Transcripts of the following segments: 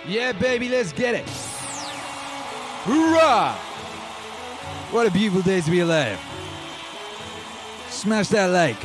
Yeah, baby, let's get it. Hoorah! What a beautiful day to be alive. Smash that like.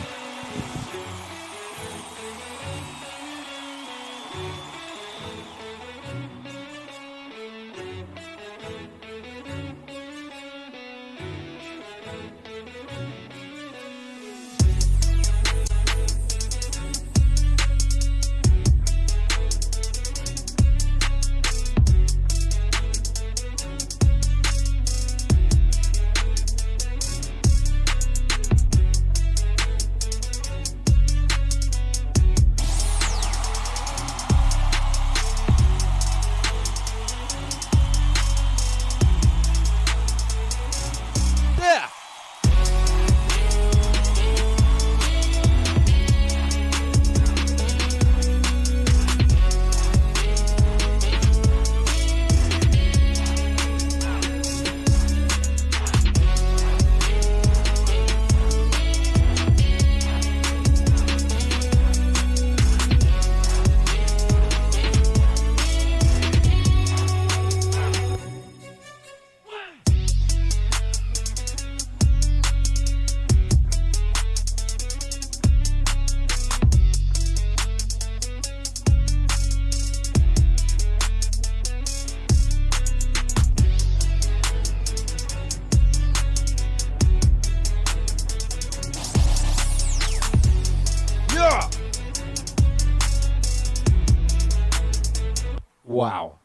Wow.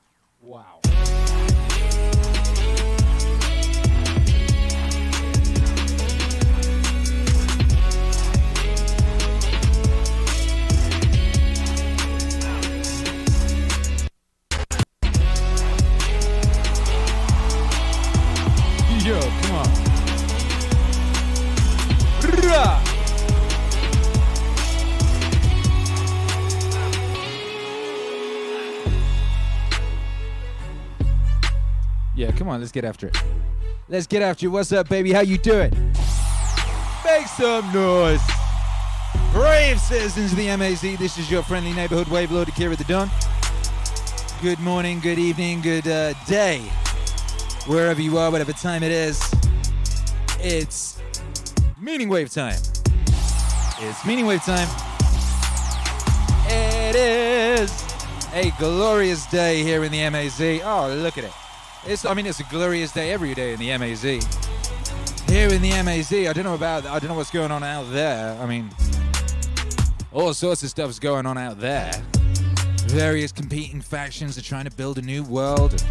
Wow. Yo, come on. Rah! Yeah, come on, let's get after it. Let's get after it. What's up, baby? How you doing? Make some noise. Brave citizens of the MAZ, this is your friendly neighborhood wave lord, Akira The Don. Good morning, good evening, good day. Wherever you are, whatever time it is, it's MEANINGWAVE time. It's MEANINGWAVE time. It is a glorious day here in the MAZ. Oh, look at it. It's a glorious day every day in the MAZ. Here in the MAZ, I don't know what's going on out there. I mean, all sorts of stuff's going on out there. Various competing factions are trying to build a new world,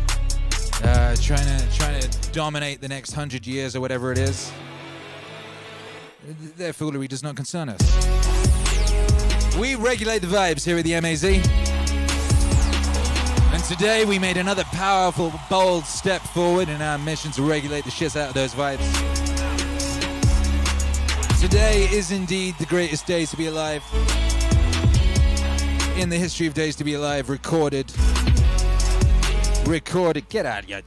trying to dominate the next 100 years or whatever it is. Their foolery does not concern us. We regulate the vibes here at the MAZ. And today we made another powerful, bold step forward in our mission to regulate the shit out of those vibes. Today is indeed the greatest day to be alive. In the history of days to be alive, recorded. Get out, you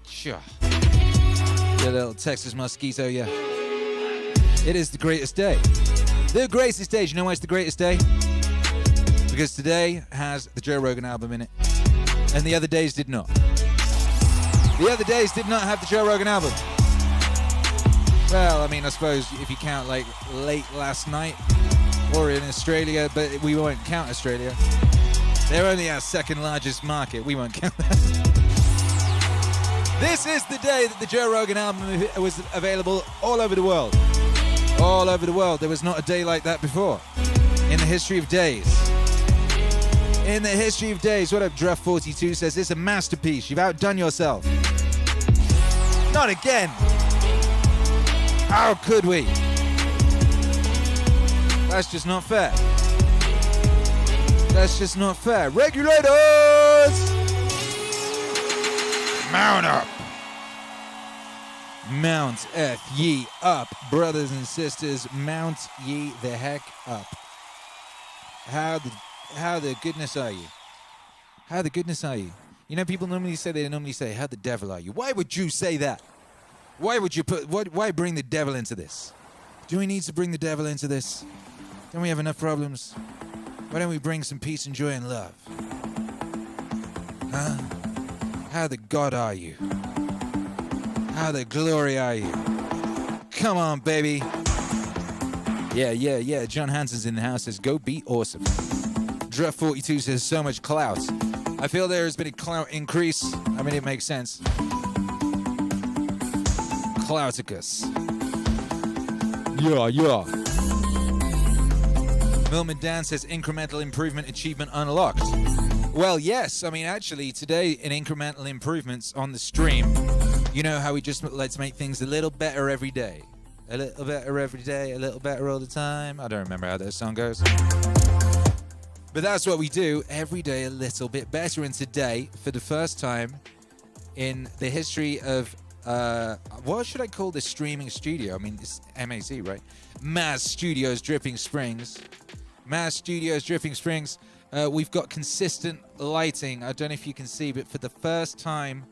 little Texas mosquito, yeah. It is the greatest day. The greatest day. You know why it's the greatest day? Because today has the Joe Rogan album in it. And the other days did not. The other days did not have the Joe Rogan album. Well, I mean, I suppose if you count like late last night or in Australia, but we won't count Australia. They're only our second largest market. We won't count that. This is the day that the Joe Rogan album was available all over the world. All over the world. There was not a day like that before in the history of days. In the history of days. What up, Druff42 says, it's a masterpiece. You've outdone yourself. Not again. How could we? That's just not fair. That's just not fair. Regulators! Mount up. Mount F ye up. Brothers and sisters, mount ye the heck up. How the goodness are you? How the goodness are you? You know, people normally say, how the devil are you? Why would you say that? Why would you why bring the devil into this? Do we need to bring the devil into this? Don't we have enough problems? Why don't we bring some peace and joy and love? Huh? How the God are you? How the glory are you? Come on, baby. Yeah. John Hansen's in the house, says, go be awesome. Druff42 says, so much clout. I feel there has been a clout increase. I mean, it makes sense. Clouticus. Yeah. Milman Dan says, incremental improvement achievement unlocked. Well, yes. I mean, actually, today in incremental improvements on the stream, you know how we just let's make things a little better every day. A little better every day, a little better all the time. I don't remember how that song goes. But that's what we do every day, a little bit better. And today, for the first time in the history of, what should I call this streaming studio? I mean, it's MAZ, right? Maz Studios Dripping Springs. We've got consistent lighting. I don't know if you can see, but for the first time...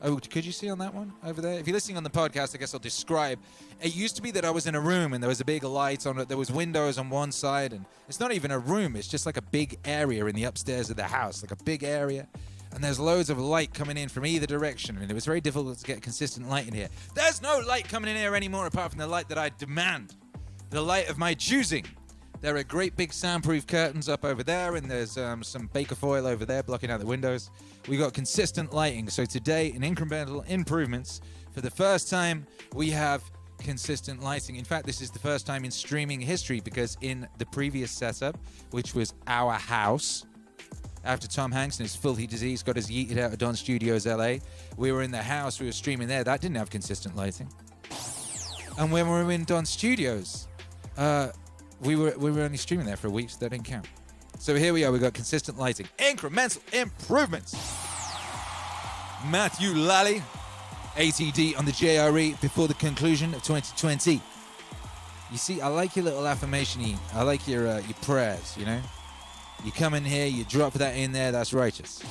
Oh, could you see on that one over there? If you're listening on the podcast, I guess I'll describe. It used to be that I was in a room and there was a big light on it. There was windows on one side, and it's not even a room. It's just like a big area in the upstairs of the house, like a big area. And there's loads of light coming in from either direction, and it was very difficult to get consistent light in here. There's no light coming in here anymore apart from the light that I demand, the light of my choosing. There are great big soundproof curtains up over there, and there's some baker foil over there blocking out the windows. We got consistent lighting. So today, in incremental improvements, for the first time, we have consistent lighting. In fact, this is the first time in streaming history, because in the previous setup, which was our house, after Tom Hanks and his filthy disease got us yeeted out of Don Studios LA, we were in the house, we were streaming there. That didn't have consistent lighting. And when we were in Don Studios, we were only streaming there for a week, so that didn't count. So here we are, we got consistent lighting. Incremental improvements. Matthew Lally, ATD on the JRE before the conclusion of 2020. You see, I like your little affirmation. I like your prayers, you know? You come in here, you drop that in there, that's righteous.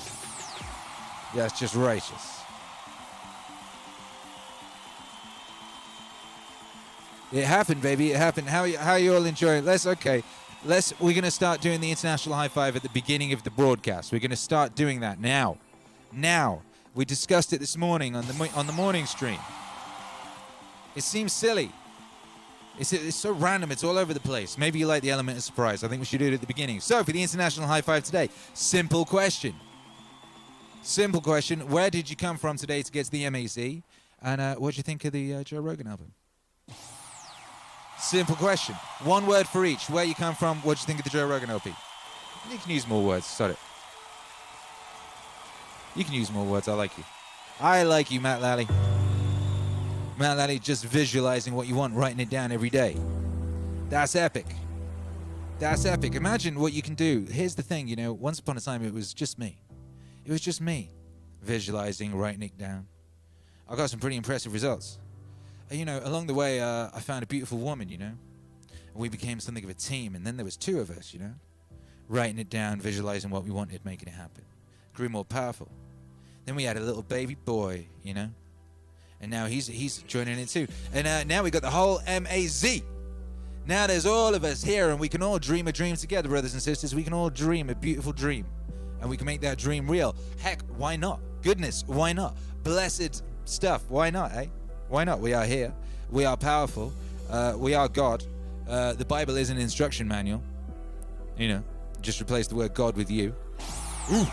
Yeah, it's just righteous. It happened, baby. It happened. How you all enjoying it? We're going to start doing the international high five at the beginning of the broadcast. We're going to start doing that now. We discussed it this morning on the morning stream. It seems silly. It's so random. It's all over the place. Maybe you like the element of surprise. I think we should do it at the beginning. So for the international high five today, simple question. Where did you come from today to get to the MAZ? And what did you think of the Joe Rogan album? Simple question. One word for each. Where you come from, what do you think of the Joe Rogan LP? You can use more words. Sorry. You can use more words. I like you. I like you, Matt Lally. Matt Lally just visualizing what you want, writing it down every day. That's epic. Imagine what you can do. Here's the thing, once upon a time it was just me. Visualizing, writing it down. I got some pretty impressive results. Along the way, I found a beautiful woman, and we became something of a team, and then there was two of us, writing it down, visualizing what we wanted, making it happen. Grew more powerful. Then we had a little baby boy, and now he's joining in too. And now we got the whole MAZ. Now there's all of us here, and we can all dream a dream together, brothers and sisters. We can all dream a beautiful dream, and we can make that dream real. Heck, why not? Goodness, why not? Blessed stuff, why not, eh? Why not? We are here. We are powerful. We are God. The Bible is an instruction manual. Just replace the word God with you. Ooh,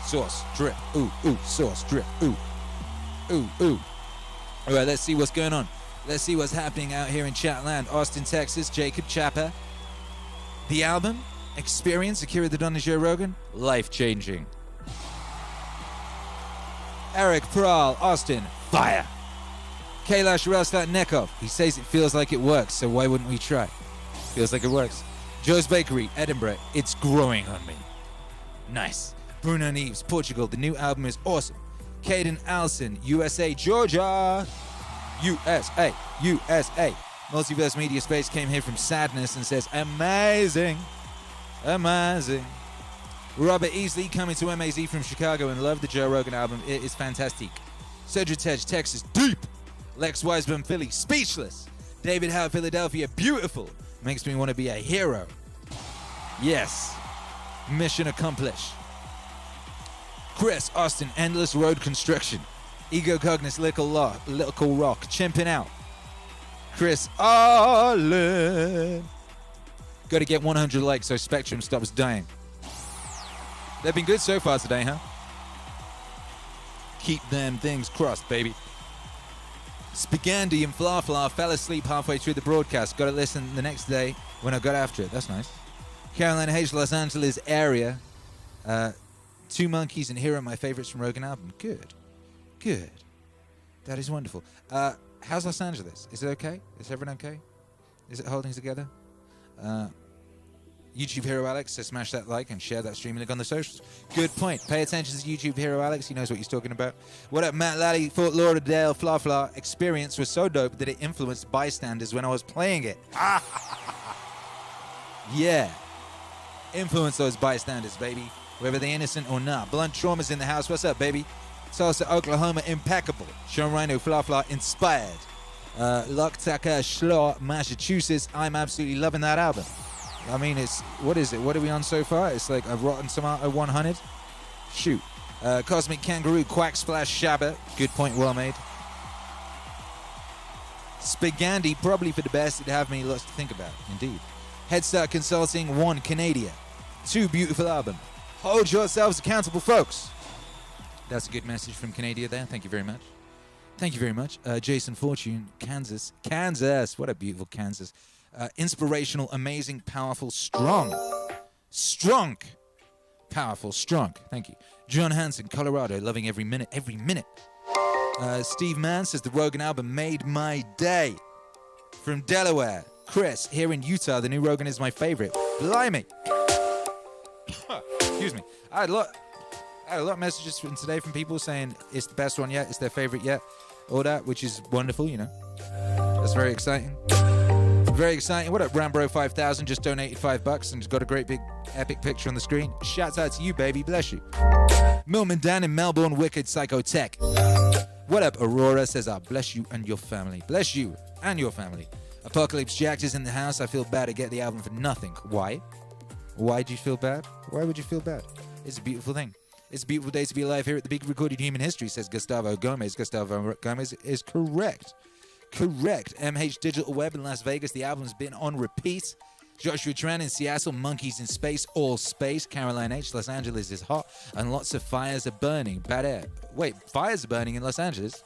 sauce, drip. Ooh, sauce, drip. Ooh. All right, let's see what's going on. Let's see what's happening out here in Chatland. Austin, Texas, Jacob Chapper. The album, Experience, Akira The Don and Joe Rogan, life-changing. Eric Prahl, Austin, fire. Kailash Raslatnikov, he says it feels like it works, so why wouldn't we try? Feels like it works. Joe's Bakery, Edinburgh, it's growing on me. Nice. Bruno Neves, Portugal, the new album is awesome. Caden Alson, USA, Georgia. USA. Multiverse Media Space came here from Sadness and says, amazing. Robert Easley coming to MAZ from Chicago and loved the Joe Rogan album. It is fantastic. Cedric Tej, Texas, deep. Lex Wiseman, Philly, speechless. David Howe, Philadelphia, beautiful. Makes me want to be a hero. Yes. Mission accomplished. Chris Austin, Endless Road Construction. Ego Cognis, Little Rock, Chimping Out. Chris Allen. Got to get 100 likes so Spectrum stops dying. They've been good so far today, huh? Keep them things crossed, baby. Spagandi and Fla fell asleep halfway through the broadcast. Got to listen the next day when I got after it. That's nice. Carolina H, Los Angeles area. Two Monkeys and Hero, my favorites from Rogan album. Good. That is wonderful. How's Los Angeles? Is it okay? Is everyone okay? Is it holding together? YouTube Hero Alex says smash that like and share that stream link on the socials. Good point. Pay attention to YouTube Hero Alex. He knows what he's talking about. What up, Matt Laddie? Fort Lauderdale, Fla. Experience was so dope that it influenced bystanders when I was playing it. Yeah. Influence those bystanders, baby. Whether they're innocent or not. Blunt Trauma's in the house. What's up, baby? Tulsa, Oklahoma, impeccable. Sean Rhino, Fla, inspired. Loktaka, Schlaw, Massachusetts. I'm absolutely loving that album. I mean, what is it? What are we on so far? It's like a Rotten Tomato 100. Shoot. Cosmic Kangaroo, Quack Splash, Shabba. Good point, well made. Spagandi, probably for the best. It'd have me lots to think about, indeed. Head Start Consulting, 1, Canada. 2, beautiful album. Hold yourselves accountable, folks. That's a good message from Canada there. Thank you very much. Thank you very much. Jason Fortune, Kansas. What a beautiful Kansas. Inspirational, amazing, powerful, strong. Powerful, strong. Thank you. John Hansen, Colorado, loving every minute. Steve Mann says the Rogan album made my day. From Delaware. Chris, here in Utah, the new Rogan is my favorite. Blimey. Excuse me. I had a lot of messages from today from people saying it's the best one yet, it's their favorite yet, all that, which is wonderful, you know. That's very exciting. Very exciting. What up, Rambro 5000? Just donated $5 and got a great big epic picture on the screen. Shouts out to you, baby. Bless you. Milman Dan in Melbourne, Wicked Psychotech. What up, Aurora? Says, I bless you and your family. Bless you and your family. Apocalypse Jack is in the house. I feel bad to get the album for nothing. Why? Why do you feel bad? Why would you feel bad? It's a beautiful thing. It's a beautiful day to be alive here at the Big Recorded Human History, says Gustavo Gomez. Gustavo Gomez is correct. MH Digital Web in Las Vegas. The album's been on repeat. Joshua Tran in Seattle. Monkeys in Space. All Space. Caroline H. Los Angeles is hot. And lots of fires are burning. Bad air. Wait, fires are burning in Los Angeles?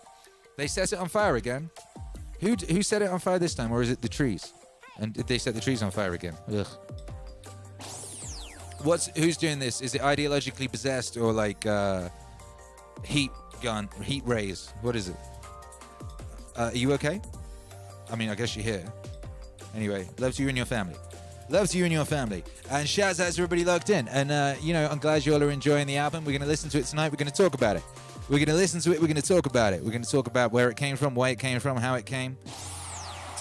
They set it on fire again? Who set it on fire this time? Or is it the trees? And did they set the trees on fire again? Ugh. Who's doing this? Is it ideologically possessed or like heat rays? What is it? Are you okay? I mean, I guess you're here. Anyway, love to you and your family. And shouts out to everybody logged in. And, I'm glad you all are enjoying the album. We're going to listen to it tonight. We're going to talk about it. We're going to listen to it. We're going to talk about it. We're going to talk about where it came from, why it came from, how it came.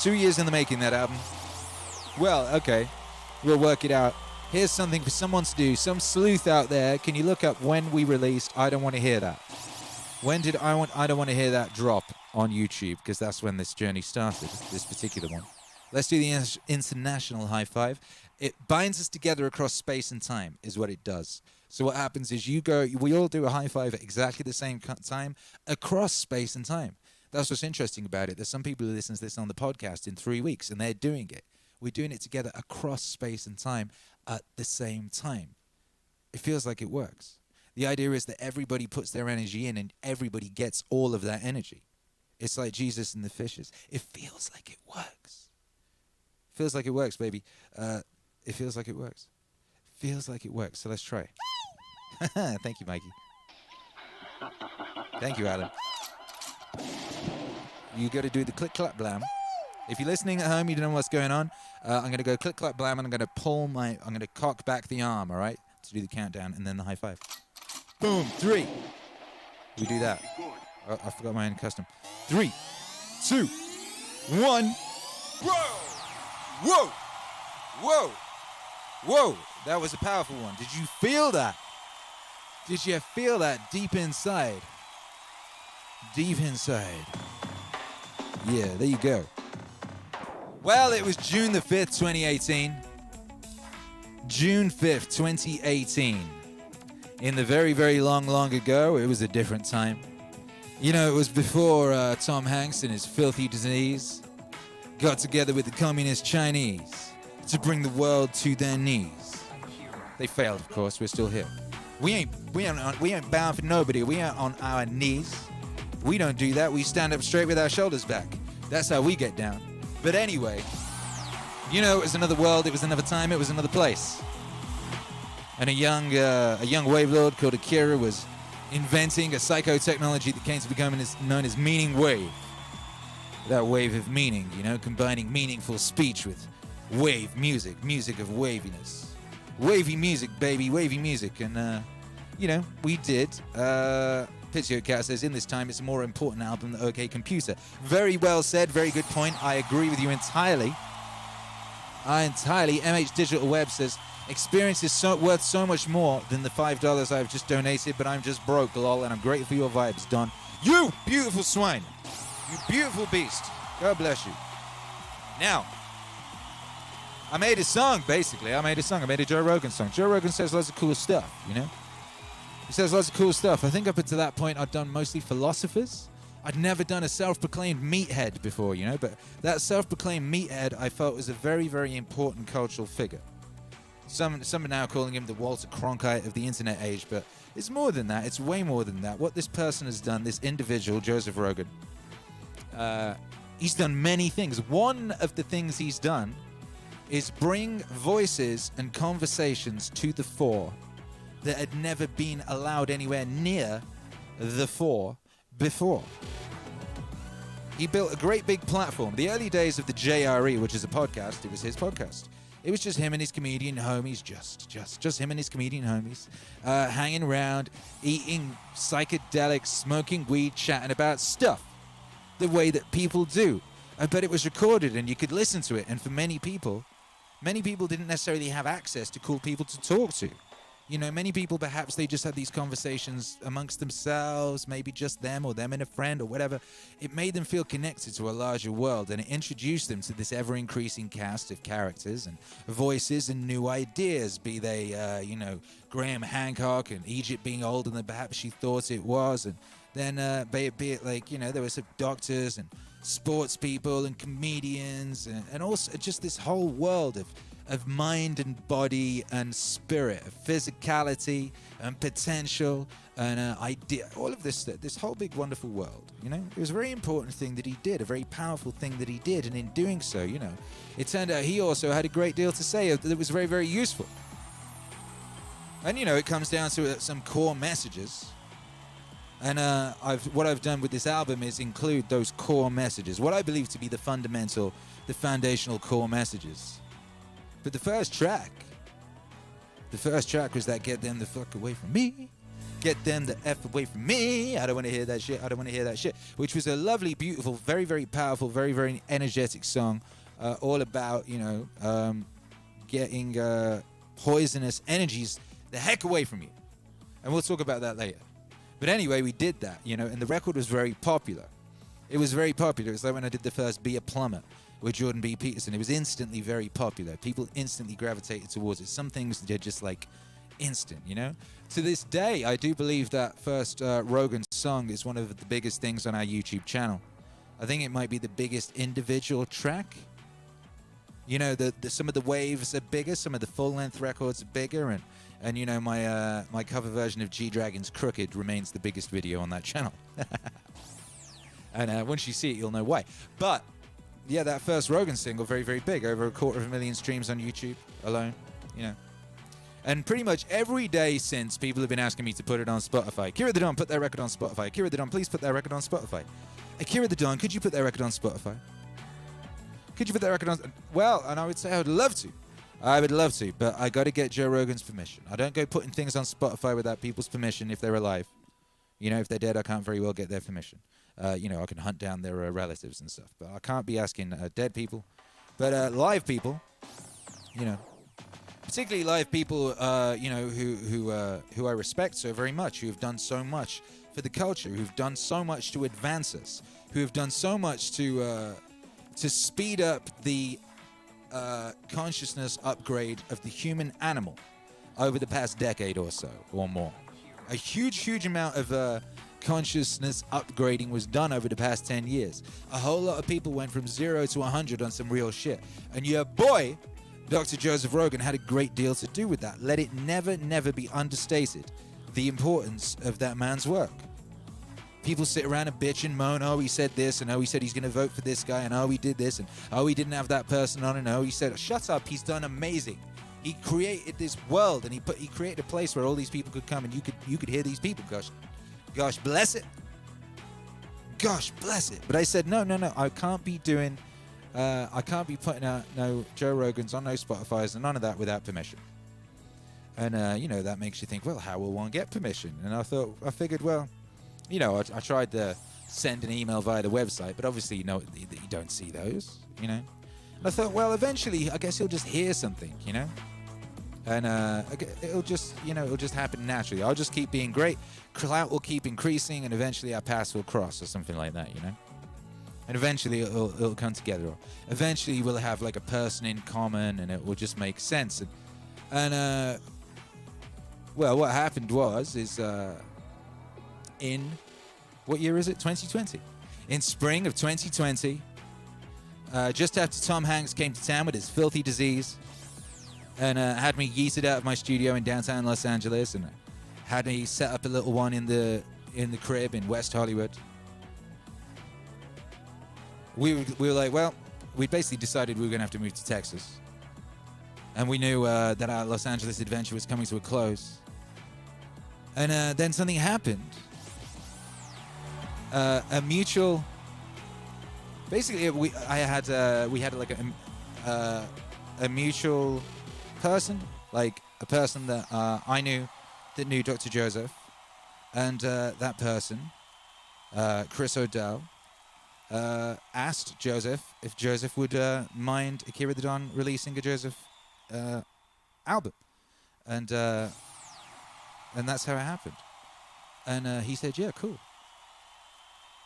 2 years in the making, that album. Well, okay. We'll work it out. Here's something for someone to do. Some sleuth out there, can you look up when we released I Don't Want to Hear That? When did I Don't Want to Hear That drop on YouTube? Because that's when this journey started, this particular one. Let's do the international high five. It binds us together across space and time, is what it does. So what happens is we all do a high five at exactly the same time across space and time. That's what's interesting about it. There's some people who listen to this on the podcast in 3 weeks, and they're doing it. We're doing it together across space and time at the same time. It feels like it works. The idea is that everybody puts their energy in and everybody gets all of that energy. It's like Jesus and the fishes. It feels like it works. Feels like it works, baby. It feels like it works. Feels like it works. So let's try. Thank you, Mikey. Thank you, Alan. You got to do the click, clap, blam. If you're listening at home, you don't know what's going on. I'm going to go click, clap, blam, and I'm going to cock back the arm, all right, to do the countdown, and then the high five. Boom, 3. We do that. Oh, I forgot my own custom. 3, 2, 1. Whoa! Whoa! Whoa! Whoa! That was a powerful one. Did you feel that? Did you feel that deep inside? Deep inside. Yeah, there you go. Well, it was June the 5th, 2018. June 5th, 2018. In the very, very long ago, it was a different time. You know, it was before Tom Hanks and his filthy disease got together with the communist Chinese to bring the world to their knees. They failed, of course. We're still here. We ain't bound for nobody. We ain't on our knees. We don't do that. We stand up straight with our shoulders back. That's how we get down. But anyway, you know, it was another world. It was another time. It was another place. And a young wave lord called Akira was inventing a psychotechnology that came to become known as MEANINGWAVE. That wave of meaning, you know, combining meaningful speech with wave music, music of waviness. Wavy music, baby, wavy music. And, you know, we did. Pizio Cat says, in this time, it's a more important album than OK Computer. Very well said, very good point. I agree with you entirely. MH Digital Web says, experience is worth so much more than the $5 I've just donated, but I'm just broke, lol, and I'm grateful for your vibes, Don. You beautiful swine. You beautiful beast. God bless you. Now, I made a song, basically. I made a Joe Rogan song. Joe Rogan says lots of cool stuff, you know? He says lots of cool stuff. I think up until that point, I'd done mostly philosophers. I'd never done a self-proclaimed meathead before, you know? But that self-proclaimed meathead, I felt was a very, very important cultural figure. Some are now calling him the Walter Cronkite of the internet age, but it's more than that. It's way more than that. What this person has done, this individual, Joseph Rogan, he's done many things. One of the things he's done is bring voices and conversations to the fore that had never been allowed anywhere near the fore before. He built a great big platform. The early days of the JRE, which is a podcast, it was his podcast. It was just him and his comedian homies, just him and his comedian homies, hanging around, eating psychedelics, smoking weed, chatting about stuff, the way that people do. But it was recorded and you could listen to it. And for many people didn't necessarily have access to cool people to talk to. You know, many people, perhaps they just had these conversations amongst themselves, maybe just them or them and a friend or whatever. It made them feel connected to a larger world, and it introduced them to this ever-increasing cast of characters and voices and new ideas, be they, you know, Graham Hancock and Egypt being older than perhaps she thought it was, and then be it like, you know, there were some doctors and sports people and comedians and also just this whole world of mind and body and spirit, of physicality and potential and idea, all of this whole big wonderful world, you know. It was a very important thing that he did, a very powerful thing that he did, and in doing so, you know, it turned out he also had a great deal to say that was very, very useful. And, you know, it comes down to some core messages. And what I've done with this album is include those core messages, what I believe to be the foundational core messages. But the first track was that get them the fuck away from me. Get them the F away from me. I don't want to hear that shit. Which was a lovely, beautiful, very, very powerful, very, very energetic song. All about, you know, getting poisonous energies the heck away from you. And we'll talk about that later. But anyway, we did that, you know, and the record was very popular. It was very popular. It's like when I did the first Be a Plumber with Jordan B. Peterson. It was instantly very popular. People instantly gravitated towards it. Some things they're just like instant, you know? To this day, I do believe that first Rogan song is one of the biggest things on our YouTube channel. I think it might be the biggest individual track. You know, some of the waves are bigger, some of the full-length records are bigger, and you know, my cover version of G-Dragon's Crooked remains the biggest video on that channel. And once you see it, you'll know why. But yeah, that first Rogan single, very, very big. Over 250,000 streams on YouTube alone, you know. And pretty much every day since, people have been asking me to put it on Spotify. Akira The Don, put that record on Spotify. Akira The Don, please put that record on Spotify. Akira The Don, could you put that record on Spotify? Could you put that record on? Well, and I would say I would love to. I would love to, but I got to get Joe Rogan's permission. I don't go putting things on Spotify without people's permission if they're alive. You know, if they're dead, I can't very well get their permission. You know, I can hunt down their relatives and stuff, but I can't be asking dead people. But live people, you know, particularly live people, you know, who I respect so very much, who have done so much for the culture, who've done so much to advance us, who have done so much to speed up the consciousness upgrade of the human animal over the past decade or so, or more. A huge amount of consciousness upgrading was done over the past 10 years. A whole lot of people went from 0 to 100 on some real shit. And your boy, Dr. Joseph Rogan, had a great deal to do with that. Let it never be understated, the importance of that man's work. People sit around and bitch and moan, oh, he said this, and oh, he said he's going to vote for this guy, and oh, he did this, and oh, he didn't have that person on, and oh, he said, shut up, he's done amazing. He created this world, and he created a place where all these people could come, and you could hear these people. Gosh bless it. Gosh bless it. But I said, no, I can't be doing, I can't be putting out no Joe Rogans on no Spotify's and none of that without permission. And, that makes you think, well, how will one get permission? And I figured, well, I tried to send an email via the website, but obviously, you don't see those, And I thought, well, eventually, I guess he'll just hear something, And it'll just happen naturally. I'll just keep being great. Clout will keep increasing, and eventually our paths will cross or something like that, And eventually it'll come together. Or eventually we'll have like a person in common, and it will just make sense. And what happened is in what year is it? 2020. In spring of 2020, just after Tom Hanks came to town with his filthy disease, and had me yeeted out of my studio in downtown Los Angeles, and had me set up a little one in the crib in West Hollywood. We were like, well, we basically decided we were going to have to move to Texas. And we knew that our Los Angeles adventure was coming to a close. And then something happened. A mutual... Basically, we had like a mutual person, like a person that I knew that knew Dr. Joseph, and that person, Chris O'Dell, asked Joseph if Joseph would mind Akira The Don releasing a Joseph album, and that's how it happened. And he said, yeah, cool,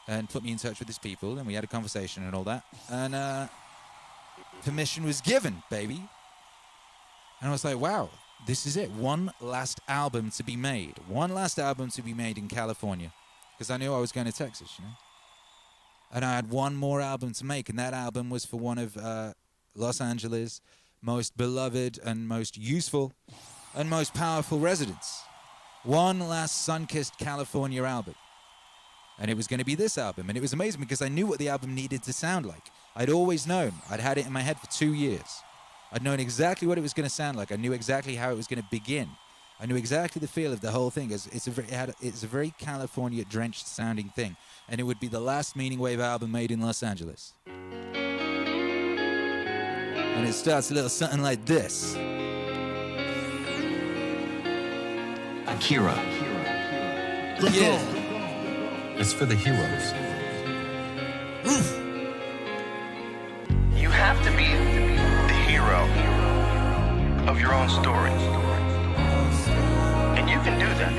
and put me in touch with his people, and we had a conversation and all that, and permission was given, baby. And I was like, wow, this is it. One last album to be made. One last album to be made in California. Because I knew I was going to Texas, And I had one more album to make. And that album was for one of Los Angeles' most beloved and most useful and most powerful residents. One last sun-kissed California album. And it was going to be this album. And it was amazing because I knew what the album needed to sound like. I'd always known. I'd had it in my head for 2 years. I'd known exactly what it was going to sound like. I knew exactly how it was going to begin. I knew exactly the feel of the whole thing. It's a very California-drenched sounding thing. And it would be the last MEANINGWAVE album made in Los Angeles. And it starts a little something like this. Akira. Yeah. It's for the heroes. You have to be the hero of your own story. And you can do that.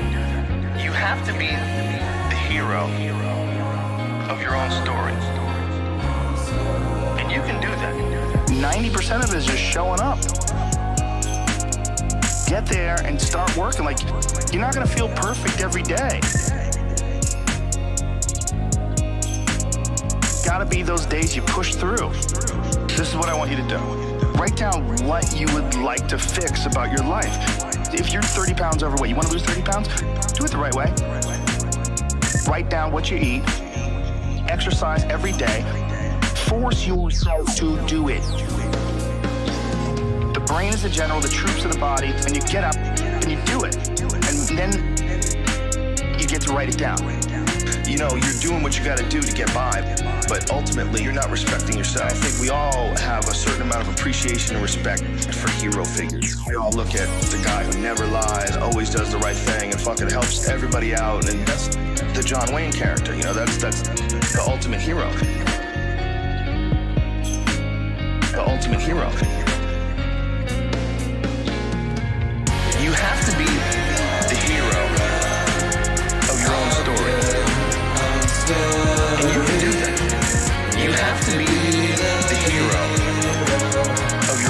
You have to be the hero of your own story. And you can do that. 90% of it is just showing up. Get there and start working. Like, you're not gonna feel perfect every day. Gotta be those days you push through. This is what I want you to do. Write down what you would like to fix about your life. If you're 30 pounds overweight, you want to lose 30 pounds? Do it the right way. Write down what you eat. Exercise every day. Force yourself to do it. The brain is the general, the troops are the body, and you get up and you do it. And then you get to write it down. You know, you're doing what you got to do to get by, but ultimately you're not respecting yourself. I think we all have a certain amount of appreciation and respect for hero figures. We all look at the guy who never lies, always does the right thing, and fucking helps everybody out, and that's the John Wayne character, that's the ultimate hero. The ultimate hero. You have to be the hero of your own story. And you can do that. You have to be the hero of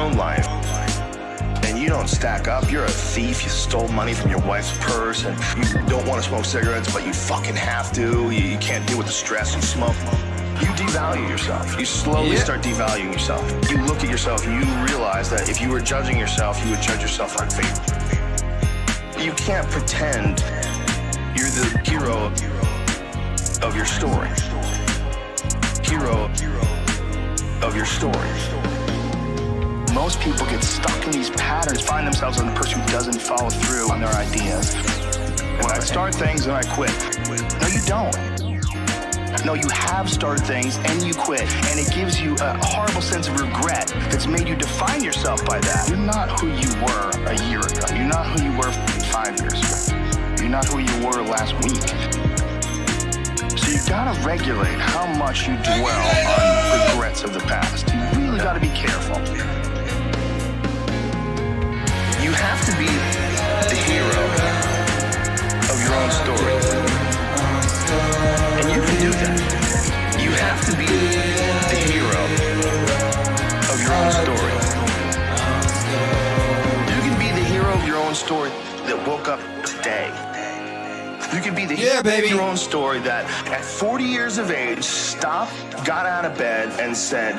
own life and you don't stack up, you're a thief, you stole money from your wife's purse, and you don't want to smoke cigarettes, but you fucking have to, you can't deal with the stress you smoke, you devalue yourself. You slowly start devaluing yourself. You look at yourself and you realize that if you were judging yourself, you would judge yourself on fate. You can't pretend you're the hero of your story. Hero of your story. Most people get stuck in these patterns, find themselves in the person who doesn't follow through on their ideas. When I start things and I quit. No, you don't. No, you have started things and you quit. And it gives you a horrible sense of regret that's made you define yourself by that. You're not who you were a year ago. You're not who you were 5 years ago. You're not who you were last week. So you gotta regulate how much you dwell on regrets of the past. You really gotta be careful. You have to be the hero of your own story. And you can do that. You have to be the hero of your own story. You can be the hero of your own story that woke up today. You can be the hero of your own story that at 40 years of age stopped, got out of bed and said,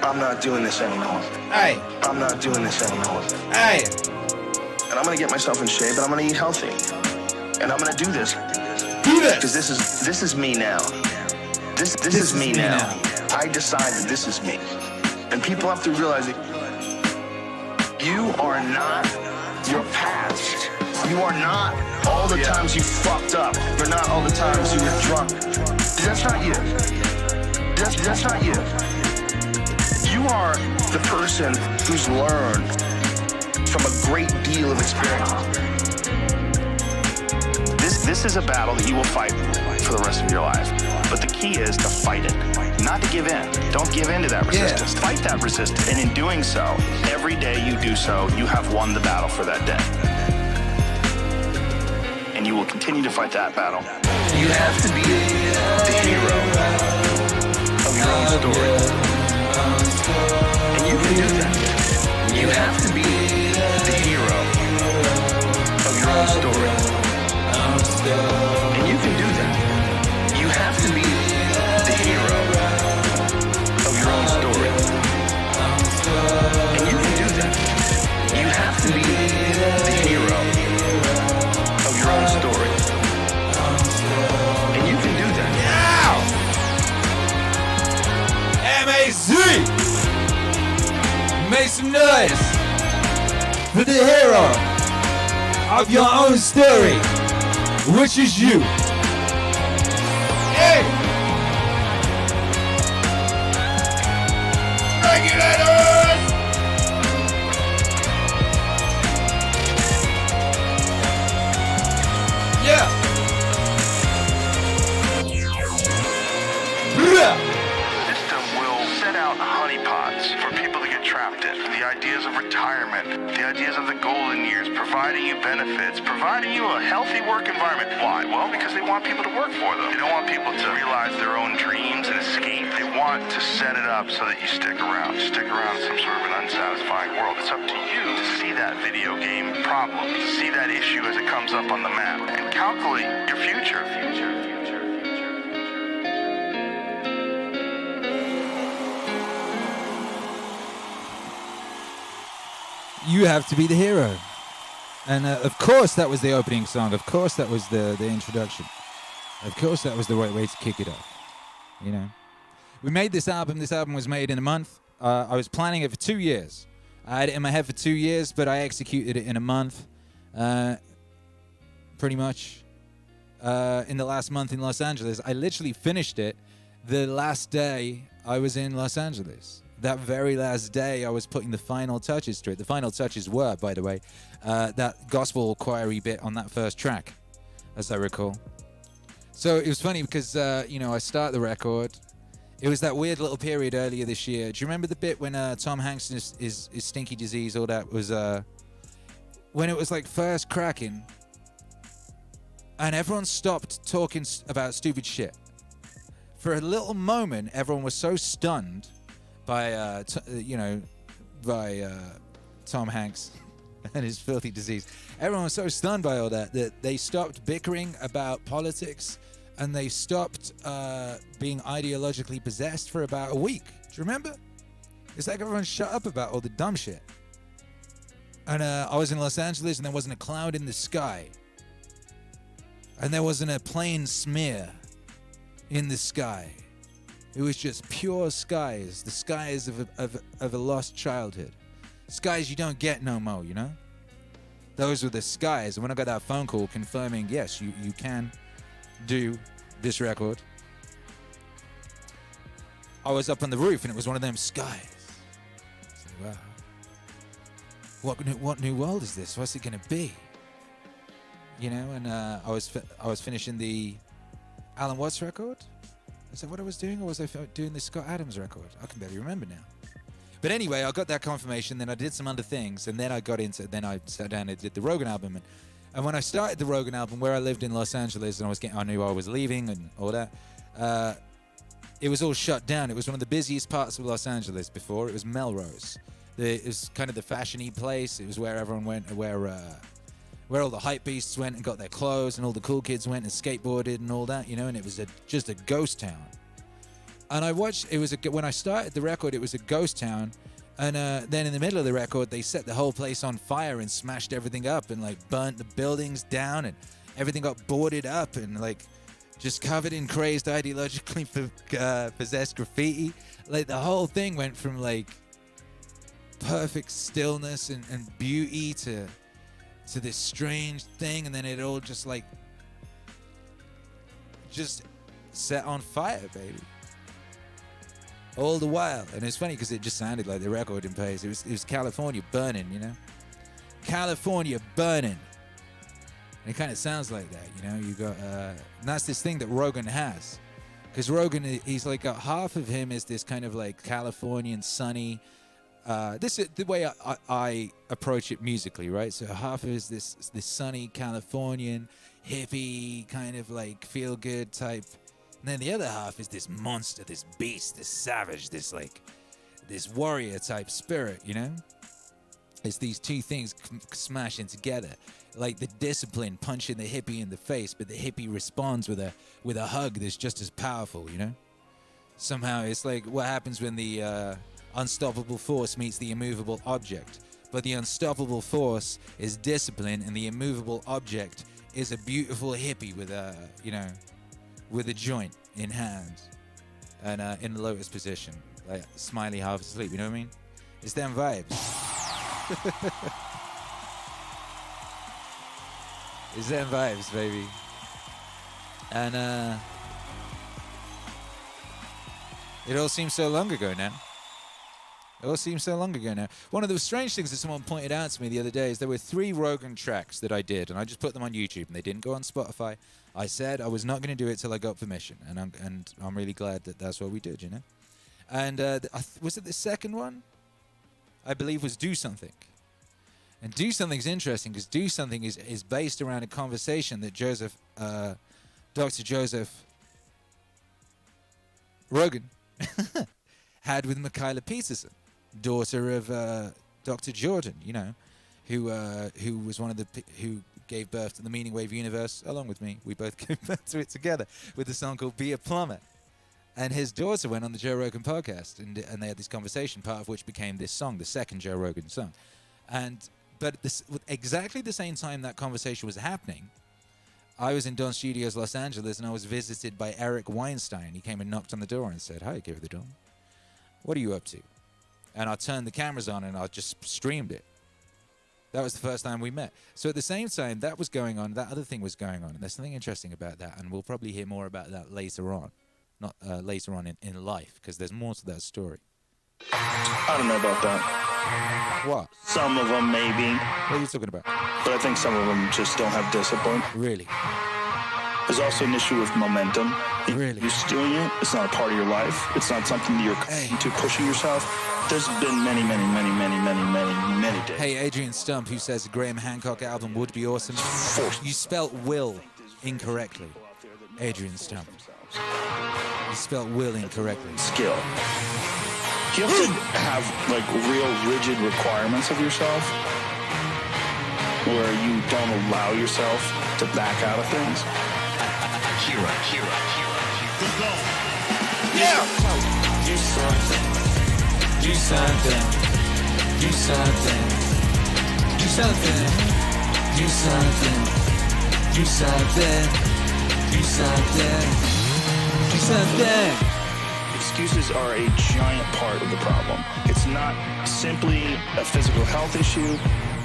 I'm not doing this anymore. Hey. I'm not doing this anymore. Hey. And I'm gonna get myself in shape and I'm gonna eat healthy. And I'm gonna do this. Because this is me now. This is me now. I decided this is me. And people have to realize that you are not your past. You are not all the times you fucked up. You're not all the times you were drunk. That's not you. That's not you. You are the person who's learned from a great deal of experience. This is a battle that you will fight for the rest of your life. But the key is to fight it, not to give in. Don't give in to that resistance. Fight that resistance. And in doing so, every day you do so, you have won the battle for that day. And you will continue to fight that battle. You have to be the hero of your own story. And you can do that. You have to be the hero of your own story. And you can do that. You have to be the hero of your own story. And you can do that. You have to be the hero of your own story. And you can do that. Yeah! MAZ! Make some noise for the hero of your own story, which is you. Hey! Regulators! Yeah! System will set out honeypots for people to get trapped in. The ideas of retirement, the ideas of the golden years, providing you benefits, providing you a healthy work environment. Why? Well, because they want people to work for them. They don't want people to realize their own dreams and escape. They want to set it up so that you stick around. Stick around in some sort of an unsatisfying world. It's up to you to see that video game problem, see that issue as it comes up on the map, and calculate your future. You have to be the hero. And of course that was the opening song. Of course that was the introduction. Of course that was the right way to kick it off. You know? We made this album. This album was made in a month. I was planning it for 2 years. I had it in my head for 2 years, but I executed it in a month. Pretty much. In the last month in Los Angeles. I literally finished it the last day I was in Los Angeles. That very last day, I was putting the final touches to it. The final touches were, by the way, that gospel choir-y bit on that first track, as I recall. So it was funny because, I start the record. It was that weird little period earlier this year. Do you remember the bit when Tom Hanks and his stinky disease, all that was, when it was like first cracking, and everyone stopped talking about stupid shit. For a little moment, everyone was so stunned by by Tom Hanks and his filthy disease. Everyone was so stunned by all that they stopped bickering about politics and they stopped being ideologically possessed for about a week. Do you remember? It's like everyone shut up about all the dumb shit. And I was in Los Angeles and there wasn't a cloud in the sky. And there wasn't a plane smear in the sky. It was just pure skies, the skies of a lost childhood. Skies you don't get no more, you know? Those were the skies. And when I got that phone call confirming, yes, you can do this record, I was up on the roof and it was one of them skies. So, wow. What new world is this? What's it going to be? You know, and I was finishing the Alan Watts record. Is that what I was doing, or was I doing the Scott Adams record? I can barely remember now. But anyway, I got that confirmation, then I did some other things, and then I sat down and did the Rogan album. And when I started the Rogan album, where I lived in Los Angeles, and I knew I was leaving and all that, it was all shut down. It was one of the busiest parts of Los Angeles before. It was Melrose. It was kind of the fashion-y place. It was where everyone went, where all the hype beasts went and got their clothes, and all the cool kids went and skateboarded and all that, you know, and it was just a ghost town. And when I started the record, it was a ghost town, and then in the middle of the record, they set the whole place on fire and smashed everything up and like burnt the buildings down, and everything got boarded up and like just covered in crazed, ideologically possessed graffiti. Like the whole thing went from like perfect stillness and beauty to this strange thing, and then it all just set on fire, baby. All the while. And it's funny because it just sounded like the record in pace. It was California burning, you know? California burning. And it kind of sounds like that, you know? You got and that's this thing that Rogan has. Because Rogan, he's like got half of him is this kind of like Californian sunny. This is the way I approach it musically, right? So half is this sunny Californian hippie kind of like feel good type, and then the other half is this monster, this beast, this savage, this warrior type spirit, you know? It's these two things smashing together, like the discipline punching the hippie in the face, but the hippie responds with a hug that's just as powerful, you know? Somehow it's like what happens when the unstoppable force meets the immovable object. But the unstoppable force is discipline, and the immovable object is a beautiful hippie with a joint in hand and in the lotus position, like smiley half asleep. You know what I mean? It's them vibes. It's them vibes, baby. And it all seems so long ago now. It all seems so long ago now. One of the strange things that someone pointed out to me the other day is there were 3 Rogan tracks that I did, and I just put them on YouTube, and they didn't go on Spotify. I said I was not going to do it till I got permission, and I'm really glad that that's what we did, you know. And was it the second one? I believe was Do Something. And Do Something's interesting because Do Something is based around a conversation that Dr. Joseph Rogan had with Michaela Peterson, daughter of Dr. Jordan, you know, who was one of who gave birth to the MEANINGWAVE universe along with me. We both gave birth to it together with a song called Be a Plumber. And his daughter went on the Joe Rogan podcast, and they had this conversation, part of which became this song, the second Joe Rogan song. But exactly the same time that conversation was happening, I was in Don Studios, Los Angeles, and I was visited by Eric Weinstein. He came and knocked on the door and said, "Hi, Akira The Don. What are you up to?" And I turned the cameras on and I just streamed it. That was the first time we met. So at the same time that was going on, that other thing was going on. And there's something interesting about that. And we'll probably hear more about that later on. Not later on in life, because there's more to that story. I don't know about that. What? Some of them maybe. What are you talking about? But I think some of them just don't have discipline. Really? There's also an issue with momentum. Really? You're used to doing it. It's not a part of your life. It's not something that you're into pushing yourself. There's been many days. Hey, Adrian Stump, who says a Graham Hancock album would be awesome. You spelt will incorrectly. Adrian Stump. You spelled will incorrectly. Skill. You have to have like real rigid requirements of yourself where you don't allow yourself to back out of things. Akira. Yeah! Do something. Do something. Do something. Do something. Do something. Do something. Do something. Do something. Excuses are a giant part of the problem. It's not simply a physical health issue.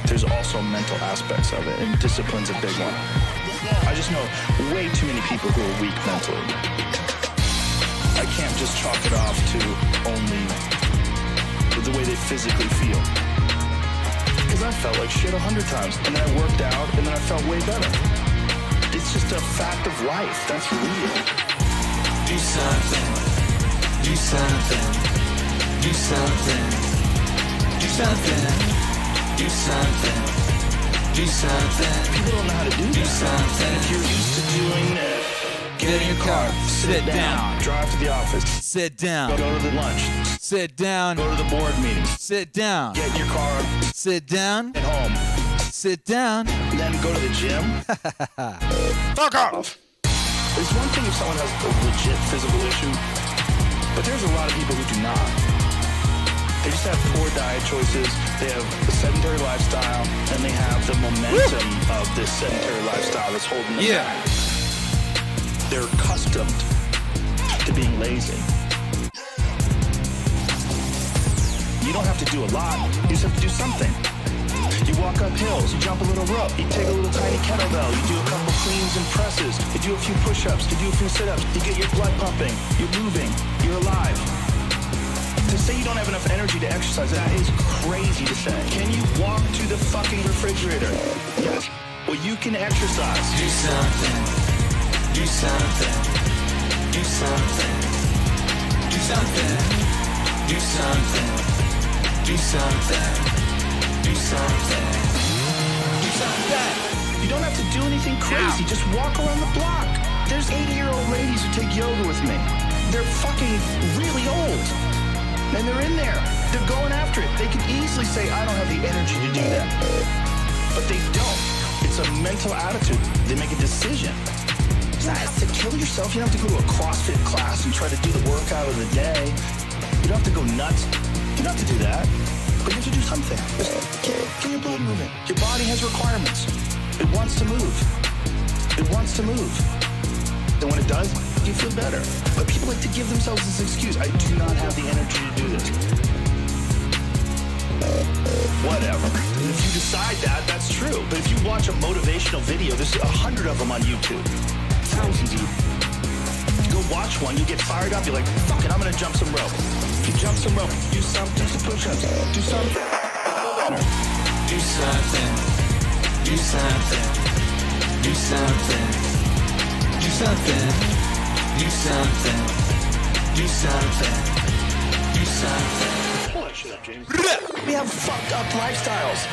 There's also mental aspects of it, and discipline's a big one. I just know way too many people who are weak mentally. I can't just chalk it off to only the way they physically feel. Because I felt like shit 100 times, and then I worked out, and then I felt way better. It's just a fact of life. That's real. Do something. Do something. Do something. Do something. Do something. Do something. People don't know how to do that. Something. If you're used to doing it, Get in your car. Sit down. Drive to the office. Sit down. Go to the lunch. Sit down. Go to the board meetings. Sit down. Get in your car. Sit down. Get home. Sit down. Then go to the gym. Fuck off. It's one thing if someone has a legit physical issue, but there's a lot of people who do not. They just have poor diet choices, they have a sedentary lifestyle, and they have the momentum of this sedentary lifestyle that's holding them back. They're accustomed to being lazy. You don't have to do a lot, you just have to do something. You walk up hills, you jump a little rope, you take a little tiny kettlebell, you do a couple cleans and presses, you do a few push-ups, you do a few sit-ups, you get your blood pumping, you're moving, you're alive. To say you don't have enough energy to exercise, that is crazy to say. Can you walk to the fucking refrigerator? Yes. Well, you can exercise. Do something. Do something. Do something. Do something. Do something. Do something. Do something. Do something. You don't have to do anything crazy. Just walk around the block. There's 80-year-old ladies who take yoga with me. They're fucking really old. And they're in there. They're going after it. They could easily say, I don't have the energy to do that. But they don't. It's a mental attitude. They make a decision. It's not to kill yourself. You don't have to go to a CrossFit class and try to do the workout of the day. You don't have to go nuts. You don't have to do that. But you have to do something. Just get your blood moving. Your body has requirements. It wants to move. It wants to move. And when it does, you feel better. But people like to give themselves this excuse. I do not have the energy to do this. Whatever. And if you decide that, that's true. But if you watch a motivational video, there's 100 of them on YouTube. Thousands of you. Go watch one, you get fired up, you're like, fuck it, I'm gonna jump some rope. If you jump some rope, do something, do some push-ups, do something. Do something. Do something. Do something. Do something. Do something. Do something. Do something. Pull that shit up, James. We have fucked up lifestyles.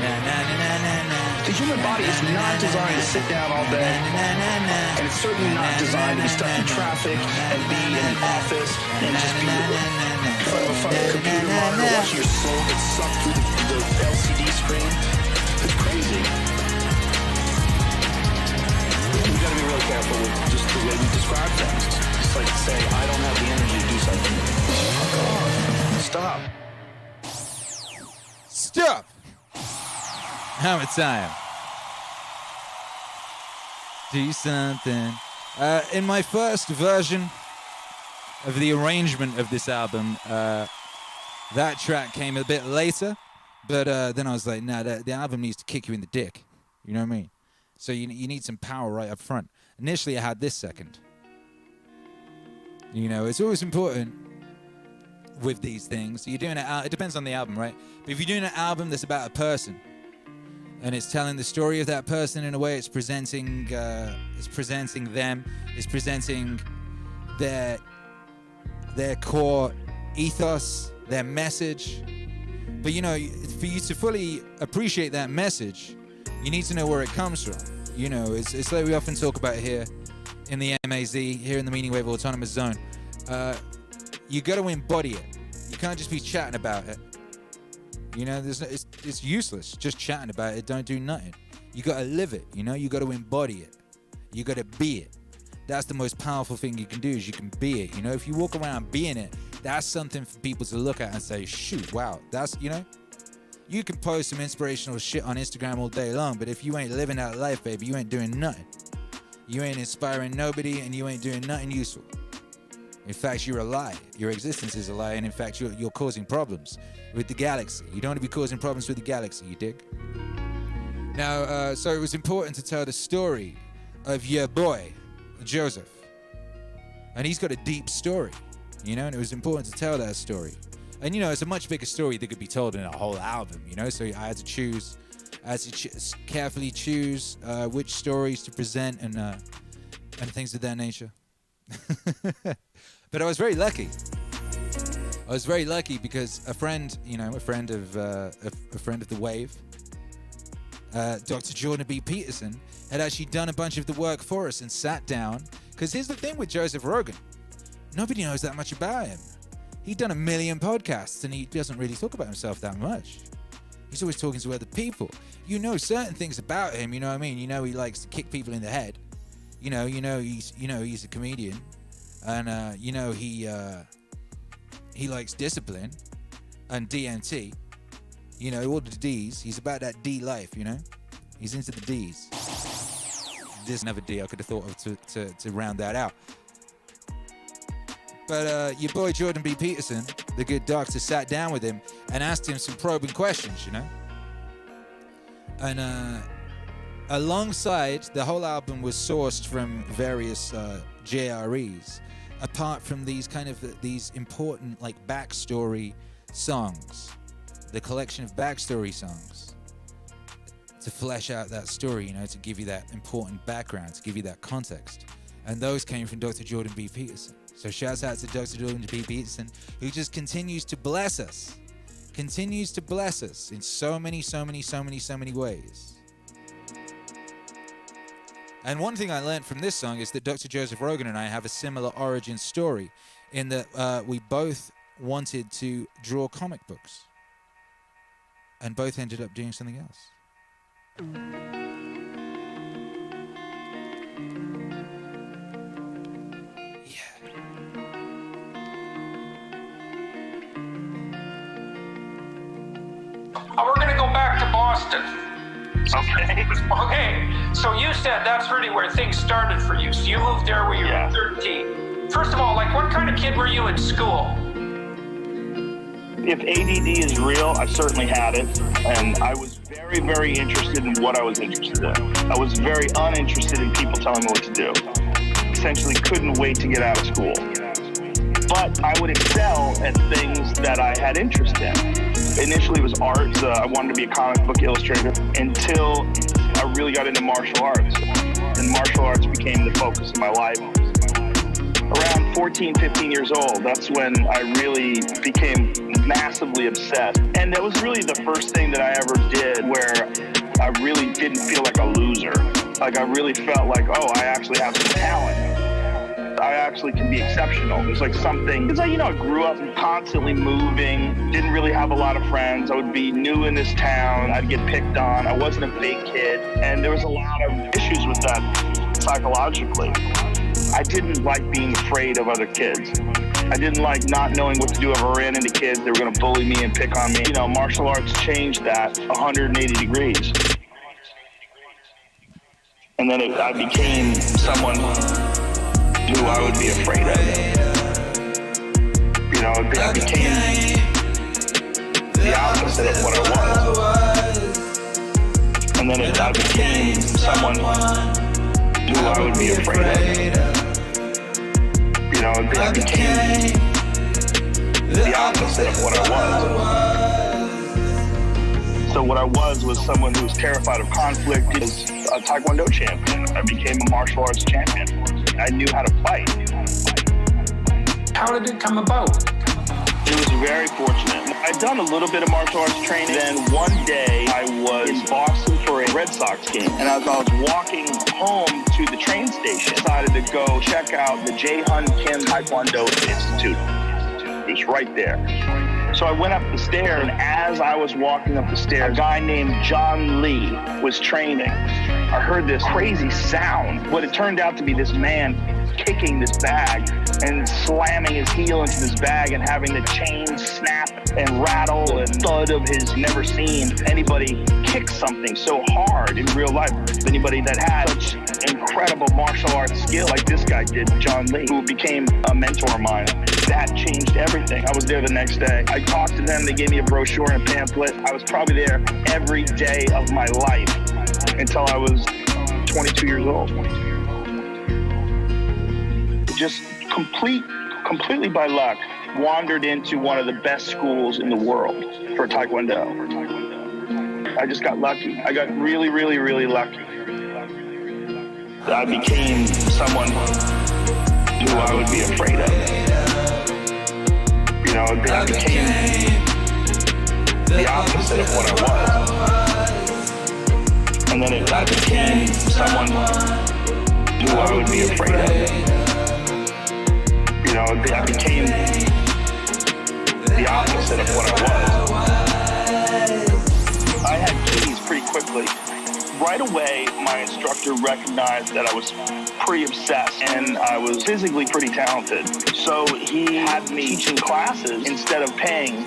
Na na na na na na. The human body is not designed to sit down all day. And it's certainly not designed to be stuck in traffic and be in an office and just be in front of a fucking computer monitor watching your soul get sucked through the LCD screen. It's crazy. We gotta be really careful with just the way we describe things. It's like to say, I don't have the energy to do something. Fuck off. Stop. Stop. Hammer time. Do something. In my first version of the arrangement of this album, that track came a bit later, but then I was like, nah, the album needs to kick you in the dick. You know what I mean? So you need some power right up front. Initially, I had this second. You know, it's always important with these things. You're doing it depends on the album, right? But if you're doing an album that's about a person, and it's telling the story of that person in a way, it's presenting them, it's presenting their core ethos, their message. But you know, for you to fully appreciate that message, you need to know where it comes from. You know, it's like we often talk about here in the MAZ, here in the Meaning Wave Autonomous Zone. You got to embody it. You can't just be chatting about it. You know, it's useless. Just chatting about it don't do nothing. You gotta live it, you know? You gotta embody it. You gotta be it. That's the most powerful thing you can do, is you can be it. You know, if you walk around being it, that's something for people to look at and say, shoot, wow, that's, you know? You can post some inspirational shit on Instagram all day long, but if you ain't living that life, baby, you ain't doing nothing. You ain't inspiring nobody, and you ain't doing nothing useful. In fact, you're a lie. Your existence is a lie, and in fact, you're causing problems with the galaxy. You don't want to be causing problems with the galaxy, you dig? Now, so it was important to tell the story of your boy, Joseph. And he's got a deep story, you know, and it was important to tell that story. And, you know, it's a much bigger story that could be told in a whole album, you know, so I had to carefully choose which stories to present and things of that nature. But I was very lucky. I was very lucky because a friend of the Wave, Dr. Jordan B. Peterson, had actually done a bunch of the work for us and sat down. Because here's the thing with Joseph Rogan. Nobody knows that much about him. He'd done 1 million podcasts and he doesn't really talk about himself that much. He's always talking to other people. You know certain things about him, you know what I mean? You know he likes to kick people in the head. You know he's a comedian. And he likes discipline and DMT. You know, all the D's. He's about that D life, you know? He's into the D's. There's another D I could have thought of to round that out. But your boy Jordan B. Peterson, the good doctor, sat down with him and asked him some probing questions, you know? And alongside, the whole album was sourced from various JREs, apart from these important, like, backstory songs. The collection of backstory songs to flesh out that story, you know, to give you that important background, to give you that context. And those came from Dr. Jordan B. Peterson. So shouts out to Dr. Jordan B. Peterson, who just continues to bless us in so many ways. And one thing I learned from this song is that Dr. Joseph Rogan and I have a similar origin story in that we both wanted to draw comic books and both ended up doing something else. We're going to go back to Boston. Okay. Okay, so you said that's really where things started for you. So you moved there when you were 13. First of all, like, what kind of kid were you in school? If ADD is real, I certainly had it. And I was very, very interested in what I was interested in. I was very uninterested in people telling me what to do. Essentially couldn't wait to get out of school. But I would excel at things that I had interest in. Initially it was art. I wanted to be a comic book illustrator until I really got into martial arts. And martial arts became the focus of my life. Around 14, 15 years old, that's when I really became massively obsessed. And that was really the first thing that I ever did where I really didn't feel like a loser. Like I really felt like, oh, I actually have some talent. I actually can be exceptional. There's like something, because I grew up constantly moving, didn't really have a lot of friends. I would be new in this town. I'd get picked on. I wasn't a big kid. And there was a lot of issues with that psychologically. I didn't like being afraid of other kids. I didn't like not knowing what to do if I ran into kids. They were going to bully me and pick on me. Martial arts changed that 180 degrees. And then I became someone who I would be afraid of. I became the opposite of what I was. And then I became someone who I would be afraid of. I became the opposite of what I was. So what I was someone who was terrified of conflict. I was a Taekwondo champion. I became a martial arts champion. I knew how to fight. How did it come about? It was very fortunate. I'd done a little bit of martial arts training. Then one day I was in Boston for a Red Sox game. And as I was walking home to the train station, I decided to go check out the Jae Hun Kim Taekwondo Institute. It was right there. So I went up the stairs, and as I was walking up the stairs, a guy named John Lee was training. I heard this crazy sound. What it turned out to be this man kicking this bag and slamming his heel into this bag and having the chain snap and rattle and thud of his never seen anybody kick something so hard in real life. Anybody that had such incredible martial arts skill like this guy did, John Lee, who became a mentor of mine. That changed everything. I was there the next day. I talked to them. They gave me a brochure and a pamphlet. I was probably there every day of my life until I was 22 years old. Just completely by luck, wandered into one of the best schools in the world for Taekwondo. I just got lucky. I got really, really, really lucky. I became someone who I would be afraid of. You know, I became the opposite of what I was. And then I became someone who I would be afraid of. You know, I became the opposite of what I was. I had keys pretty quickly. Right away, my instructor recognized that I was pretty obsessed and I was physically pretty talented. So he had me teaching classes instead of paying.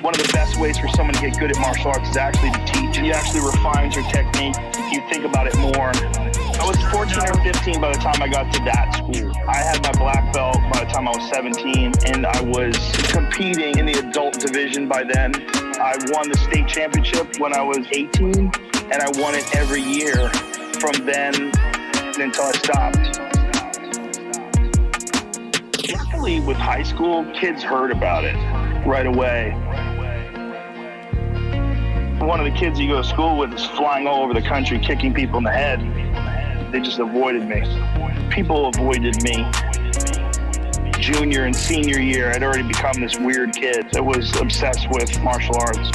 One of the best ways for someone to get good at martial arts is actually to teach. You actually refine your technique. You think about it more. I was 14 or 15 by the time I got to that school. I had my black belt by the time I was 17, and I was competing in the adult division by then. I won the state championship when I was 18, and I won it every year from then until I stopped. Luckily, with high school, kids heard about it right away. One of the kids you go to school with is flying all over the country, kicking people in the head. They just avoided me. People avoided me. Junior and senior year, I'd already become this weird kid that was obsessed with martial arts.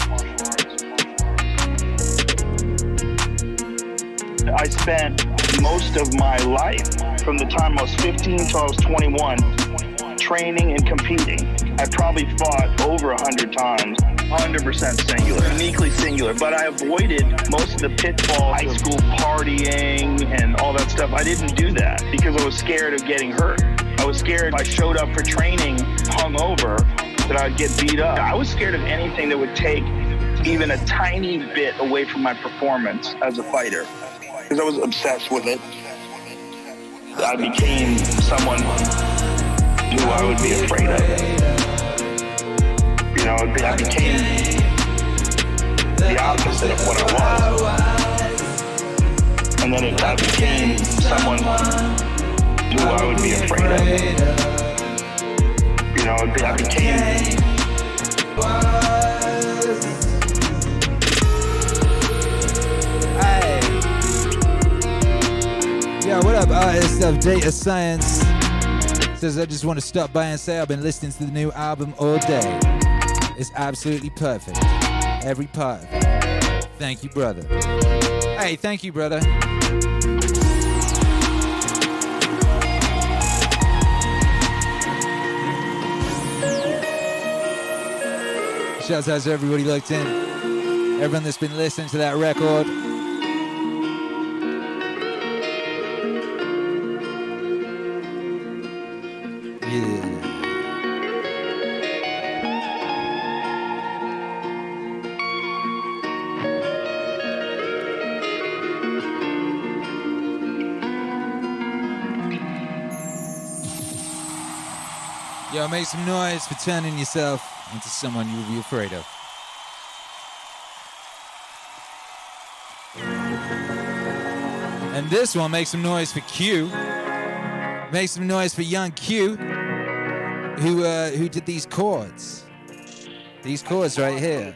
I spent most of my life, from the time I was 15 till I was 21, training and competing. I probably fought over 100 times, 100% singular, uniquely singular, but I avoided most of the pitfalls, high school partying and all that stuff. I didn't do that because I was scared of getting hurt. I was scared if I showed up for training hungover that I'd get beat up. I was scared of anything that would take even a tiny bit away from my performance as a fighter because I was obsessed with it. I became someone who I would be afraid of. You know, I became the opposite of what I was. And then I became someone who I would be afraid of. You know, I became... Hey. Yo, what up, artist of Data Science? Says, I just want to stop by and say I've been listening to the new album all day. It's absolutely perfect. Every part of it. Thank you, brother. Hey, thank you, brother. Shouts out to everybody locked in. Everyone that's been listening to that record. Yo, make some noise for turning yourself into someone you'll be afraid of. And this one, make some noise for Q. Make some noise for young Q, who did these chords. These chords right here.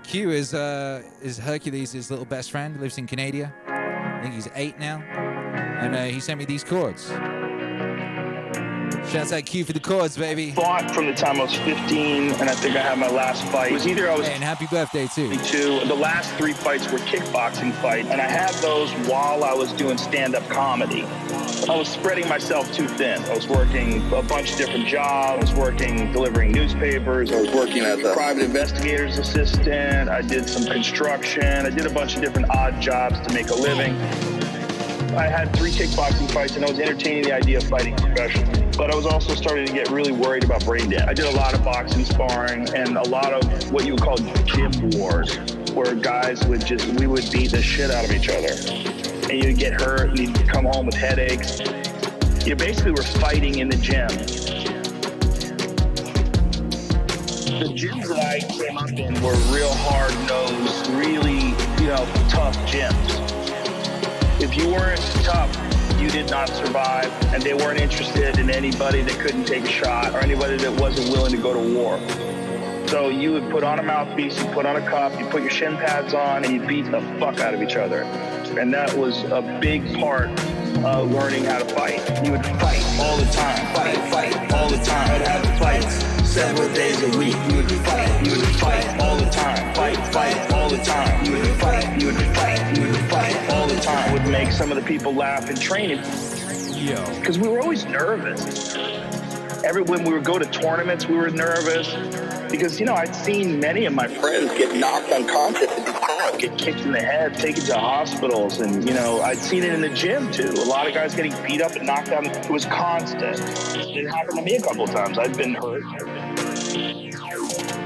Q is Hercules, his little best friend, lives in Canada. I think he's 8 now. And he sent me these chords. Shouts out Q for the chords, baby. Fought from the time I was 15, and I think I had my last fight. It was either I was... Hey, and happy birthday, too. 22. The last 3 fights were kickboxing fights, and I had those while I was doing stand-up comedy. I was spreading myself too thin. I was working a bunch of different jobs. I was working delivering newspapers. I was working as a private investigator's assistant. I did some construction. I did a bunch of different odd jobs to make a living. I had 3 kickboxing fights, and I was entertaining the idea of fighting professionally. But I was also starting to get really worried about brain damage. I did a lot of boxing sparring and a lot of what you would call gym wars, where guys we would beat the shit out of each other. And you'd get hurt, and you'd come home with headaches. You basically were fighting in the gym. The gyms that I came up in were real hard-nosed, really, tough gyms. If you weren't tough, you did not survive, and they weren't interested in anybody that couldn't take a shot or anybody that wasn't willing to go to war. So you would put on a mouthpiece, you put on a cup, you put your shin pads on, and you beat the fuck out of each other. And that was a big part of learning how to fight. You would fight all the time, fight all the time. I'd have fights several days a week. You would fight all the time, fight all the time. You would fight all the time. It would make some of the people laugh in training. Because we were always nervous. When we would go to tournaments, we were nervous. Because, I'd seen many of my friends get knocked unconscious and get kicked in the head, taken to hospitals. And, I'd seen it in the gym, too. A lot of guys getting beat up and knocked out. It was constant. It happened to me a couple of times. I'd been hurt.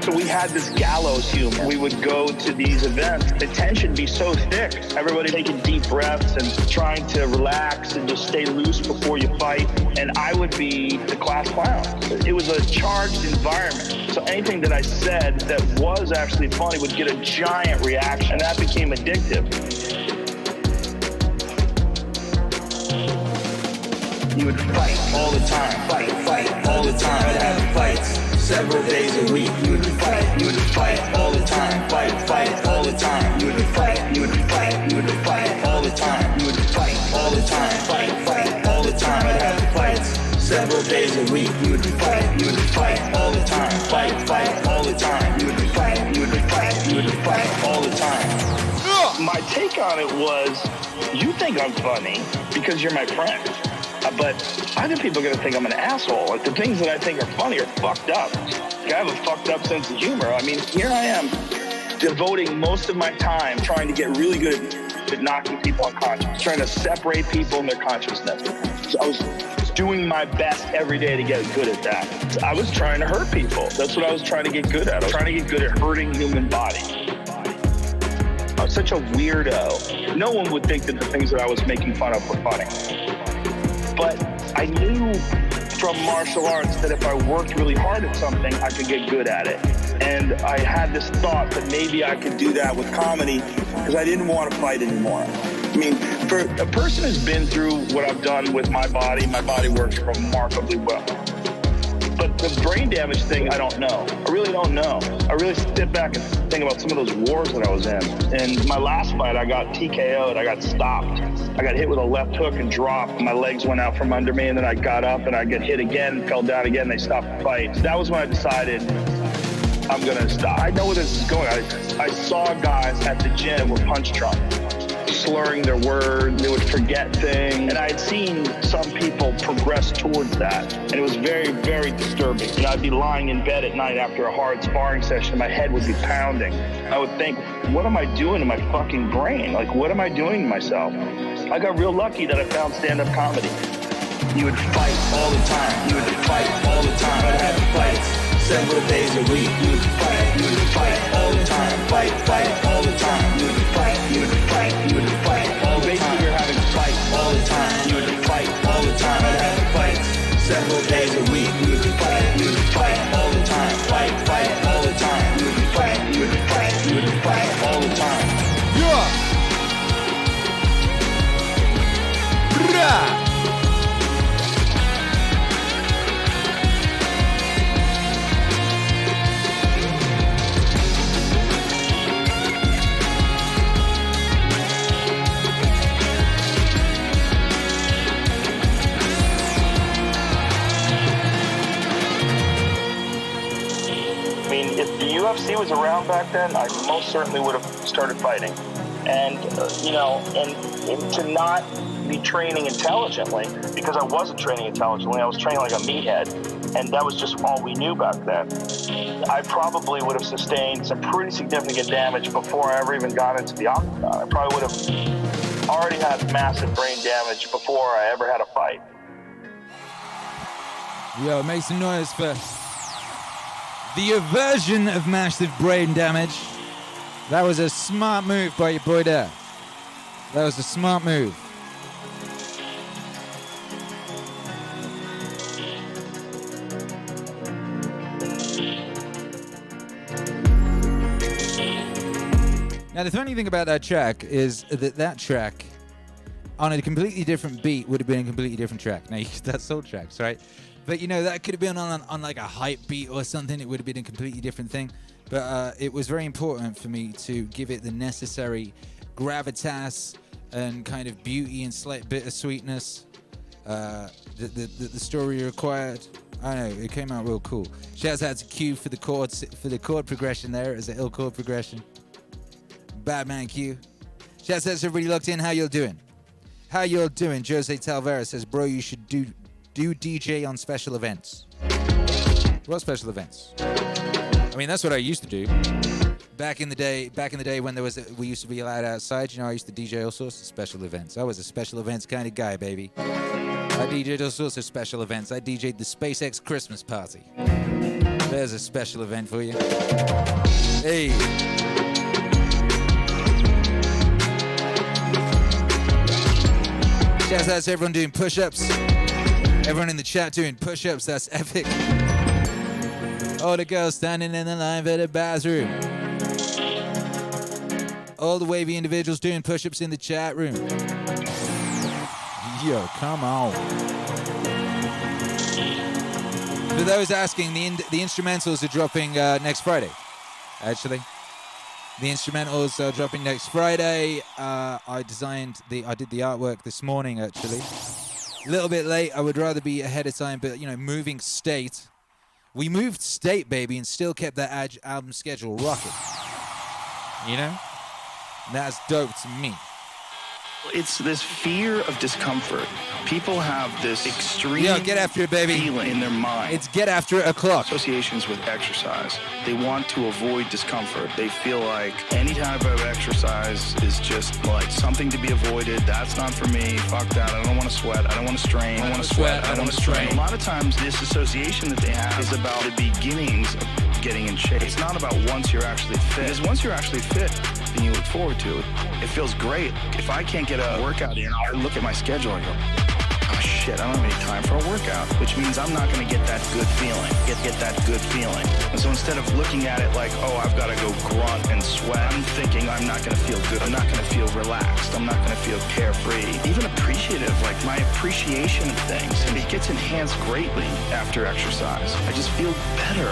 So we had this gallows humor. We would go to these events. The tension would be so thick. Everybody taking deep breaths and trying to relax and just stay loose before you fight. And I would be the class clown. It was a charged environment. So anything that I said that was actually funny would get a giant reaction. And that became addictive. You would fight all the time. Fight all the time. I'd have fights several days a week. You would fight all the time. Fight all the time. You would fight all the time. You would fight all the time. Fight all the time. I'd have fights several days a week. You would fight all the time. Fight all the time. You would fight all the time. My take on it was, you think I'm funny because you're my friend. But other people are going to think I'm an asshole. Like, the things that I think are funny are fucked up. Like, I have a fucked up sense of humor. I mean, here I am devoting most of my time trying to get really good at knocking people unconscious, trying to separate people in their consciousness. So I was doing my best every day to get good at that. So I was trying to hurt people. That's what I was trying to get good at. I was trying to get good at hurting human bodies. I was such a weirdo. No one would think that the things that I was making fun of were funny. But I knew from martial arts that if I worked really hard at something, I could get good at it. And I had this thought that maybe I could do that with comedy because I didn't want to fight anymore. I mean, for a person who's been through what I've done with my body works remarkably well. But the brain damage thing, I don't know. I really don't know. I really sit back and think about some of those wars that I was in. And my last fight, I got TKO'd. I got stopped. I got hit with a left hook and dropped. My legs went out from under me, and then I got up, and I got hit again, fell down again, and they stopped the fight. So that was when I decided I'm going to stop. I know where this is going. I saw guys at the gym with punch drunk, slurring their words, they would forget things. And I had seen some people progress towards that. And it was very, very disturbing. I'd be lying in bed at night after a hard sparring session, my head would be pounding. I would think, what am I doing to my fucking brain? Like, what am I doing to myself? I got real lucky that I found stand-up comedy. You would fight all the time. You would fight all the time. I'd have fights several days a week. You would fight all the time. Fight all the time. You would fight all the time. Basically, you're having to fight all the time. You would fight all the time. I'd have fights several days a week. You would fight all the time. Fight all the time. You would fight all the time. Yeah. Brah. If the UFC was around back then, I most certainly would have started fighting. And, and to not be training intelligently, because I wasn't training intelligently. I was training like a meathead, and that was just all we knew back then. I probably would have sustained some pretty significant damage before I ever even got into the octagon. I probably would have already had massive brain damage before I ever had a fight. Yo, make some noise for the aversion of massive brain damage. That was a smart move by your boy there. That was a smart move. Now, the funny thing about that track is that track, on a completely different beat, would have been a completely different track. Now, that's soul tracks, right? But, you know, that could have been on like a hype beat or something. It would have been a completely different thing. But it was very important for me to give it the necessary gravitas and kind of beauty and slight bittersweetness that the story required. I know, it came out real cool. Shouts out to Q for the chord progression there. It's an ill chord progression. Batman Q. Shouts out to everybody locked in. How y'all doing? How y'all doing? Jose Talvera says, bro, you should do DJ on special events. What special events? I mean, that's what I used to do. Back in the day when we used to be allowed outside, you know, I used to DJ all sorts of special events. I was a special events kind of guy, baby. I DJ'd all sorts of special events. I DJ'd the SpaceX Christmas party. There's a special event for you. Hey. Shouts out to everyone doing push-ups. Everyone in the chat doing push-ups. That's epic. All the girls standing in the line for the bathroom. All the wavy individuals doing push-ups in the chat room. Yo, come on. For those asking, the instrumentals are dropping next Friday, actually. The instrumentals are dropping next Friday. I did the artwork this morning, actually. A little bit late. I would rather be ahead of time, but, you know, moving state. We moved state, baby, and still kept that album schedule rocking. You know? And that's dope to me. It's this fear of discomfort. People have this extreme get after it, baby. feeling in their mind. It's get after it o'clock. Associations with exercise. They want to avoid discomfort. They feel like any type of exercise is just like something to be avoided. That's not for me. Fuck that. I don't want to sweat. I don't want to strain. I don't want to sweat. I don't want to strain. A lot of times this association that they have is about the beginnings of getting in shape. It's not about once you're actually fit. Because once you're actually fit, then you look forward to it. It feels great. If I can't get a workout in, I look at my schedule and go, oh shit, I don't have any time for a workout, which means I'm not going to get that good feeling, get that good feeling. And so instead of looking at it like, oh, I've got to go grunt and sweat, I'm thinking I'm not going to feel good. I'm not going to feel relaxed. I'm not going to feel carefree. Even appreciative, like my appreciation of things, and it gets enhanced greatly after exercise. I just feel better.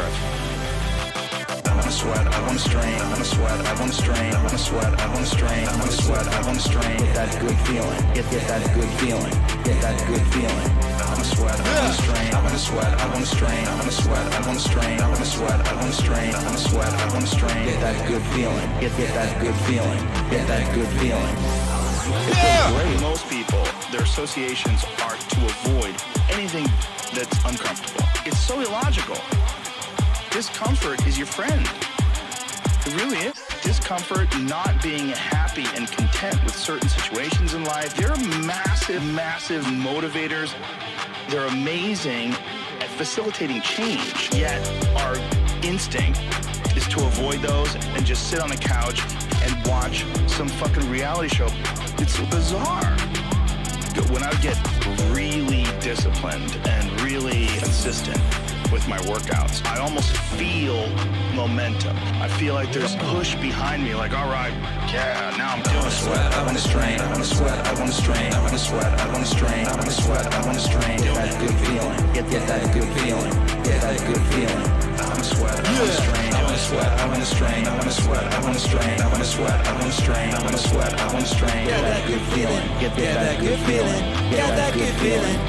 I want to sweat, I want to strain, I want to sweat, I want to strain, I want to sweat, I want to strain, I want to sweat, I want to strain. Get that good feeling, get that good feeling, get that good feeling. I want to sweat, I want to strain, I want to sweat, I want to strain, I want to sweat, I want to strain, I want to sweat, I want to strain, I want to sweat, I want to strain. Get that good feeling, get that good feeling, get that good feeling. Yeah! Most people, their associations are to avoid anything that's uncomfortable. It's so illogical. Discomfort is your friend. It really is. Discomfort, not being happy and content with certain situations in life, they're massive, massive motivators. They're amazing at facilitating change. Yet our instinct is to avoid those and just sit on the couch and watch some fucking reality show. It's bizarre. When I get really disciplined and really consistent with my workouts, I almost feel momentum. I feel like there's push behind me, like, all right, yeah, now I'm doing it. Sweat, I want to strain, I want to sweat, I want to strain, I want to sweat, I want to strain, I want to sweat, I want to strain. Get that good feeling, get that good feeling, get that good feeling. I want to sweat, I want to strain, I want to sweat, I want to strain, I want to sweat, I want to strain, I want to sweat, I want to strain, I want to sweat, I want to strain. Get that good feeling, get that good feeling, get that good feeling.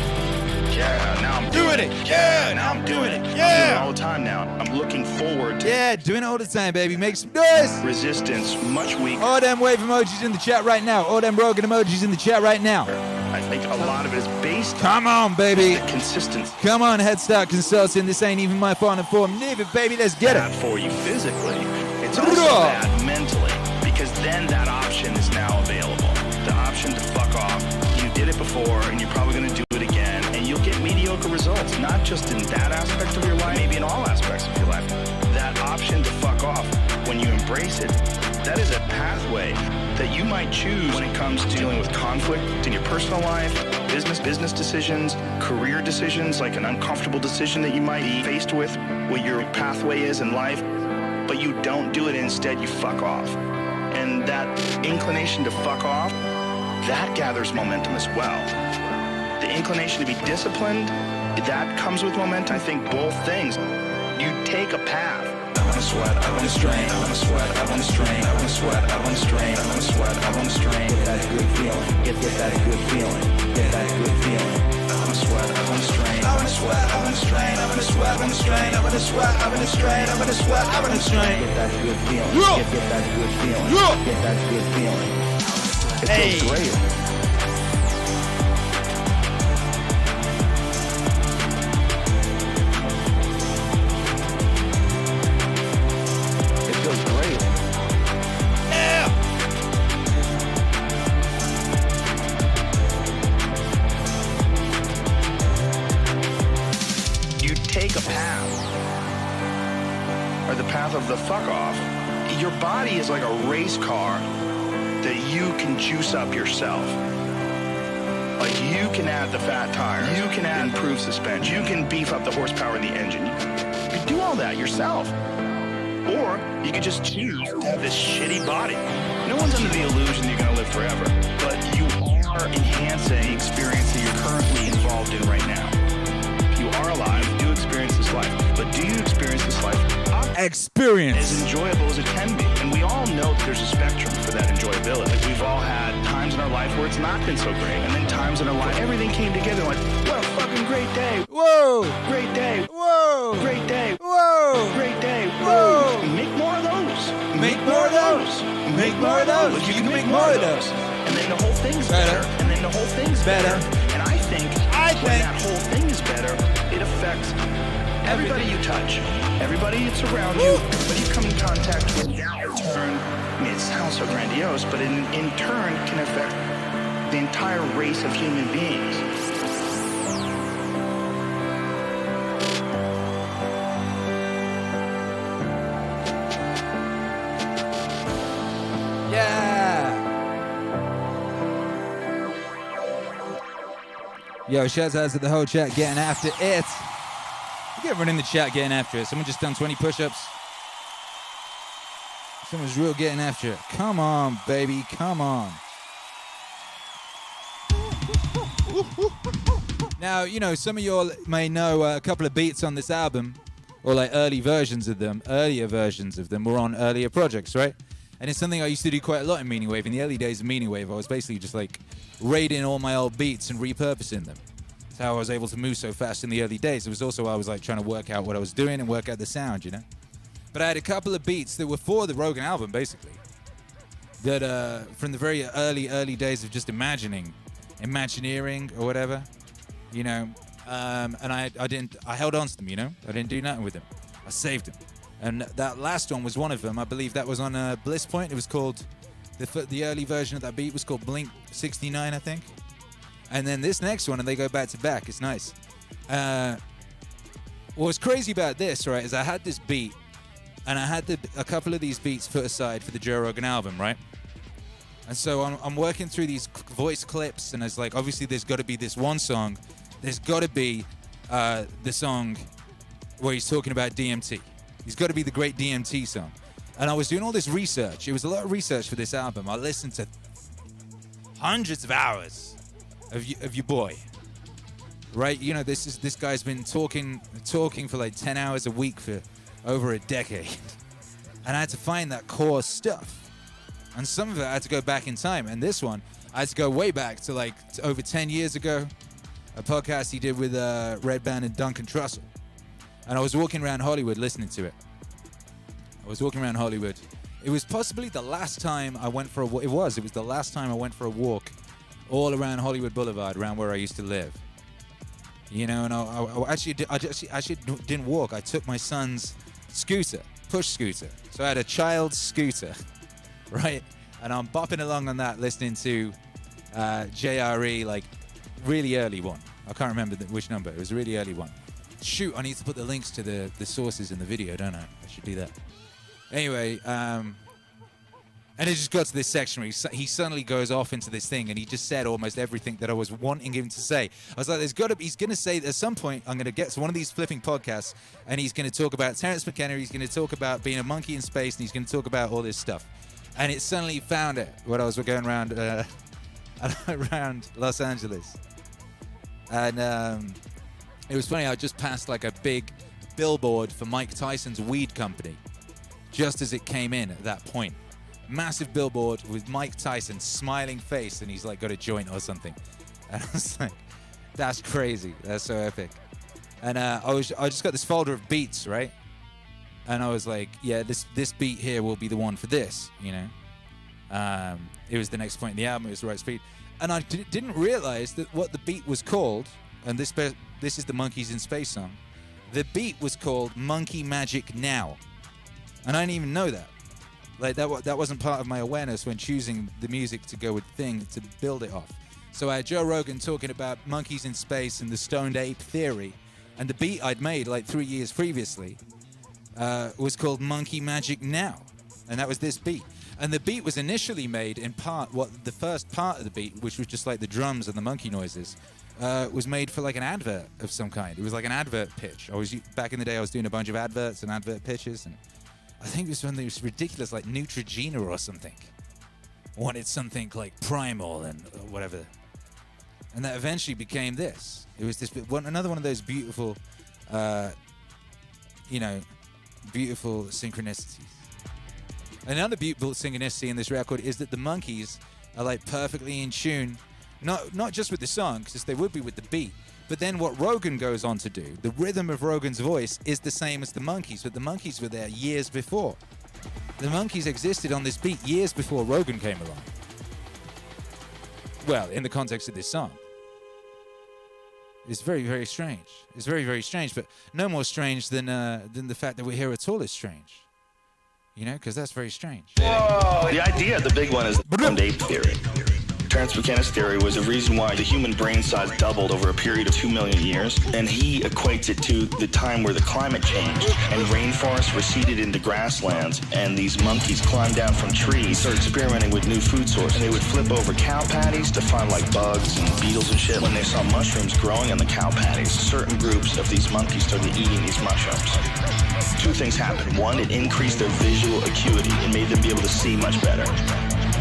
Yeah, now I'm doing it. Yeah, now I'm doing it. Yeah. I'm doing it all the time now. I'm looking forward to doing it all the time, baby. Make some noise. Resistance much weaker. All them wave emojis in the chat right now. All them Rogan emojis in the chat right now. I Like a lot of it is based Come on, baby. on consistency. Come on, Head Start Consulting. This ain't even my final form. Leave it, baby. Let's get Bad it. for you physically. It's also bad mentally, because then that option is now available. The option to fuck off. You did it before, and you're probably going to do it again, and you'll get mediocre results, not just in that aspect of your life, maybe in all aspects of your life. That option to fuck off, when you embrace it, that is a pathway that you might choose when it comes to dealing with conflict in your personal life, business decisions, career decisions, like an uncomfortable decision that you might be faced with, what your pathway is in life, but you don't do it. Instead, you fuck off. And that inclination to fuck off, that gathers momentum as well. The inclination to be disciplined, that comes with momentum. I think both things. You take a path. I wanna sweat, I wanna strain, I wanna sweat, I wanna strain, I wanna sweat, I wanna strain, I wanna sweat, I wanna strain. Get that good feeling, get that good feeling, get that good feeling. I wanna sweat, I wanna strain, I wanna sweat, I wanna strain, I wanna sweat, I wanna strain, I wanna sweat, I wanna strain, I wanna sweat, I wanna strain. Get that good feeling, get that good feeling, get that good feeling. It feels great. Of the fuck off, your body is like a race car that you can juice up yourself. Like you can add the fat tires, you can add improved suspension, you can beef up the horsepower of the engine. You can do all that yourself. Or you could just choose to have this shitty body. No one's under the illusion you're gonna live forever, but you are enhancing the experience that you're currently involved in right now. You are alive, you do experience this life, but do you experience this life experience as enjoyable as it can be? And we all know that there's a spectrum for that enjoyability. Like we've all had times in our life where it's not been so great, and then times in our life everything came together like, what a fucking great day. Whoa! Great day. Whoa! Great day. Whoa! Great day. Whoa! Make more of those. Make more of those. Make more of those. Like You can make more of those. And then the whole thing's better. And then the whole thing's better. And I think when that whole thing is better, it affects everybody you touch, everybody that's around you, everybody you come in contact with. In turn, I mean, it sounds so grandiose, but in turn can affect the entire race of human beings. Yeah! Yo, shouts out to the whole chat getting after it. Look at everyone in the chat getting after it. Someone just done 20 push-ups. Someone's real getting after it. Come on, baby. Come on. Now, you know, some of y'all may know a couple of beats on this album, or like earlier versions of them were on earlier projects, right? And it's something I used to do quite a lot in MEANINGWAVE. In the early days of MEANINGWAVE, I was basically just like raiding all my old beats and repurposing them. That's how I was able to move so fast in the early days. It was also I was like trying to work out what I was doing and work out the sound, you know? But I had a couple of beats that were for the Rogan album, basically. That from the very early days of just imagineering or whatever, you know. And I held on to them, you know? I didn't do nothing with them. I saved them. And that last one was one of them. I believe that was on Bliss Point. It was called, the early version of that beat was called Blink 69, I think. And then this next one, and they go back to back. It's nice. What's crazy about this, right, is I had this beat, and I had a couple of these beats put aside for the Joe Rogan album, right? And so I'm working through these voice clips, and it's like, obviously there's got to be this one song. There's got to be the song where he's talking about DMT. He's got to be the great DMT song. And I was doing all this research. It was a lot of research for this album. I listened to hundreds of hours of your boy, right? You know, this guy's been talking for like 10 hours a week for over a decade. And I had to find that core stuff. And some of it I had to go back in time. And this one, I had to go way back to like over 10 years ago, a podcast he did with Red Band and Duncan Trussell. And I was walking around Hollywood listening to it. It was possibly the last time I went for a walk. It was the last time I went for a walk all around Hollywood Boulevard, around where I used to live. You know, and I actually didn't walk. I took my son's scooter, push scooter. So I had a child's scooter, right? And I'm bopping along on that, listening to JRE, like really early one. I can't remember which number. It was a really early one. Shoot, I need to put the links to the sources in the video, don't I? I should do that. Anyway, and it just got to this section where he suddenly goes off into this thing, and he just said almost everything that I was wanting him to say. I was like, he's going to say at some point, I'm going to get to one of these flipping podcasts, and he's going to talk about Terrence McKenna, he's going to talk about being a monkey in space, and he's going to talk about all this stuff. And it suddenly found it when I was going around around Los Angeles. And it was funny, I just passed like a big billboard for Mike Tyson's weed company, just as it came in at that point. Massive billboard with Mike Tyson's smiling face, and he's like got a joint or something. And I was like, that's crazy. That's so epic. And I just got this folder of beats, right? And I was like, yeah, this beat here will be the one for this, you know? It was the next point in the album. It was the right speed. And I didn't realize that what the beat was called, and this is the Monkeys in Space song, the beat was called Monkey Magic Now. And I didn't even know that. Like that wasn't part of my awareness when choosing the music to go with thing to build it off. So I had Joe Rogan talking about monkeys in space and the stoned ape theory, and the beat I'd made like 3 years previously was called Monkey Magic Now, and that was this beat. And the beat was initially made in part, the first part of the beat, which was just like the drums and the monkey noises, was made for like an advert of some kind. It was like an advert pitch. Back in the day, I was doing a bunch of adverts and advert pitches, and I think it was something was ridiculous, like Neutrogena or something. Wanted something like primal and whatever. And that eventually became this. It was another one of those beautiful, beautiful synchronicities. Another beautiful synchronicity in this record is that the monkeys are like perfectly in tune, not just with the song, because they would be with the beat, but then what Rogan goes on to do, the rhythm of Rogan's voice is the same as the monkeys, but the monkeys were there years before. The monkeys existed on this beat years before Rogan came along. Well, in the context of this song. It's very, very strange. It's very, very strange, but no more strange than the fact that we're here at all is strange. You know, because that's very strange. The idea, the big one, is the ape theory. Terrence McKenna's theory was the reason why the human brain size doubled over a period of 2 million years, and he equates it to the time where the climate changed and rainforests receded into grasslands, and these monkeys climbed down from trees, started experimenting with new food sources. And they would flip over cow patties to find like bugs and beetles and shit. When they saw mushrooms growing on the cow patties, certain groups of these monkeys started eating these mushrooms. Two things happened. One, it increased their visual acuity. It made them be able to see much better.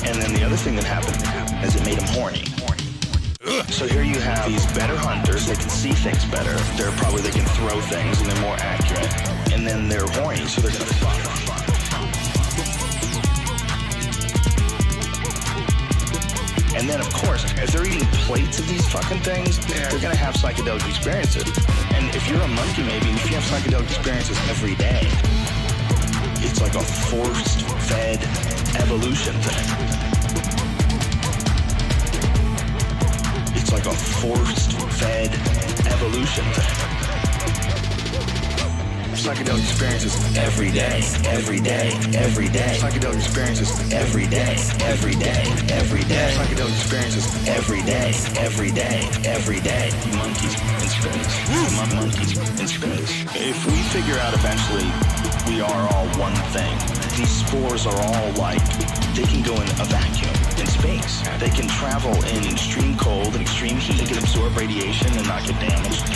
And then the other thing that happened is it made them horny. So here you have these better hunters. They can see things better. They can throw things and they're more accurate. And then they're horny, so they're gonna fuck. And then, of course, if they're eating plates of these fucking things, they're gonna have psychedelic experiences. And if you're a monkey, maybe, and if you have psychedelic experiences every day, it's like a force-fed evolution thing. It's like a force-fed evolution thing. Psychedelic experiences every day, every day, every day. Psychedelic experiences every day, every day, every day. Psychedelic experiences every day, every day, every day. Monkeys in space. Monkeys in space. If we figure out eventually we are all one thing, these spores are all like, they can go in a vacuum in space. They can travel in extreme cold and extreme heat. They can absorb radiation and not get damaged.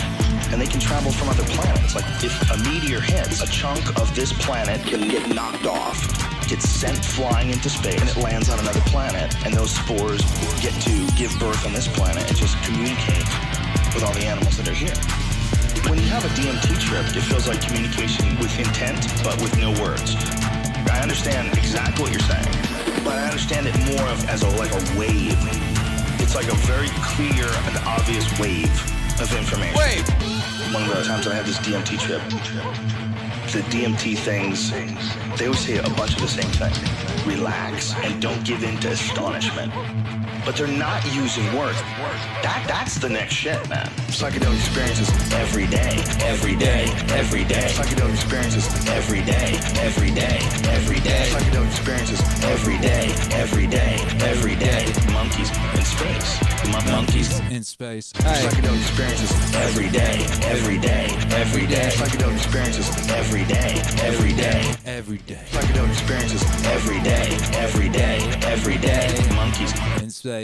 And they can travel from other planets. Like if a meteor hits, a chunk of this planet can get knocked off, gets sent flying into space, and it lands on another planet. And those spores get to give birth on this planet and just communicate with all the animals that are here. When you have a DMT trip, it feels like communication with intent, but with no words. I understand exactly what you're saying, but I understand it more as a wave. It's like a very clear and obvious wave of information. Wave! One of the times I had this DMT trip, the DMT things, they always say a bunch of the same thing. Relax and don't give in to astonishment. But they're not using words. That's the next shit, man. Psychedelic experiences every day, every day, every day. Psychedelic experiences every day, every day, every day. Psychedelic experiences every day, every day, every day. Monkeys in space. Monkeys in space. Hey. Psychedelic experiences every day, every day, every day. Psychedelic experiences every day, every day, every day. Psychedelic experiences every day, every day, every day. Monkeys in space.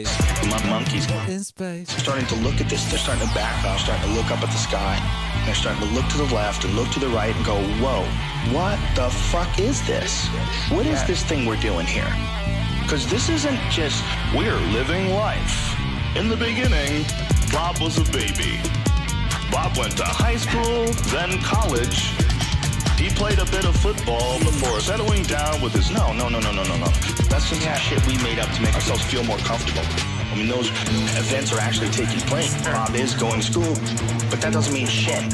Monkeys in space. They're starting to look at this. They're starting to back off, starting to look up at the sky. They're starting to look to the left and look to the right and go, whoa, what the fuck is this? What is this thing we're doing here? Because this isn't just, we're living life. In the beginning, Bob was a baby. Bob went to high school, then college. He played a bit of football before settling down with his... No. That's just shit we made up to make ourselves feel more comfortable. I mean, those events are actually taking place. Bob is going to school, but that doesn't mean shit,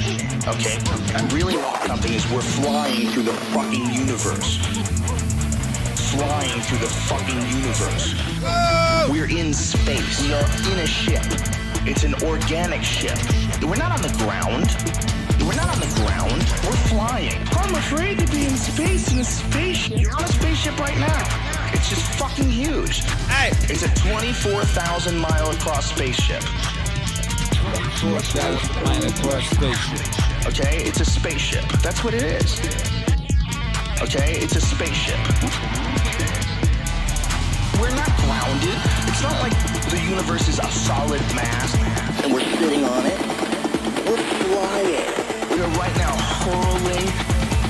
okay? And really something is we're flying through the fucking universe. Flying through the fucking universe. Whoa! We're in space. We are in a ship. It's an organic ship. We're not on the ground. We're not on the ground. We're flying. I'm afraid to be in space in a spaceship. You're on a spaceship right now. It's just fucking huge. Hey! It's a 24,000 mile across spaceship. 24,000 mile across spaceship. Okay? It's a spaceship. That's what it is. Okay? It's a spaceship. We're not grounded. It's not like the universe is a solid mass and we're sitting on it. We're flying. We are right now hurling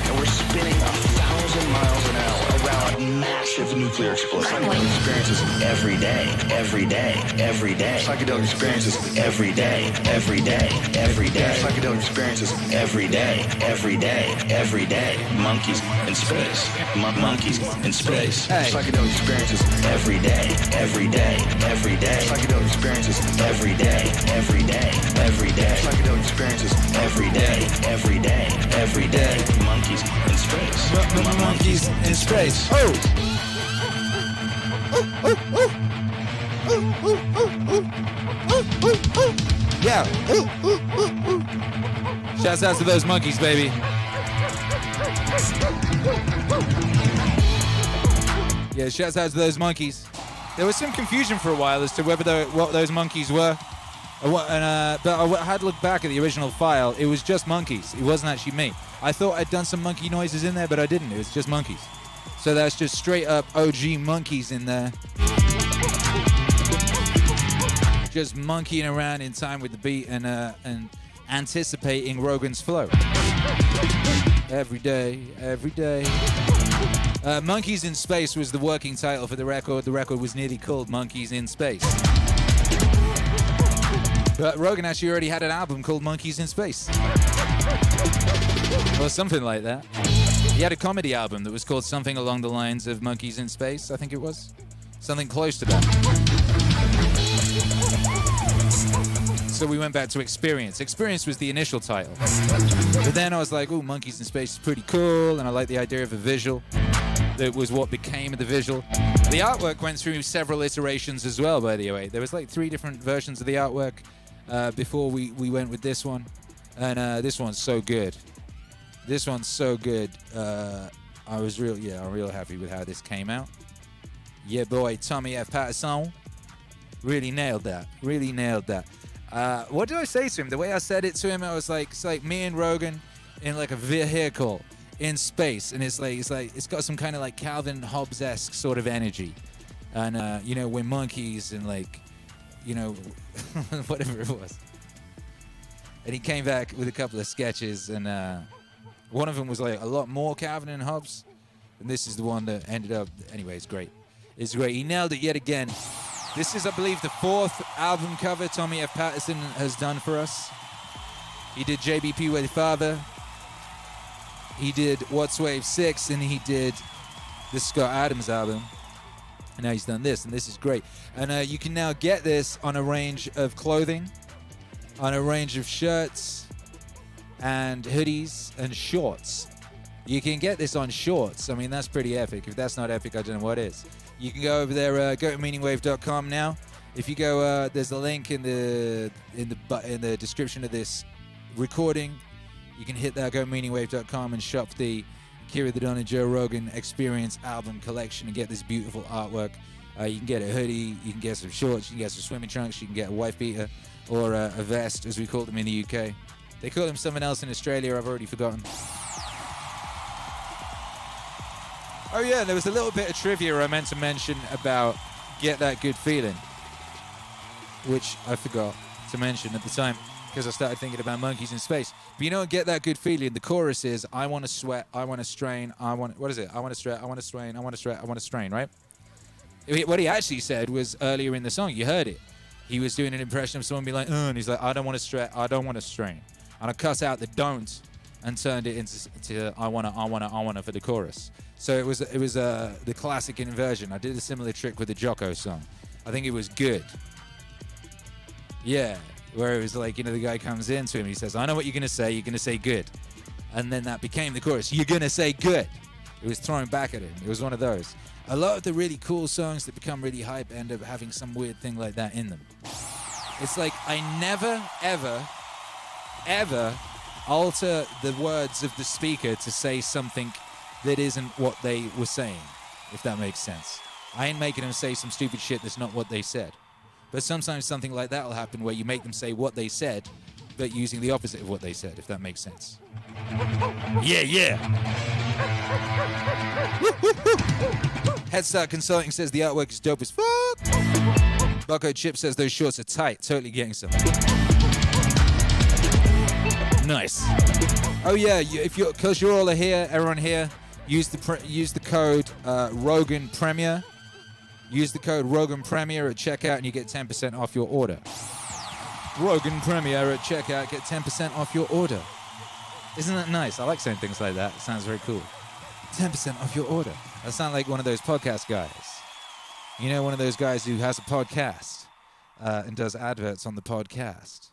and we're spinning 1,000 miles an hour around a massive nuclear explosion. Psychedelic experiences every day, every day, every day. Psychedelic experiences every day, every day, every day. Psychedelic experiences every day, every day, every day. Monkeys in space. Monkeys in space. Hey. Psychedelic experiences every day, every day, every day. Psychedelic experiences every day, every day, every day. Psychedelic experiences every day, every day, every day. Monkeys in space. Monkeys in space. Oh! Yeah. Shouts out to those monkeys, baby. Yeah, shouts out to those monkeys. There was some confusion for a while as to whether what those monkeys were. But I had looked back at the original file. It was just monkeys. It wasn't actually me. I thought I'd done some monkey noises in there, but I didn't. It was just monkeys. So that's just straight up OG monkeys in there. Just monkeying around in time with the beat and anticipating Rogan's flow. Every day, every day. Monkeys in Space was the working title for the record. The record was nearly called Monkeys in Space. But Rogan actually already had an album called Monkeys in Space. Or something like that. He had a comedy album that was called something along the lines of Monkeys in Space, I think it was. Something close to that. So we went back to Experience. Experience was the initial title. But then I was like, ooh, Monkeys in Space is pretty cool, and I like the idea of a visual. That was what became the visual. The artwork went through several iterations as well, by the way. There was like 3 different versions of the artwork before we went with this one. And this one's so good. This one's so good. I'm real happy with how this came out. Yeah, boy, Tommy F. Patterson really nailed that. Really nailed that. What did I say to him? The way I said it to him, I was like, it's like me and Rogan in like a vehicle in space, and it's got some kind of like Calvin Hobbes-esque sort of energy, and we're monkeys and like, whatever it was. And he came back with a couple of sketches, and one of them was like a lot more Calvin and Hobbes, and this is the one that ended up. Anyway, it's great. It's great. He nailed it yet again. This is, I believe, the 4th album cover Tommy F. Patterson has done for us. He did JBP with Father. He did What's Wave 6, and he did the Scott Adams album. And now he's done this, and this is great. And you can now get this on a range of clothing, on a range of shirts and hoodies and shorts. You can get this on Shorts. I mean, that's pretty epic. If that's not epic, I don't know what is. You can go over there, go to meaningwave.com now. If you go, there's a link in the description of this recording. You can hit that, go to meaningwave.com and shop the Akira The Don and Joe Rogan Experience album collection and get this beautiful artwork. You can get a hoodie, you can get some shorts, you can get some swimming trunks, you can get a wife beater, or a vest, as we call them in the UK. They call them something else in Australia, I've already forgotten. Oh yeah, there was a little bit of trivia I meant to mention about Get That Good Feeling, which I forgot to mention at the time because I started thinking about monkeys in space. But you know, Get That Good Feeling, the chorus is, I want to sweat, I want to strain, what is it? I want to sweat, I want to strain, I want to sweat, I want to strain, right? What he actually said was earlier in the song, you heard it. He was doing an impression of someone being like, and he's like, I don't want to sweat, I don't want to strain. And I cut out the don't and turned it into I wanna for the chorus. So it was the classic inversion. I did a similar trick with the Jocko song. I think it was good. Yeah, where it was like, you know, the guy comes in to him, he says, I know what you're gonna say good. And then that became the chorus, you're gonna say good. It was thrown back at him. It was one of those. A lot of the really cool songs that become really hype end up having some weird thing like that in them. It's like I never, ever alter the words of the speaker to say something that isn't what they were saying, if that makes sense. I ain't making them say some stupid shit that's not what they said. But sometimes something like that will happen where you make them say what they said, but using the opposite of what they said, if that makes sense. Yeah. Head Start Consulting says the artwork is dope as fuck. Bucko Chip says those shorts are tight. Totally getting some. Nice. Oh yeah, because you're all here, everyone here, use the code Rogan Premier. Use the code Rogan Premier at checkout and you get 10% off your order. Rogan Premier at checkout, get 10% off your order. Isn't that nice? I like saying things like that. It sounds very cool. 10% off your order. I sound like one of those podcast guys. You know, one of those guys who has a podcast and does adverts on the podcast.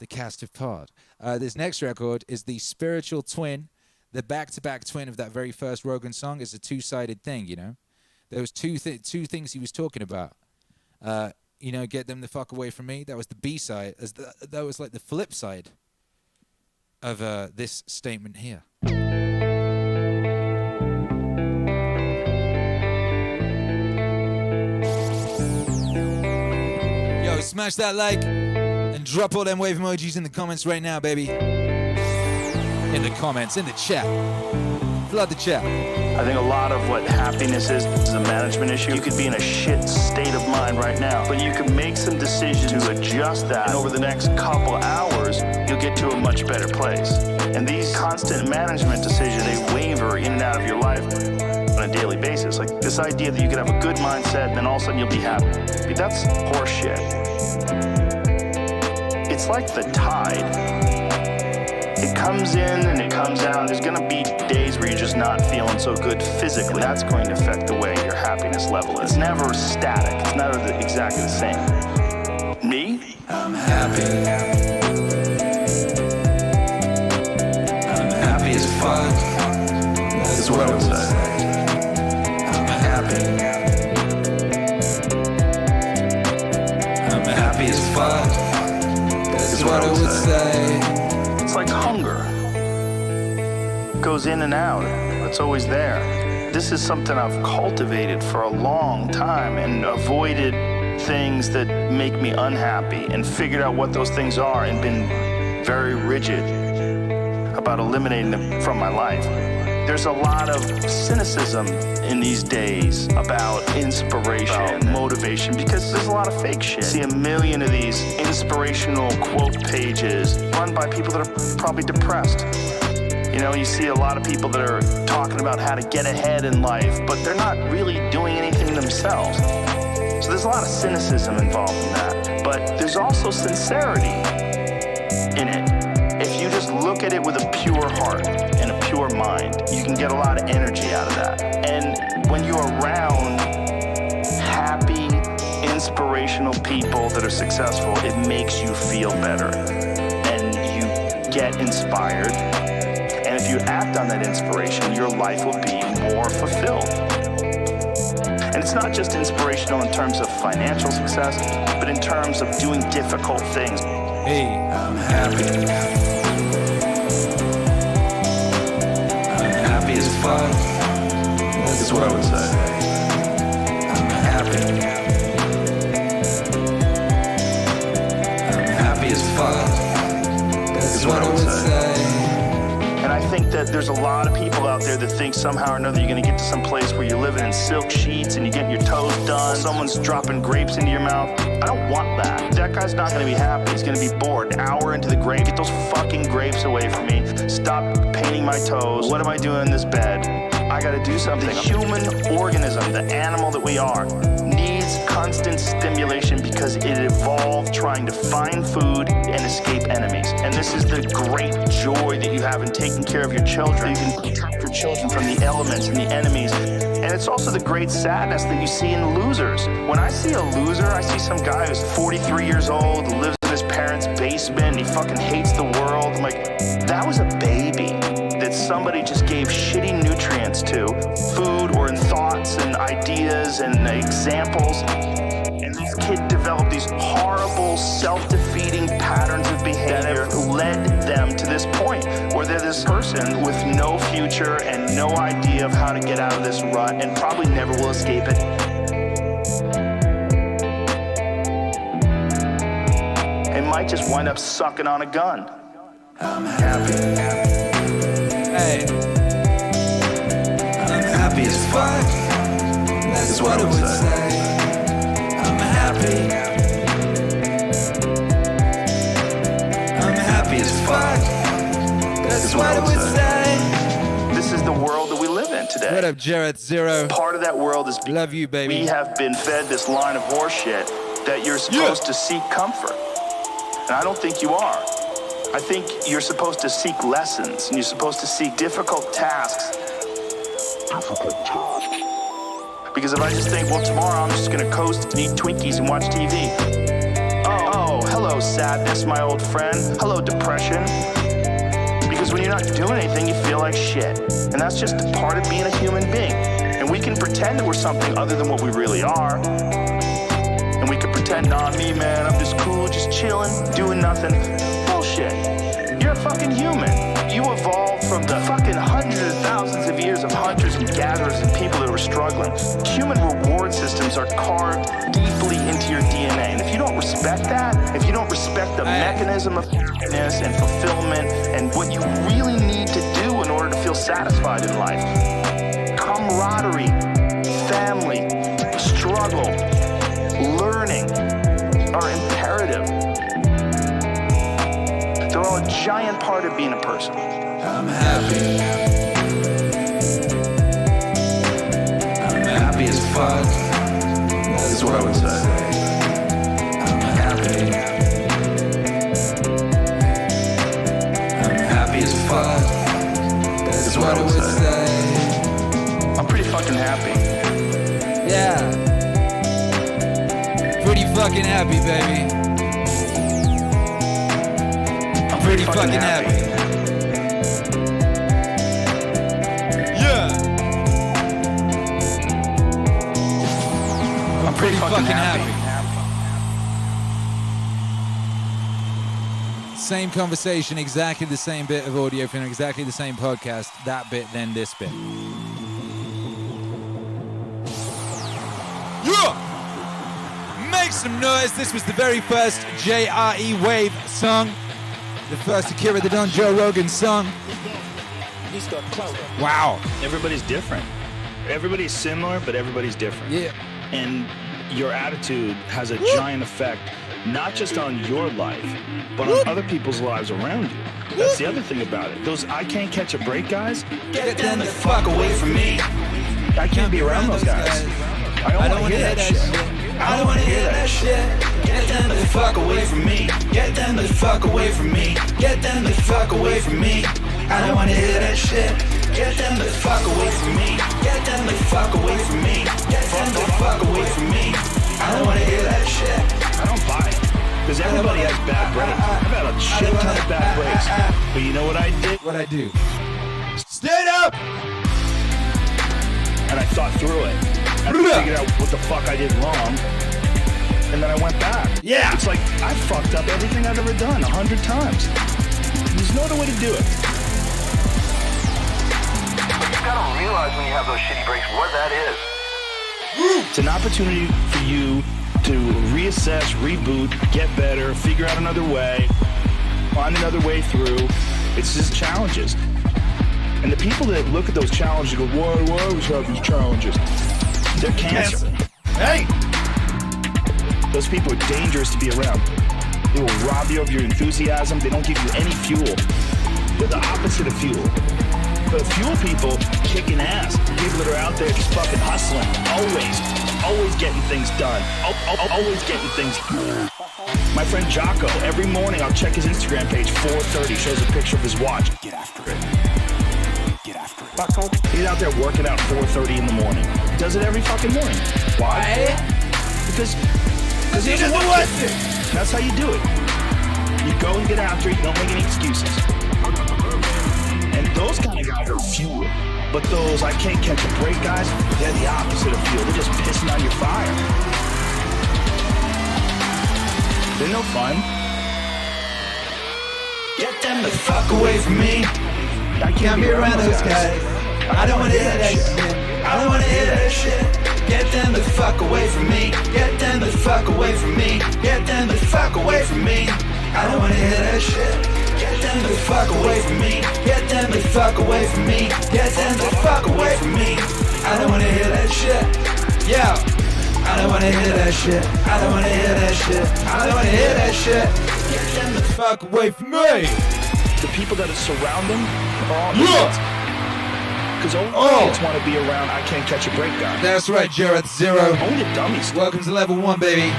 The cast of pod. This next record is the spiritual twin, the back-to-back twin of that very first Rogan song. It's a two-sided thing, you know. There was two things he was talking about. You know, get them the fuck away from me. That was the B-side. That was like the flip side of this statement here. Yo, smash that like and drop all them wave emojis in the comments right now, baby. In the comments, in the chat. Flood the chat. I think a lot of what happiness is a management issue. You could be in a shit state of mind right now, but you can make some decisions to adjust that. And over the next couple hours, you'll get to a much better place. And these constant management decisions, they waver in and out of your life on a daily basis. Like this idea that you could have a good mindset and then all of a sudden you'll be happy. But that's horseshit. It's like the tide. It comes in and it comes out. There's going to be days where you're just not feeling so good physically. And that's going to affect the way your happiness level is. It's never static. It's never exactly the same. Me? I'm happy. I'm happy as fuck. That's what I would say. I'm happy. I'm happy as fuck. That's what I would say. It's like hunger. It goes in and out. It's always there. This is something I've cultivated for a long time and avoided things that make me unhappy and figured out what those things are and been very rigid about eliminating them from my life. There's a lot of cynicism in these days about inspiration, about motivation, because there's a lot of fake shit. See a million of these inspirational quote pages run by people that are probably depressed. You know, you see a lot of people that are talking about how to get ahead in life, but they're not really doing anything themselves. So there's a lot of cynicism involved in that. But there's also sincerity in it. If you just look at it with a pure heart and a pure mind, you can get a lot of energy out of that. And when you're around happy, inspirational people that are successful, it makes you feel better. And you get inspired. And if you you act on that inspiration, your life will be more fulfilled. And it's not just inspirational in terms of financial success, but in terms of doing difficult things. Hey, I'm happy. I'm happy as fuck. That's what I would say. I'm happy. I'm happy as fuck. That's what I would say. And I think that there's a lot of people out there that think somehow or another you're going to get to some place where you're living in silk sheets and you're getting your toes done. Someone's dropping grapes into your mouth. I don't want that. That guy's not going to be happy. He's going to be bored. An hour into the grape. Get those fucking grapes away from me. Stop painting my toes. What am I doing in this bed? I got to do something. The human organism, the animal that we are, needs constant stimulation because it evolved trying to find food and escape enemies. And this is the great joy that you have in taking care of your children. You can protect your children from the elements and the enemies. And it's also the great sadness that you see in losers. When I see a loser, I see some guy who's 43 years old, who lives in his parents' basement, and he fucking hates the world. I'm like, that was a baby that somebody just gave shitty nutrients to, food or in thoughts and ideas and examples. And this kid developed these horrible, self-defeating patterns of behavior that have led them to this point where they're this person with no future and no idea of how to get out of this rut and probably never will escape it. And might just wind up sucking on a gun. I'm happy. hey. I'm happy as fuck. That's what I would say. I'm happy. I'm happy as fuck. That's what I would say. This is the world that we live in today. What up, Jareth Zero? Part of that world is Love you, baby. we have been fed this line of horseshit that you're supposed to seek comfort. And I don't think you are. I think you're supposed to seek lessons, and you're supposed to seek difficult tasks. Because if I just think, well, tomorrow I'm just gonna coast and eat Twinkies and watch TV. Oh, hello, sadness, my old friend. Hello, depression. Because when you're not doing anything, you feel like shit. And that's just a part of being a human being. And we can pretend that we're something other than what we really are. And we can pretend, nah, me, man, I'm just cool, just chilling, doing nothing. Bullshit. You're a fucking human. You evolved from the fucking hundreds of thousands of years of hunters and gatherers and people that were struggling. Human reward systems are carved deeply into your DNA. And if you don't respect that, if you don't respect the mechanism of happiness and fulfillment and what you really need to do in order to feel satisfied in life, camaraderie, family, struggle, learning are imperative. They're all a giant part of being a person. I'm happy. I'm happy as fuck. That's what I would say. I'm happy. I'm happy as fuck. That's what I would say. I'm pretty fucking happy. Yeah. Pretty fucking happy, baby. I'm Pretty fucking happy. Yeah. I'm pretty fucking happy. Same conversation, exactly the same bit of audio from exactly the same podcast. That bit, then this bit. Yeah! Make some noise. This was the very first JRE Wave song. The first Akira The Don, Joe Rogan song. Wow. Everybody's different. Everybody's similar, but everybody's different. Yeah. And your attitude has a giant effect, not just on your life, but on other people's lives around you. That's the other thing about it. Those I can't catch a break guys, get them the fuck away from me. I can't be around those guys. I don't want to hear that shit. I don't want to hear that shit. Get them the fuck away from me. Get them the fuck away from me. Get them the fuck away from me. I don't want to hear that shit. Get them the fuck away from me. Get them the fuck away from me. Get them the fuck away from me. I don't want to hear that shit. I don't buy it. Because everybody has bad breaks. I've had a shit ton of bad breaks. But you know what I did? What I do? Stand up! And I thought through it. I figured out what the fuck I did wrong. And then I went back. Yeah! It's like, I fucked up everything I've ever done 100 times. There's no other way to do it. You gotta realize when you have those shitty breaks what that is. It's an opportunity for you to reassess, reboot, get better, figure out another way, find another way through. It's just challenges. And the people that look at those challenges and go, why do I always have these challenges? They're cancer. Hey! Those people are dangerous to be around. They will rob you of your enthusiasm. They don't give you any fuel. They're the opposite of fuel. The fuel people kicking ass. People that are out there just fucking hustling. Always getting things done. Always getting things done. My friend Jocko, every morning I'll check his Instagram page, 4:30, shows a picture of his watch. Get after it. Get after it. He's out there working out 4:30 in the morning. He does it every fucking morning. Why? Because he just wants it. That's how you do it. You go and get after it. You don't make any excuses. And those kind of guys are fuel. But those I can't catch a break guys, they're the opposite of fuel. They're just pissing on your fire. They're no fun. Get them the fuck away from me. I can't be around those guys. I don't wanna hear that shit. I don't wanna hear that shit. Get them the fuck away from me. Get them the fuck away from me. Get them the fuck away from me. I don't wanna hear that shit. Get them the fuck away from me. Get them the fuck away from me. Get them the fuck away from me. I don't wanna hear that shit. Yeah. I don't wanna hear that shit. I don't wanna hear that shit. I don't wanna hear that shit. Get them the fuck away from me. The people that surround them are all idiots. Because all idiots want to be around I can't catch a break guy. That's right, Jared Zero. Only the dummies. Welcome to level 1, baby.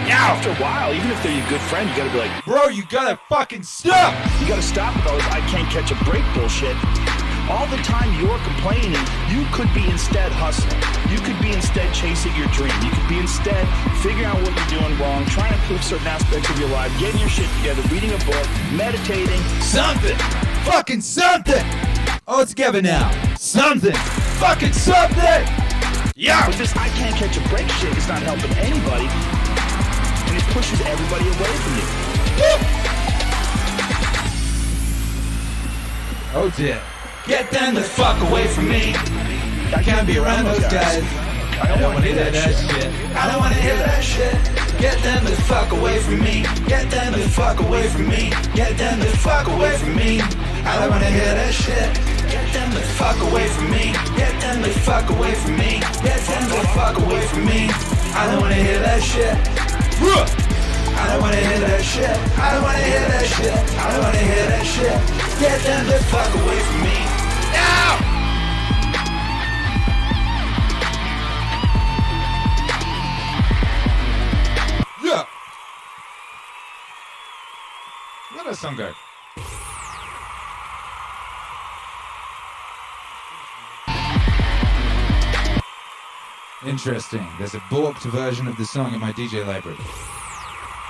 Yeah. After a while, even if they're your good friend, you gotta be like, Bro, you gotta fucking stop! you gotta stop with all this I can't catch a break bullshit. All the time you're complaining, you could be instead hustling. You could be instead chasing your dream. You could be instead figuring out what you're doing wrong, trying to improve certain aspects of your life, getting your shit together, reading a book, meditating. Something! Fucking something! All together now. Something! Fucking something! Yeah! But this I can't catch a break shit is not helping anybody. And it pushes everybody away from you. Oh dear. Get them the fuck away from me. I Can't be around those guys. I don't want to hear that shit. I don't wanna hear that shit. Get them the fuck away from me. Get them the fuck away from me. Get them the fuck away from me. I don't wanna hear that shit. Get them the fuck away from me. Get them the fuck away from me. Get them the fuck away from me. I don't wanna hear that shit. I don't wanna hear that shit. I don't wanna hear that shit. I don't wanna hear that shit. Get them the fuck away from me. Now! Yeah! Where'd that song go? Interesting. There's a balked version of the song in my DJ library.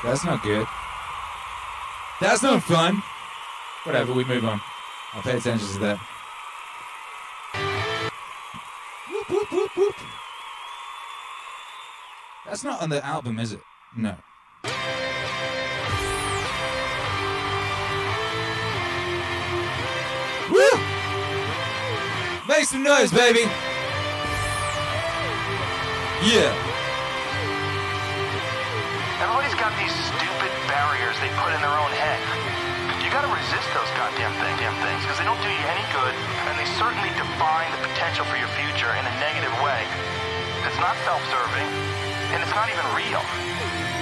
That's not good. That's not fun. Whatever, we move on. I'll pay attention to that. Whoop, whoop, whoop, whoop. That's not on the album, is it? No. Woo! Make some noise, baby! Yeah. Everybody's got these stupid barriers they put in their own head. You gotta resist those goddamn things, because they don't do you any good, and they certainly define the potential for your future in a negative way. It's not self-serving, and it's not even real.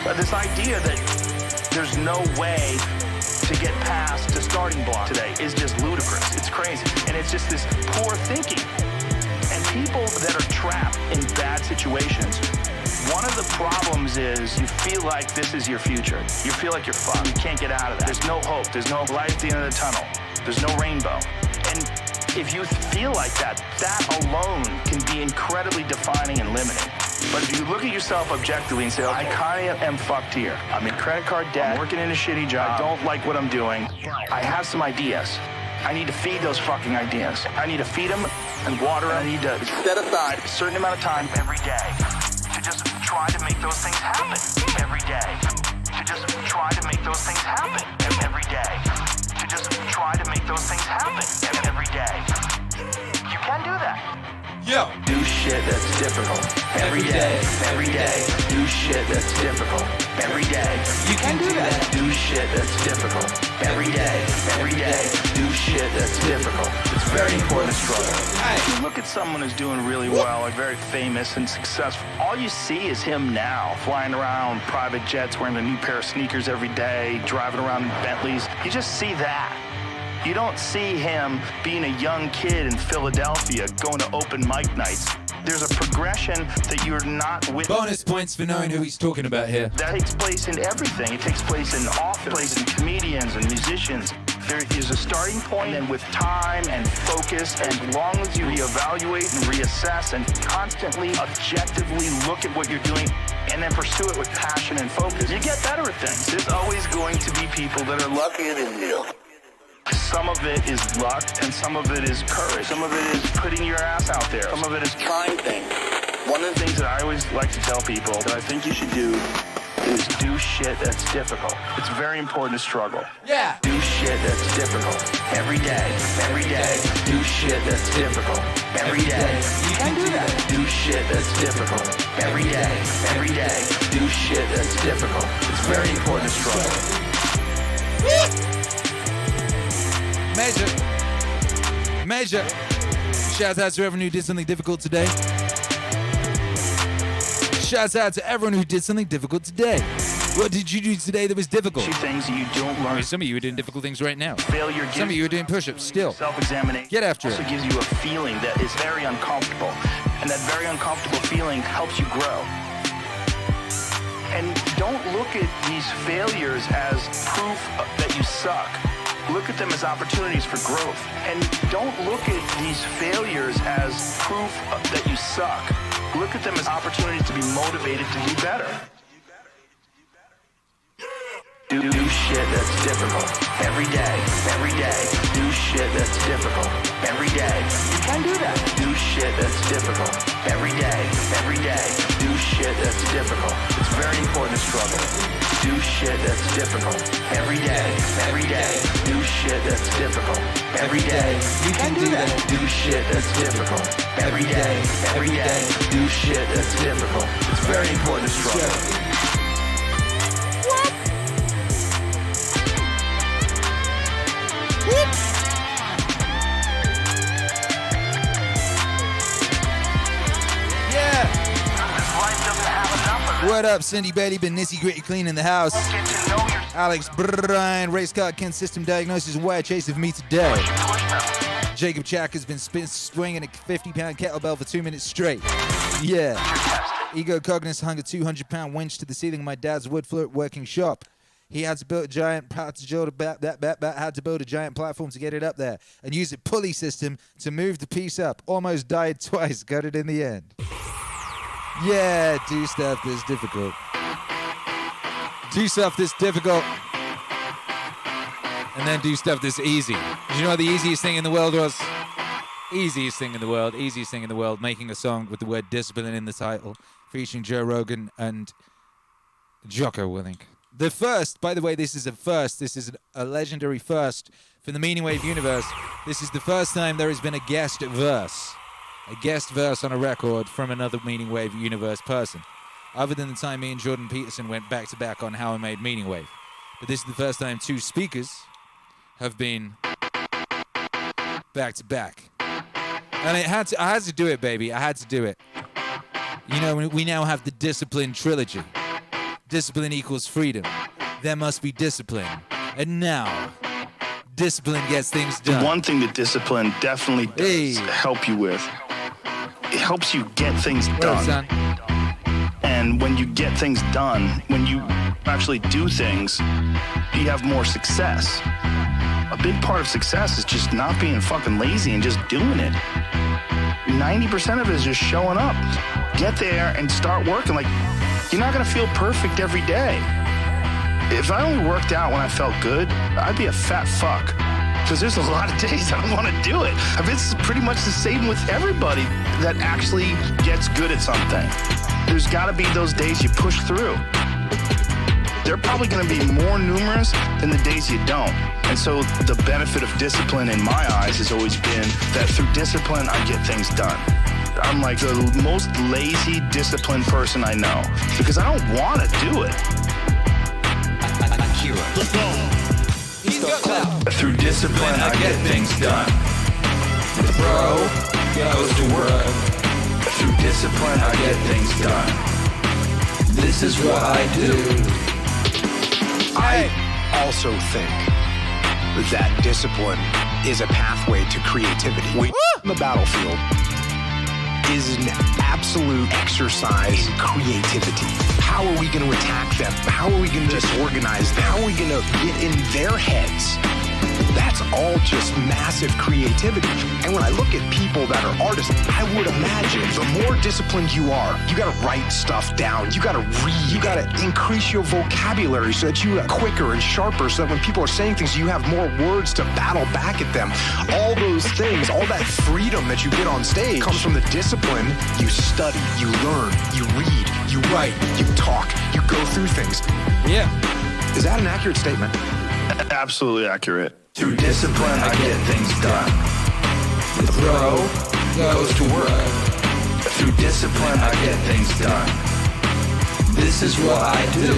But this idea that there's no way to get past the starting block today is just ludicrous. It's crazy. And it's just this poor thinking. And people that are trapped in bad situations, one of the problems is you feel like this is your future. You feel like you're fucked. You can't get out of that. There's no hope. There's no light at the end of the tunnel. There's no rainbow. And if you feel like that, that alone can be in incredibly defining and limiting. But if you look at yourself objectively and say, I kind of am fucked here. I'm in credit card debt, I'm working in a shitty job, I don't like what I'm doing. I have some ideas. I need to feed those fucking ideas. I need to feed them and water them. I need to set aside a certain amount of time every day to just try to make those things happen every day. To just try to make those things happen every day. To just try to make those things happen every day. You can do that. Yo. Do shit that's difficult. Every day. Do shit that's difficult. Every day. You can do that. Do shit that's difficult. Every day. Do shit that's difficult. It's very important to struggle. If you look at someone who's doing really well, like very famous and successful, all you see is him now, flying around private jets, wearing a new pair of sneakers every day, driving around in Bentleys. You just see that. You don't see him being a young kid in Philadelphia going to open mic nights. There's a progression that you're not with. Bonus points for knowing who he's talking about here. That takes place in everything. It takes place in office, in comedians and musicians. There is a starting point, and with time and focus, and as long as you reevaluate and reassess and constantly, objectively look at what you're doing and then pursue it with passion and focus, you get better at things. There's always going to be people that are luckier than you. Some of it is luck, and some of it is courage. Some of it is putting your ass out there. Some of it is trying things. One of the things that I always like to tell people that I think you should do is do shit that's difficult. It's very important to struggle. Yeah. Do shit that's difficult. Every day. Do shit that's difficult. Every day. You can do that. Do shit that's difficult. Every day. Do shit that's difficult. It's very important to struggle. Measure. Shouts out to everyone who did something difficult today. Shouts out to everyone who did something difficult today. What did you do today that was difficult? Things that you don't learn. I mean, some of you are doing difficult things right now. Failure gives Some of you are doing push-ups still. Self-examination. Get after also it. gives you a feeling that is very uncomfortable. And that very uncomfortable feeling helps you grow. And don't look at these failures as proof that you suck. Look at them as opportunities for growth. And don't look at these failures as proof that you suck. Look at them as opportunities to be motivated to do better. Do shit that's difficult. Every day. Do shit that's difficult. Every day. You can do that. Do shit that's difficult. Every day. Do shit that's difficult. It's very important to struggle. Do shit that's difficult. Every day. Do shit that's difficult. Every day. You can do that. Do shit that's difficult. Every day. Do shit that's difficult. It's very important to struggle. What up, Cindy Bailey? Been nitty gritty clean in the house. Alex Bryan, race car Ken system diagnosis and wire chase of me today. Jacob Chack has been swinging a 50-pound kettlebell for 2 minutes straight. Yeah. Ego Cognis hung a 200-pound winch to the ceiling of my dad's wood floor working shop. He had to build a giant had to build a giant platform to get it up there and use a pulley system to move the piece up. Almost died twice, got it in the end. Yeah, do stuff that's difficult. Do stuff that's difficult. And then do stuff that's easy. Did you know what the easiest thing in the world was? Easiest thing in the world, making a song with the word discipline in the title, featuring Joe Rogan and Jocko, I think. The first, by the way, this is a first. This is a legendary first for the MEANINGWAVE universe. This is the first time there has been a guest verse. A guest verse on a record from another MEANINGWAVE universe person. Other than the time me and Jordan Peterson went back-to-back on How I Made MEANINGWAVE. But this is the first time two speakers have been back-to-back. And I had to do it, baby. I had to do it. You know, we now have the discipline trilogy. Discipline equals freedom. There must be discipline. And now, discipline gets things done. One thing that discipline definitely does help you with, it helps you get things done. And when you get things done, when you actually do things, you have more success. A big part of success is just not being fucking lazy and just doing it. 90% of it is just showing up. Get there and start working. Like, you're not going to feel perfect every day. If I only worked out when I felt good, I'd be a fat fuck. Because there's a lot of days I don't want to do it. I mean, it's pretty much the same with everybody that actually gets good at something. There's got to be those days you push through. They're probably going to be more numerous than the days you don't. And so the benefit of discipline in my eyes has always been that through discipline, I get things done. I'm like the most lazy, disciplined person I know because I don't want to do it. Akira. Let's go. He's got clout. Through discipline, I get things done. The bro goes to work. Through discipline, I get things done. This is what I do. I also think that discipline is a pathway to creativity. The battlefield is an absolute exercise in creativity. How are we going to attack them? How are we going to disorganize them? How are we going to get in their heads? That's all just massive creativity. And when I look at people that are artists, I would imagine the more disciplined you are, you got to write stuff down. You got to read. You got to increase your vocabulary so that you are quicker and sharper so that when people are saying things, you have more words to battle back at them. All those things, all that freedom that you get on stage comes from the discipline. You study, you learn, you read, you write, you talk, you go through things. Yeah. Is that an accurate statement? Absolutely accurate. Through discipline, I get things done. The bro goes to work. Through discipline, I get things done. This is what I do.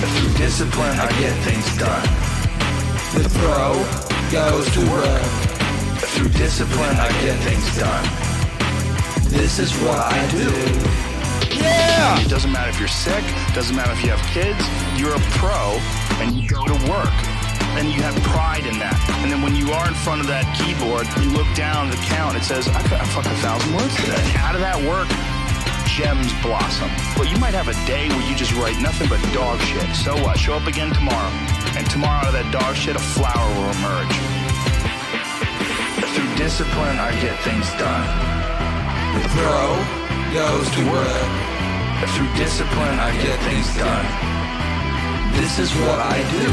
Through discipline, I get things done. The bro goes to work. Through discipline, I get things done. This is what I do. Yeah! It doesn't matter if you're sick, doesn't matter if you have kids, you're a pro and you go to work. And you have pride in that. And then when you are in front of that keyboard, you look down at the count, it says, I fucked 1,000 words today. Out of that work, gems blossom. But you might have a day where you just write nothing but dog shit. So what? Show up again tomorrow. And tomorrow out of that dog shit, a flower will emerge. Through discipline, I get things done. The pro goes to work. Through discipline, I get things done. This is what I do.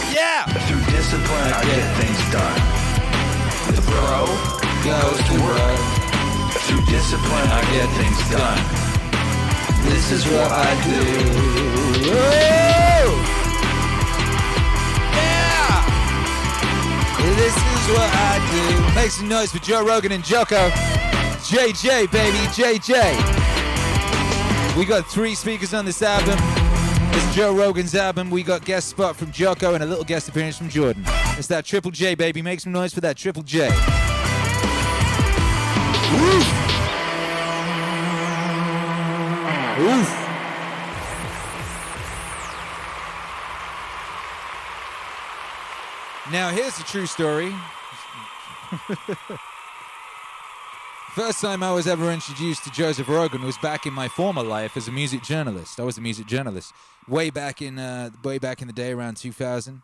Yeah! Through discipline, I get things done. The bro goes to work. Through discipline, I get things done. This is what I do. Whoa! Yeah! This is what I do. Make some noise for Joe Rogan and Jocko. JJ, baby, JJ. We got 3 speakers on this album. It's Joe Rogan's album. We got guest spot from Jocko and a little guest appearance from Jordan. It's that Triple J, baby. Make some noise for that Triple J. Oof. Oof. Now, here's the true story. First time I was ever introduced to Joseph Rogan was back in my former life as a music journalist. I was a music journalist way back in the day, around 2000,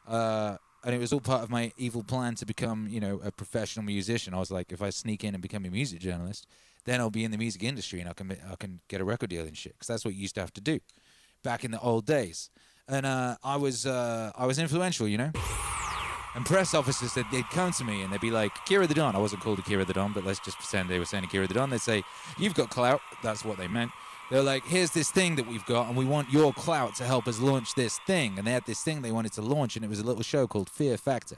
and it was all part of my evil plan to become, a professional musician. I was like, if I sneak in and become a music journalist, then I'll be in the music industry and I can get a record deal and shit, because that's what you used to have to do back in the old days. And I was influential, And press officers, they'd come to me and they'd be like, Akira The Don. I wasn't called Akira The Don, but let's just pretend they were saying Akira The Don. They'd say, you've got clout. That's what they meant. They're like, here's this thing that we've got, and we want your clout to help us launch this thing. And they had this thing they wanted to launch, and it was a little show called Fear Factor.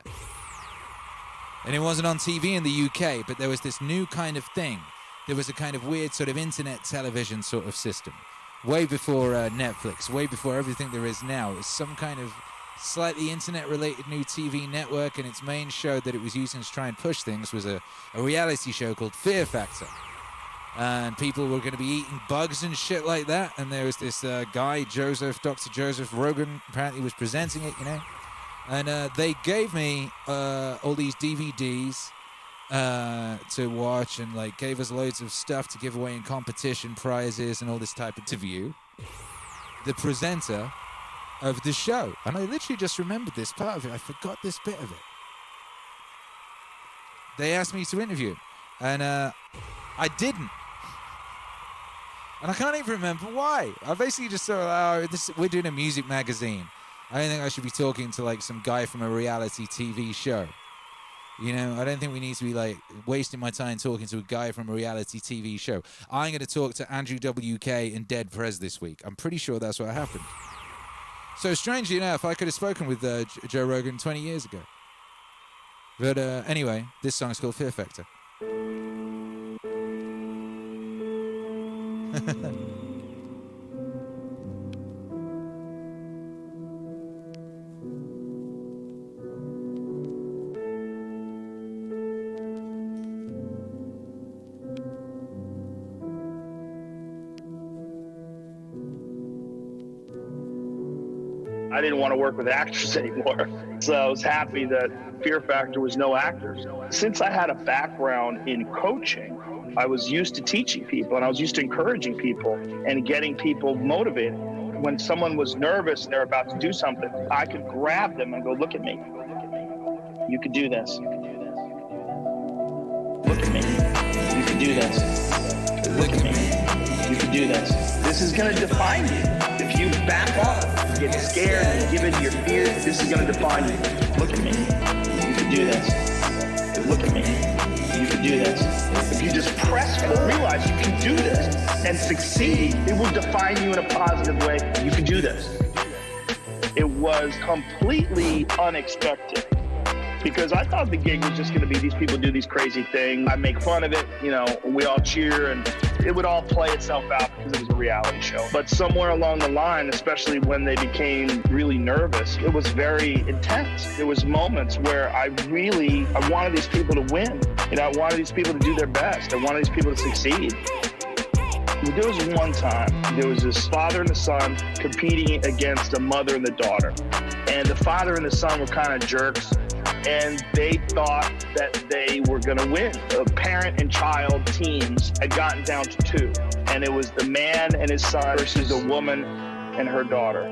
And it wasn't on TV in the UK, but there was this new kind of thing. There was a kind of weird sort of internet television sort of system. Way before Netflix, way before everything there is now. It was some kind of slightly internet-related new TV network, and its main show that it was using to try and push things was a reality show called Fear Factor. And people were going to be eating bugs and shit like that, and there was this guy, Dr. Joseph Rogan, apparently was presenting it, And they gave me all these DVDs to watch, and gave us loads of stuff to give away in competition, prizes, and all this type of interview. The presenter of the show, and I literally just remembered this part of it. I forgot this bit of it. They asked me to interview him. And I didn't. And I can't even remember why. I basically just thought, we're doing a music magazine. I don't think I should be talking to like some guy from a reality TV show. You know, I don't think we need to be like wasting my time talking to a guy from a reality TV show. I'm going to talk to Andrew WK and Dead Prez this week. I'm pretty sure that's what happened. So strangely enough, I could have spoken with Joe Rogan 20 years ago. But anyway, this song is called Fear Factor. I didn't want to work with actors anymore. So I was happy that Fear Factor was no actors. Since I had a background in coaching, I was used to teaching people and I was used to encouraging people and getting people motivated. When someone was nervous and they're about to do something, I could grab them and go, look at me. You could do this. Look at me. You can do this. Look at me. You can do this. This is going to define you. If you back off, get scared, and give in to your fear, this is going to define you. Look at me. You can do this. Look at me. You can do this. If you just press and realize you can do this and succeed, it will define you in a positive way. You can do this. It was completely unexpected because I thought the gig was just going to be these people do these crazy things. I make fun of it, you know, we all cheer and it would all play itself out because it was a reality show. But somewhere along the line, especially when they became really nervous, it was very intense. There was moments where I wanted these people to win. You know, I wanted these people to do their best. I wanted these people to succeed. There was one time, there was this father and the son competing against a mother and the daughter. And the father and the son were kind of jerks. And they thought that they were going to win. The parent and child teams had gotten down to 2. And it was the man and his son versus the woman and her daughter.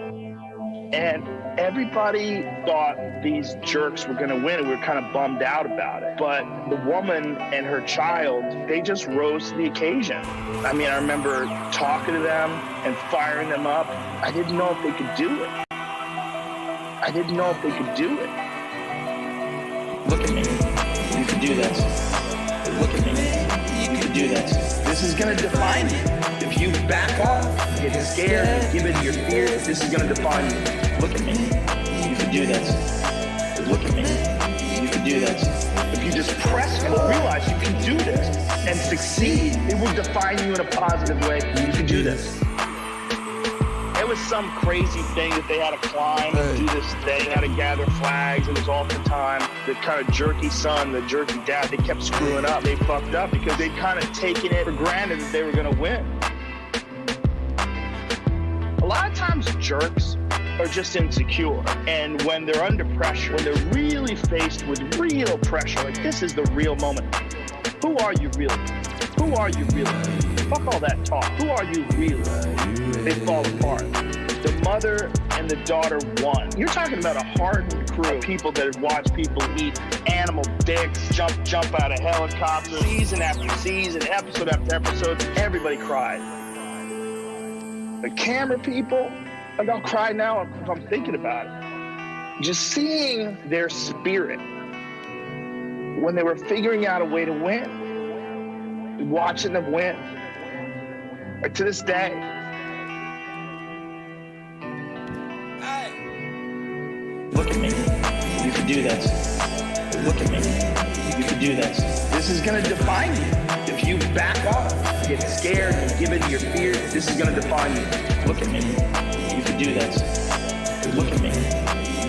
And everybody thought these jerks were going to win, and we were kind of bummed out about it. But the woman and her child, they just rose to the occasion. I mean, I remember talking to them and firing them up. I didn't know if they could do it. I didn't know if they could do it. Look at me. You can do this. Look at me. You can do this. This is going to define you. If you back off, get scared, and give in to your fear, this is going to define you. Look at me. You can do this. Look at me. You can do this. If you just press and realize you can do this and succeed, it will define you in a positive way. You can do this. It was some crazy thing that they had to climb and do this thing, had to gather flags. It was all the time. The kind of jerky son, the jerky dad, they kept screwing up. They fucked up because they'd kind of taken it for granted that they were going to win. A lot of times jerks are just insecure. And when they're under pressure, when they're really faced with real pressure, like this is the real moment. Who are you really? Who are you really? Fuck all that talk. Who are you really? They fall apart. The mother and the daughter won. You're talking about a hardened crew of people that have watched people eat animal dicks, jump out of helicopters, season after season, episode after episode. Everybody cried. The camera people, like I'll cry now if I'm thinking about it. Just seeing their spirit when they were figuring out a way to win, watching them win. Like to this day. Look at me. You can do this. Look at me. You can do this. This is going to define you. If you back off, get scared, and give in to your fear, this is going to define you. Look at me. You can do this. Look at me.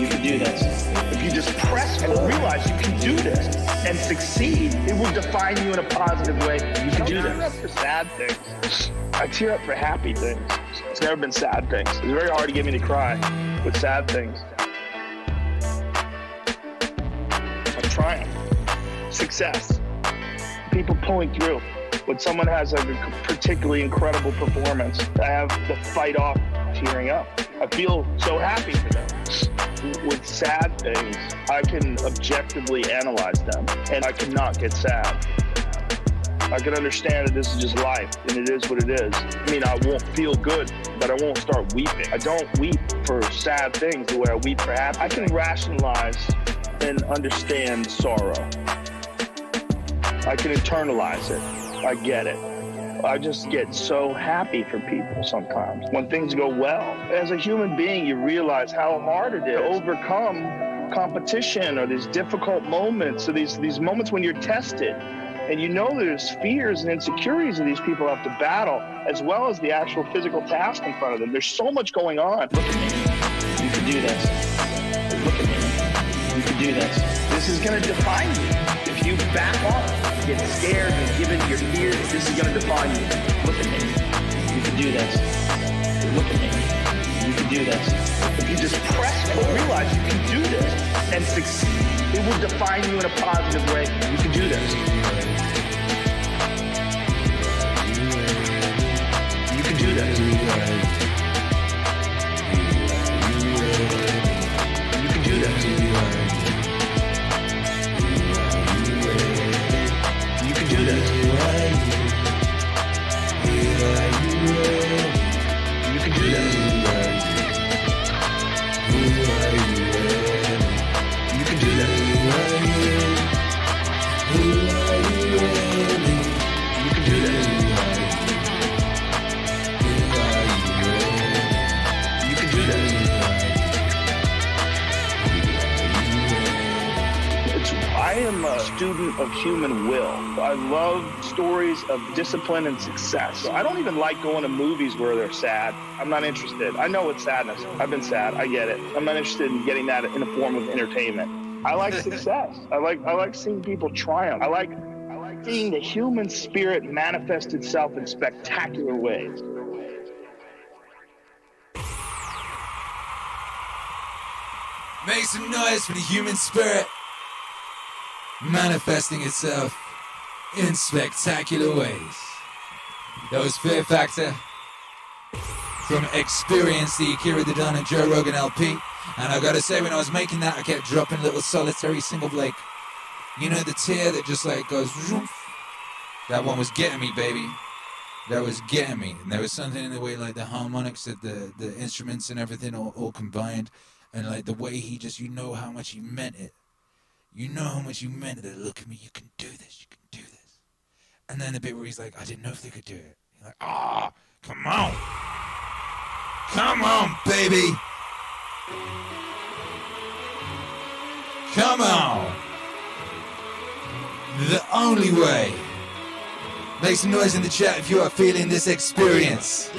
You can do this. If you just press and realize you can do this and succeed, it will define you in a positive way. You can do this. I tear up for sad things. I tear up for happy things. It's never been sad things. It's very hard to get me to cry with sad things. Triumph, success, people pulling through. When someone has a particularly incredible performance, I have the fight off tearing up. I feel so happy for them. With sad things, I can objectively analyze them, and I cannot get sad. I can understand that this is just life, and it is what it is. I mean, I won't feel good, but I won't start weeping. I don't weep for sad things the way I weep for happy. I can rationalize and understand sorrow. I can internalize it. I get it. I just get so happy for people sometimes when things go well. As a human being, you realize how hard it is to overcome competition or these difficult moments or these moments when you're tested. And you know there's fears and insecurities that these people have to battle, as well as the actual physical task in front of them. There's so much going on. Look at me. You can do this. Look at me. You can do this. This is going to define you. If you back off, get scared, and give in to your fears, this is going to define you. Look at me. You can do this. Look at me. You can do this. If you just press forward, realize you can do this and succeed. It will define you in a positive way. You can do this. You can do this. You can do this. You can do this. You can do this. You can do this. You can do this. You can do this. I am a student of human will. I love stories of discipline and success. I don't even like going to movies where they're sad. I'm not interested. I know it's sadness. I've been sad. I get it. I'm not interested in getting that in a form of entertainment. I like success. I like seeing people triumph. I like seeing the human spirit manifest itself in spectacular ways. Make some noise for the human spirit manifesting itself in spectacular ways. That was Fear Factor from Experience, the Akira The Don and Joe Rogan LP. And I gotta say, when I was making that, I kept dropping little solitary single, like, you know, the tear that just like goes, that one was getting me, baby. That was getting me. And there was something in the way, like the harmonics, that the instruments and everything all combined. And like the way he just, you know how much he meant it. You know how much you meant it. Look at me, you can do this, you can do this. And then the bit where he's like, I didn't know if they could do it. He's like, come on. Come on, baby. Come on. The only way. Make some noise in the chat if you are feeling this experience.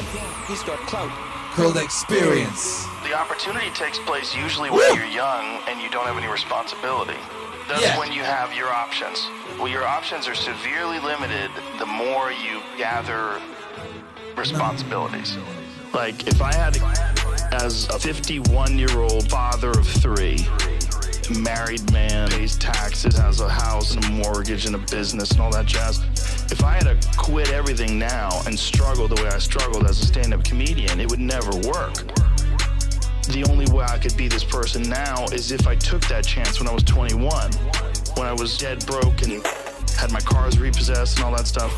He's got clout. Called Experience. The opportunity takes place usually when you're young and you don't have any responsibility. That's when you have your options. Well, your options are severely limited the more you gather responsibilities. Like, if I had, as a 51-year-old father of 3, married man, pays taxes, has a house and a mortgage and a business and all that jazz, if I had to quit everything now and struggle the way I struggled as a stand-up comedian, it would never work. The only way I could be this person now is if I took that chance when I was 21, when I was dead broke and had my cars repossessed and all that stuff.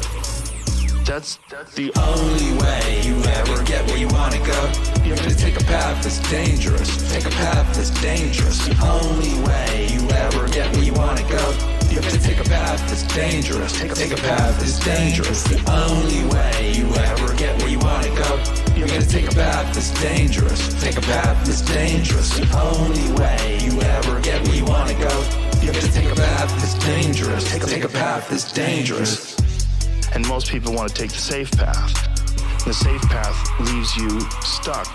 That's the only way you ever get where you want to go. You're gonna take a path that's dangerous. Take a path that's dangerous. The only way you ever get where you want to go. You're gonna take a path that's dangerous. Take a path that's dangerous. The only way you ever get where you want to go. You're gonna take a path that's dangerous. Take a path that's dangerous. The only way you ever get where you want to go. You're gonna take a path that's dangerous. Take a path that's dangerous. And most people want to take the safe path. The safe path leaves you stuck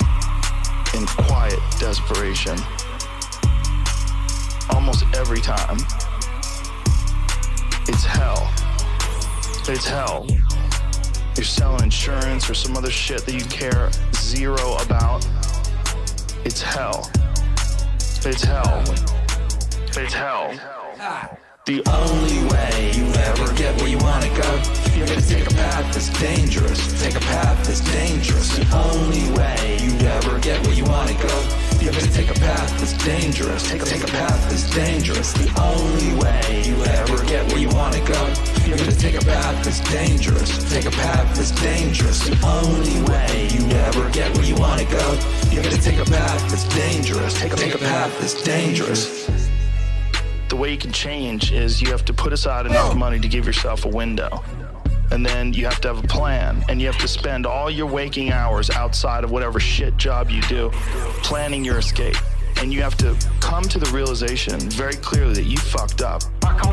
in quiet desperation. Almost every time. It's hell. It's hell. You're selling insurance or some other shit that you care zero about. It's hell. It's hell. It's hell. The only way you ever get where you want to go. You're gonna take a path that's dangerous. Take a path that's dangerous. The only way you ever get where you want to go. You're gonna take a path that's dangerous. Take a path that's dangerous. The only way you ever get where you wanna go. You're gonna take a path that's dangerous. Take a path that's dangerous. The only way you ever get where you wanna go. You're gonna take a path that's dangerous. Take a path that's dangerous. The way you can change is you have to put aside enough money to give yourself a window. And then you have to have a plan, and you have to spend all your waking hours outside of whatever shit job you do planning your escape. And you have to come to the realization very clearly that you fucked up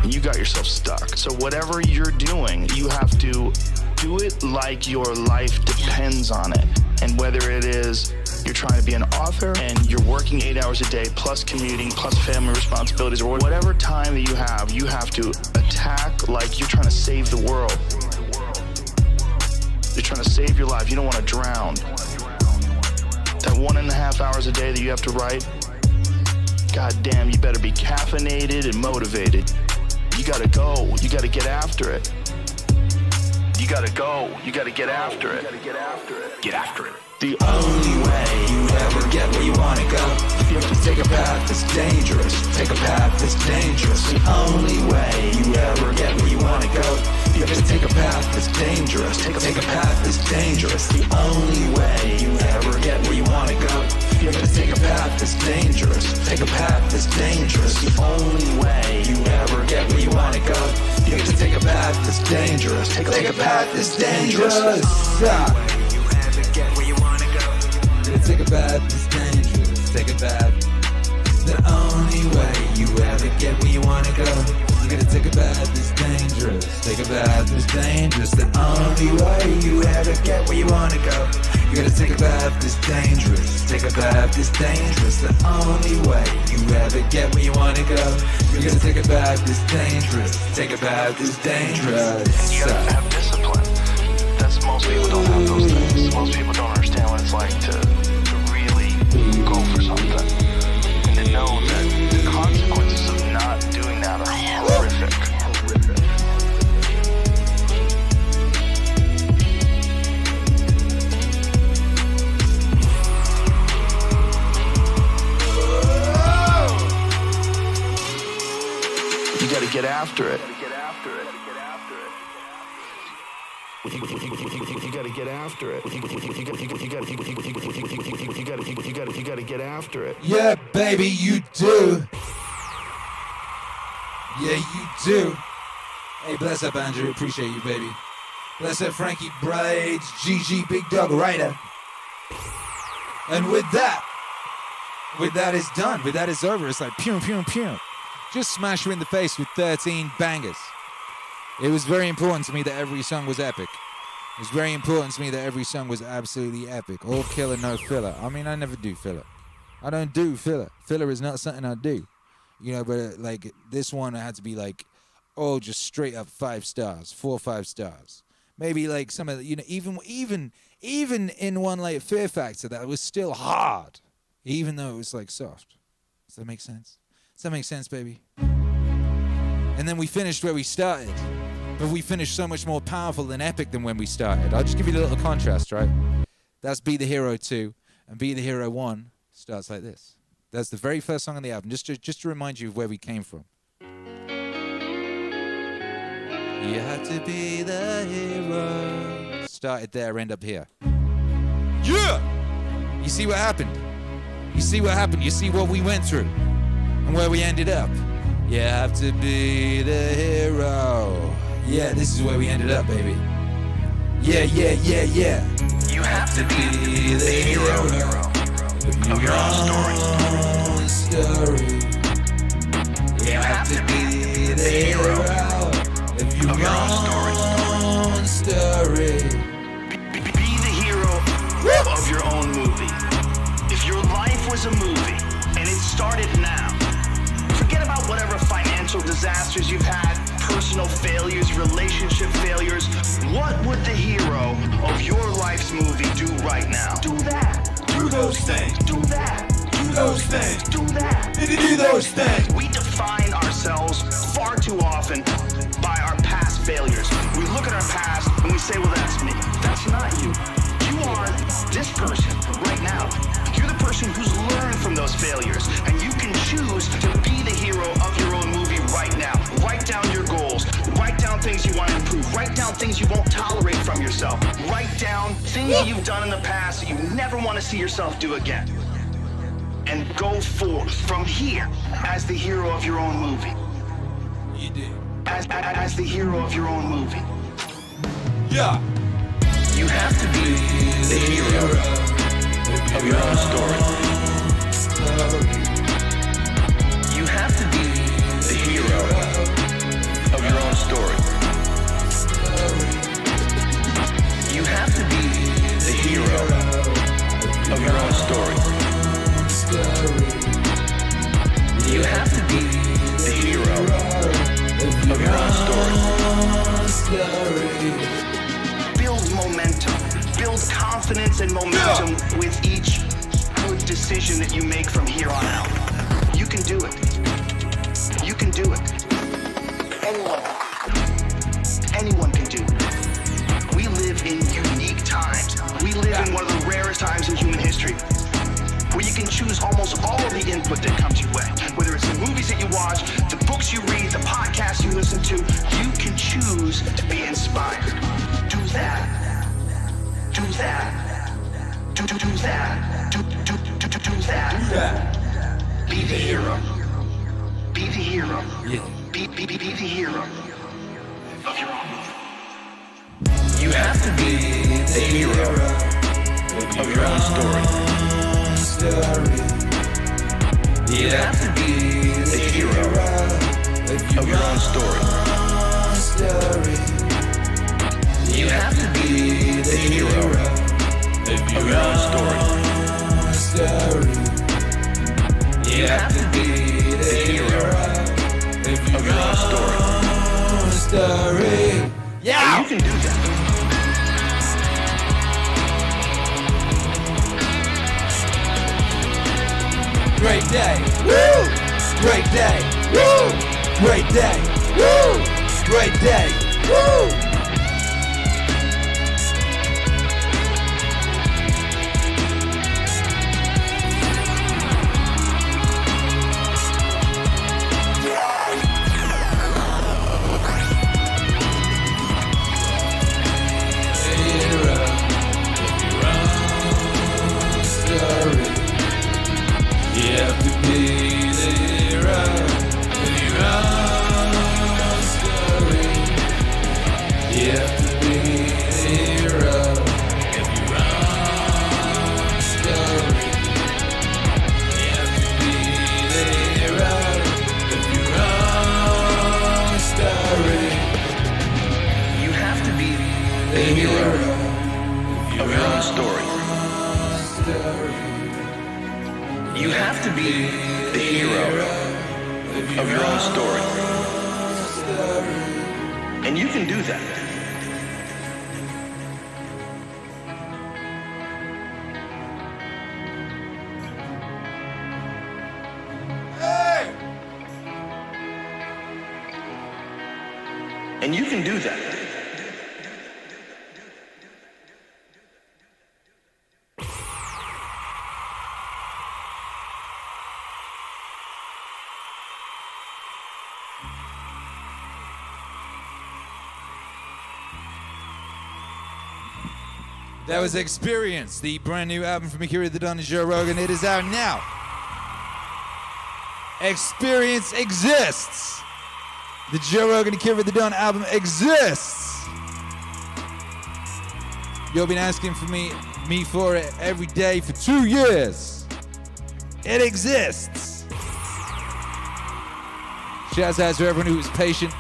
and you got yourself stuck. So whatever you're doing, you have to do it like your life depends on it. And whether it is you're trying to be an author and you're working 8 hours a day plus commuting plus family responsibilities, or whatever time that you have to attack like you're trying to save the world. You're trying to save your life. You don't want to drown. That 1.5 hours a day that you have to write, god damn, you better be caffeinated and motivated. You gotta go. You gotta get after it. You gotta go. You gotta get after it. Get after it. The only way you ever get where you wanna go. You have to take a path that's dangerous. Take a path that's dangerous. The only way you ever get where you wanna go. You have to take a path that's dangerous. Take a path that's dangerous. The only way you ever get where you wanna go. You have to take a path that's dangerous. Take a path that's dangerous. The only way you ever get where you wanna go. You have to take a path that's dangerous. Take a path that's dangerous. Get where you wanna go. Take a path that's dangerous. Take a path. The only way you ever get where you wanna go. You gotta take a path that's dangerous. Take a path that's dangerous. The only way you ever get where you wanna go. You gotta take a path that's dangerous. Take a path that's dangerous. The only way you ever get where you wanna go. You gotta take a path that's dangerous. Take a path that's dangerous. You gotta have discipline. Most people don't have those things. Most people don't understand what it's like to really go for something. And to know that the consequences of not doing that are horrific. You gotta get after it. You gotta get after it. You gotta get after it. Yeah, baby, you do. Yeah, you do. Hey, bless up, Andrew. Appreciate you, baby. Bless up, Frankie Braids, GG, Big Dog Rider. And with that is done. With that is over. It's like pew, pew, pew. Just smash you in the face with 13 bangers. It was very important to me that every song was epic. It was very important to me that every song was absolutely epic. All killer, no filler. I mean, I never do filler. I don't do filler. Filler is not something I do. You know, but like this one, I had to be like, oh, just straight up 5 stars, 4 or 5 stars. Maybe like some of the, you know, even in one like Fear Factor, that was still hard, even though it was like soft. Does that make sense? Does that make sense, baby? And then we finished where we started. But we finished so much more powerful and epic than when we started. I'll just give you a little contrast, right? That's Be the Hero 2, and Be the Hero 1 starts like this. That's the very first song on the album, just to remind you of where we came from. You have to be the hero. Started there, end up here. Yeah! You see what happened? You see what happened? You see what we went through and where we ended up? You have to be the hero. Yeah, this is where we ended up, baby. Yeah. You have to be the hero of your own story. You have to be the hero of your own story. Be the hero of your own movie. If your life was a movie and it started now, forget about whatever financial disasters you've had, personal failures, relationship failures. What would the hero of your life's movie do right now? Do that. Do those things. Do that. Do those things. Do that. Do those things. We define ourselves far too often by our past failures. We look at our past and we say, well, that's me. That's not you. You are this person right now. You're the person who's learned from those failures, and you can choose to be the hero of your own movie right now. Write down your goals. Write down things you want to improve. Write down things you won't tolerate from yourself. Write down things that you've done in the past that you never want to see yourself do again. And go forth from here as the hero of your own movie. You do. As the hero of your own movie. Yeah. You have to be the hero of your own story. You have to be the hero of your own story. You have to be the hero of your own story. You have to be the hero of your own story. Build momentum. Build confidence and momentum with each good decision that you make from here on out. You can do it. You can do it. Anyone can do it. We live in unique times. We live in one of the rarest times in human history where you can choose almost all of the input that comes your way. Whether it's the movies that you watch, the books you read, the podcasts you listen to, you can choose to be inspired. Do that. Do that. Do that. Do that. Be the hero. Be the hero. Yeah. Be the hero of your own movie. You have to be the hero of your own story. You have to be the hero of your own story. You have to be the hero of your own story. You have to be the hero of your own story. Yeah! You can do that. Great day. Woo! Great day. Woo! Great day. Woo! Great day. Woo! You have to be the hero of your own story. And you can do that. And you can do that. That was Experience, the brand new album from Akira The Don and Joe Rogan. It is out now. Experience exists. The Joe Rogan Akira The Don album exists. You've been asking for me for it every day for 2 years. It exists. Shouts out to everyone who was patient.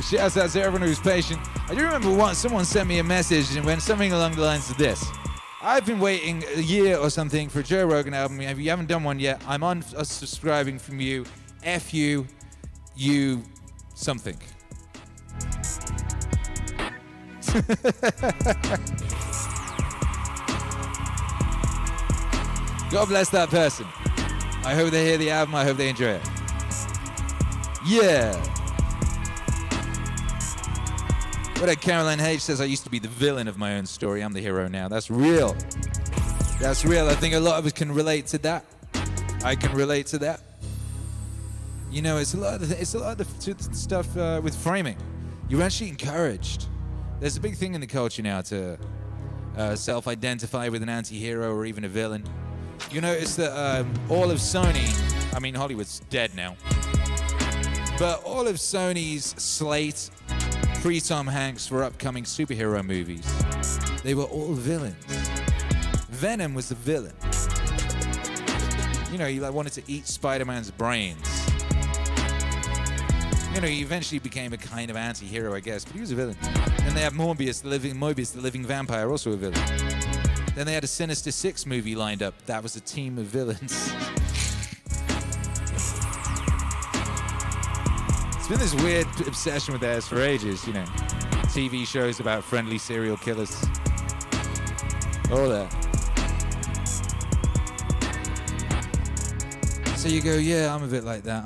Shouts out to everyone who's patient. I do remember once someone sent me a message and went something along the lines of this. I've been waiting a year or something for a Joe Rogan album. If you haven't done one yet, I'm unsubscribing from you. F you, you something. God bless that person. I hope they hear the album. I hope they enjoy it. Yeah. What Caroline H says, I used to be the villain of my own story. I'm the hero now. That's real. That's real. I think a lot of us can relate to that. I can relate to that. You know, it's a lot of the stuff with framing. You're actually encouraged. There's a big thing in the culture now to self-identify with an anti-hero or even a villain. You notice that all of Sony, I mean, Hollywood's dead now, but all of Sony's slate pre-Tom Hanks for upcoming superhero movies, they were all villains. Venom was the villain. You know, he wanted to eat Spider-Man's brains. You know, he eventually became a kind of anti-hero, I guess, but he was a villain. Then they had Morbius, the living vampire, also a villain. Then they had a Sinister Six movie lined up. That was a team of villains. It's been this weird obsession with theirs for ages, you know. TV shows about friendly serial killers. All that. So you go, yeah, I'm a bit like that.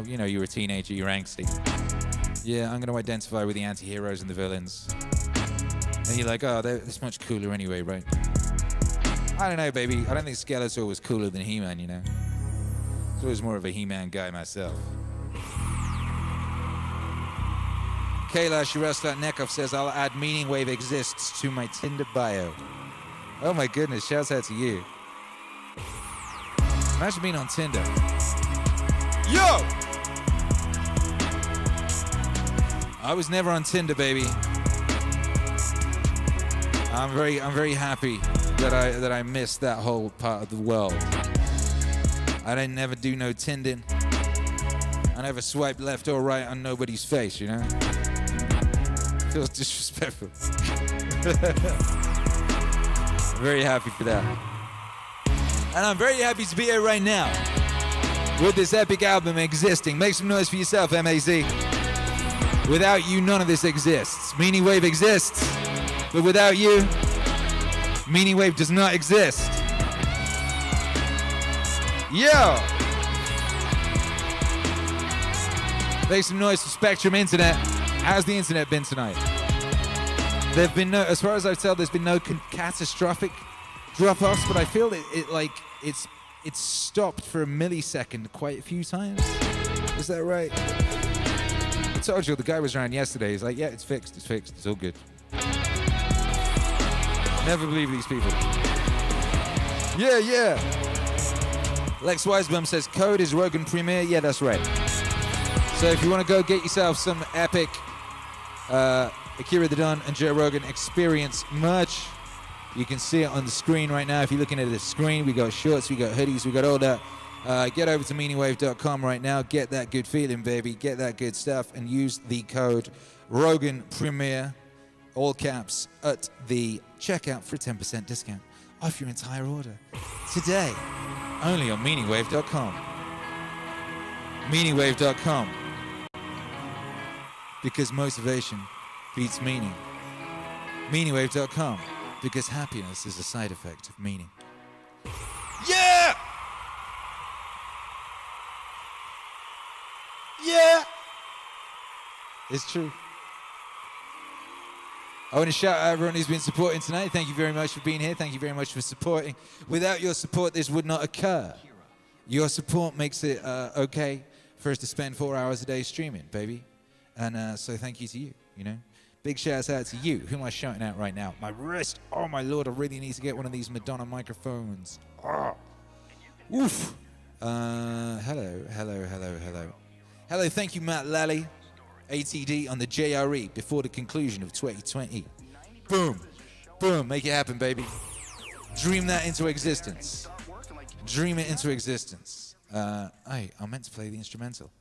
You know, you're a teenager, you're angsty. Yeah, I'm gonna identify with the anti-heroes and the villains. And you're like, oh, it's much cooler anyway, right? I don't know, baby. I don't think Skeletor was cooler than He-Man, you know? I was always more of a He-Man guy myself. Kailash Nekov says, I'll add MEANINGWAVE exists to my Tinder bio. Oh my goodness, shouts out to you. Imagine being on Tinder. Yo! I was never on Tinder, baby. I'm very happy that I missed that whole part of the world. I didn't never do no Tinding. I never swiped left or right on nobody's face, you know? Feels disrespectful. Very happy for that. And I'm very happy to be here right now with this epic album existing. Make some noise for yourself, MAZ. Without you, none of this exists. MEANINGWAVE exists, but without you, MEANINGWAVE does not exist. Yo! Make some noise for Spectrum Internet. How's the internet been tonight? There've been no, as far as I tell, there's been no catastrophic drop-offs, but I feel it's stopped for a millisecond quite a few times. Is that right? I told you, the guy was around yesterday. He's like, yeah, it's fixed, it's all good. Never believe these people. Yeah. Lex Weisbaum says, code is Rogan Premiere. Yeah, that's right. So if you want to go get yourself some epic Akira The Don and Joe Rogan experience merch, you can see it on the screen right now. If you're looking at the screen, we got shorts, we got hoodies, we got all that. Get over to meaningwave.com right now. Get that good feeling, baby. Get that good stuff and use the code Rogan Premiere, all caps, at the checkout for a 10% discount off your entire order. Today, only on meaningwave.com. Meaningwave.com. Because motivation beats meaning. Meaningwave.com. Because happiness is a side effect of meaning. Yeah! Yeah! It's true. I want to shout out everyone who's been supporting tonight. Thank you very much for being here. Thank you very much for supporting. Without your support, this would not occur. Your support makes it okay for us to spend 4 hours a day streaming, baby. And so thank you to you, you know. Big shouts out to you. Who am I shouting out right now? My wrist. Oh, my Lord. I really need to get one of these Madonna microphones. Oh. Oof. Hello. Hello, thank you, Matt Lally. ATD on the JRE before the conclusion of 2020. Boom. Make it happen, baby. Dream that into existence. Dream it into existence. I meant to play the instrumental.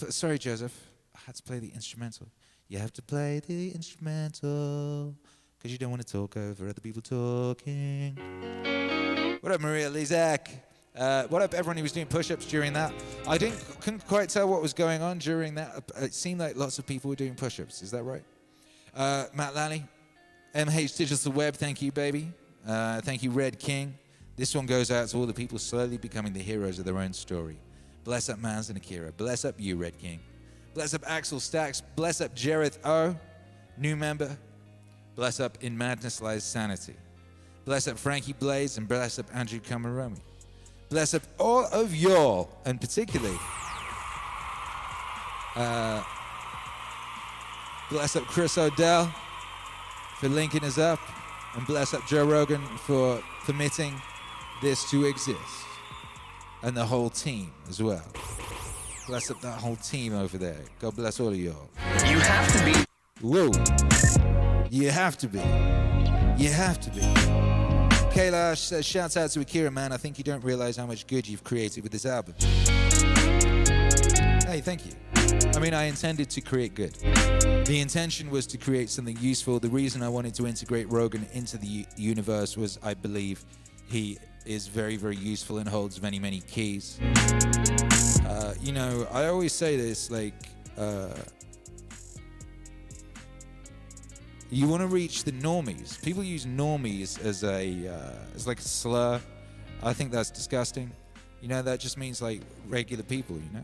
Sorry, Joseph. I had to play the instrumental. You have to play the instrumental because you don't want to talk over other people talking. What up, Maria Lizak? What up, everyone who was doing push-ups during that? I couldn't quite tell what was going on during that. It seemed like lots of people were doing push-ups. Is that right? Matt Lally, MH Digital Web, thank you, baby. Thank you, Red King. This one goes out to all the people slowly becoming the heroes of their own story. Bless up Mans and Akira. Bless up you, Red King. Bless up Axel Stacks. Bless up Jareth O, new member. Bless up In Madness Lies Sanity. Bless up Frankie Blaze, and bless up Andrew Camaromi. Bless up all of y'all, and particularly bless up Chris O'Dell for linking us up, and bless up Joe Rogan for permitting this to exist, and the whole team as well. Bless up that whole team over there. God bless all of y'all. You have to be. Whoa. You have to be. You have to be. Kayla says, shouts out to Akira, man. I think you don't realize how much good you've created with this album. Hey, thank you. I mean, I intended to create good. The intention was to create something useful. The reason I wanted to integrate Rogan into the universe was I believe he is very, very useful and holds many, many keys. You know, I always say this, like, you want to reach the normies. People use normies as like a slur. I think that's disgusting. You know, that just means like regular people, you know?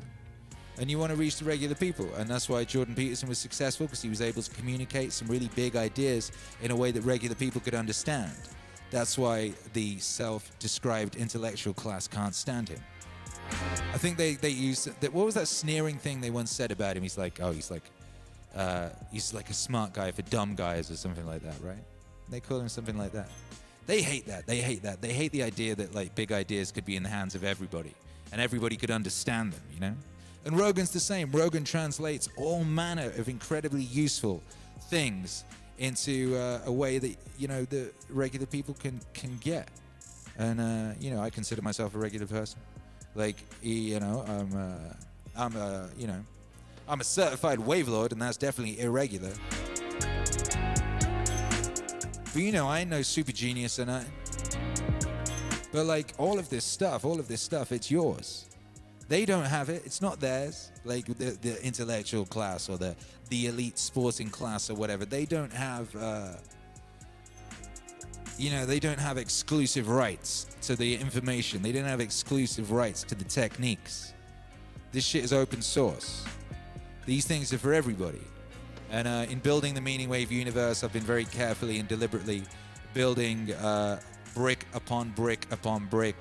And you want to reach the regular people. And that's why Jordan Peterson was successful, because he was able to communicate some really big ideas in a way that regular people could understand. That's why the self-described intellectual class can't stand him. I think they use that. What was that sneering thing they once said about him? He's like a smart guy for dumb guys or something like that, right? They call him something like that. They hate that. They hate that. They hate the idea that like big ideas could be in the hands of everybody and everybody could understand them, you know? And Rogan's the same. Rogan translates all manner of incredibly useful things into a way that, you know, the regular people can get. And, you know, I consider myself a regular person. Like, you know, I'm a certified wave lord, and that's definitely irregular. But, you know, I ain't no super genius or nothing. But, like, all of this stuff, it's yours. They don't have it. It's not theirs. Like, the intellectual class or the elite sporting class or whatever. They don't have, they don't have exclusive rights to the information. They don't have exclusive rights to the techniques. This shit is open source. These things are for everybody. And in building the Meaning Wave universe, I've been very carefully and deliberately building brick upon brick upon brick,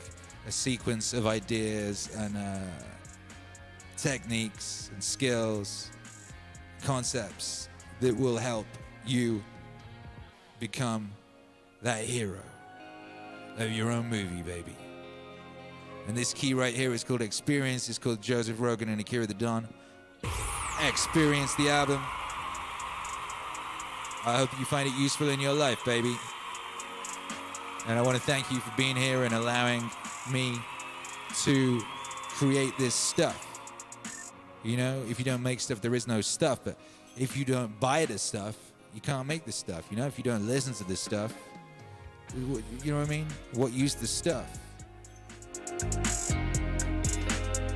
a sequence of ideas and techniques and skills, concepts that will help you become that hero of your own movie, baby. And this key right here is called Experience. It's called Joseph Rogan and Akira The Don. Experience the album. I hope you find it useful in your life, baby. And I want to thank you for being here and allowing me to create this stuff. You know, if you don't make stuff, there is no stuff. But if you don't buy this stuff, you can't make this stuff. You know, if you don't listen to this stuff, you know what I mean? What use the stuff?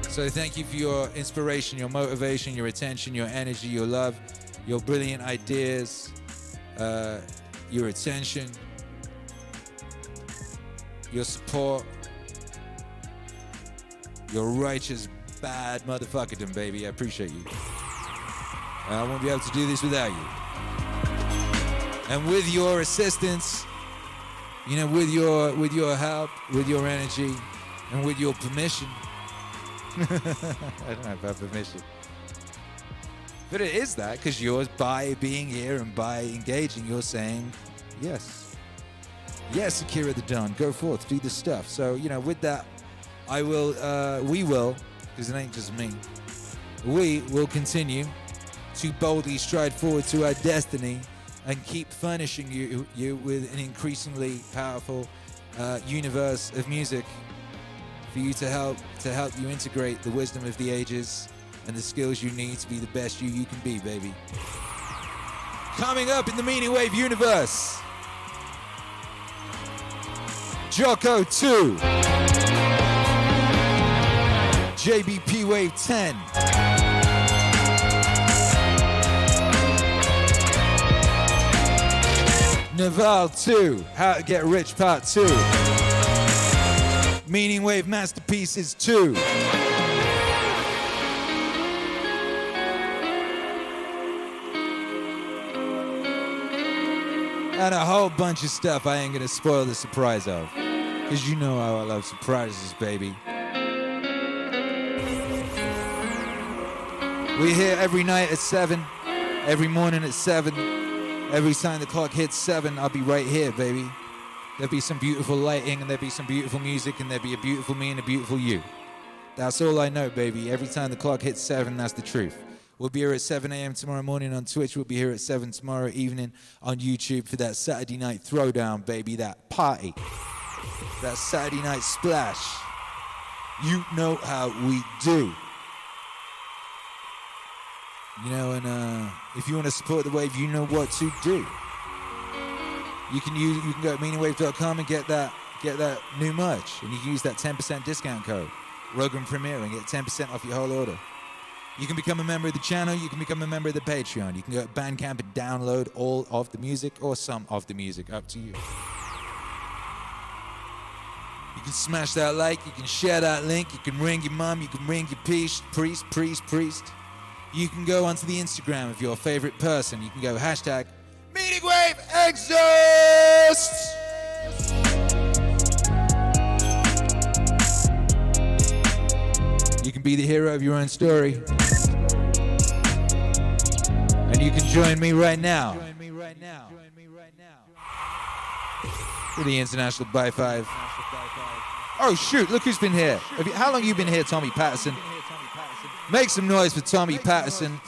So thank you for your inspiration, your motivation, your attention, your energy, your love, your brilliant ideas, your attention, your support, your righteous bad motherfuckerdom, baby. I appreciate you. I won't be able to do this without you. And with your assistance, you know, with your help, with your energy, and with your permission. I don't have that permission. But it is that, because yours, by being here and by engaging, you're saying, yes. Yes, Akira the Don, go forth, do the stuff. So, you know, with that, we will, because it ain't just me, we will continue to boldly stride forward to our destiny and keep furnishing you with an increasingly powerful universe of music for you to help you integrate the wisdom of the ages and the skills you need to be the best you can be, baby. Coming up in the Meaning Wave universe, Jocko 2, JBP Wave 10, Naval 2, How to Get Rich Part 2, Meaning Wave Masterpieces 2. And a whole bunch of stuff I ain't gonna spoil the surprise of. Cause you know how I love surprises, baby. We're here every night at 7, every morning at 7. Every time the clock hits 7, I'll be right here, baby. There'll be some beautiful lighting, and there'll be some beautiful music, and there'll be a beautiful me and a beautiful you. That's all I know, baby. Every time the clock hits 7, that's the truth. We'll be here at 7 a.m. tomorrow morning on Twitch. We'll be here at 7 tomorrow evening on YouTube for that Saturday night throwdown, baby, that party. That Saturday night splash. You know how we do. You know, and if you want to support the wave, you know what to do. You can go to meaningwave.com and get that new merch, and you can use that 10% discount code, Rogan Premiere, and get 10% off your whole order. You can become a member of the channel. You can become a member of the Patreon. You can go to Bandcamp and download all of the music or some of the music. Up to you. You can smash that like. You can share that link. You can ring your mom. You can ring your priest. You can go onto the Instagram of your favorite person. You can go hashtag MEANINGWAVE exists. You can be the hero of your own story. And you can join me right now for the International By 5. Oh shoot, look who's been here. How long have you been here, Tommy Patterson? Make some noise for Tommy Patterson.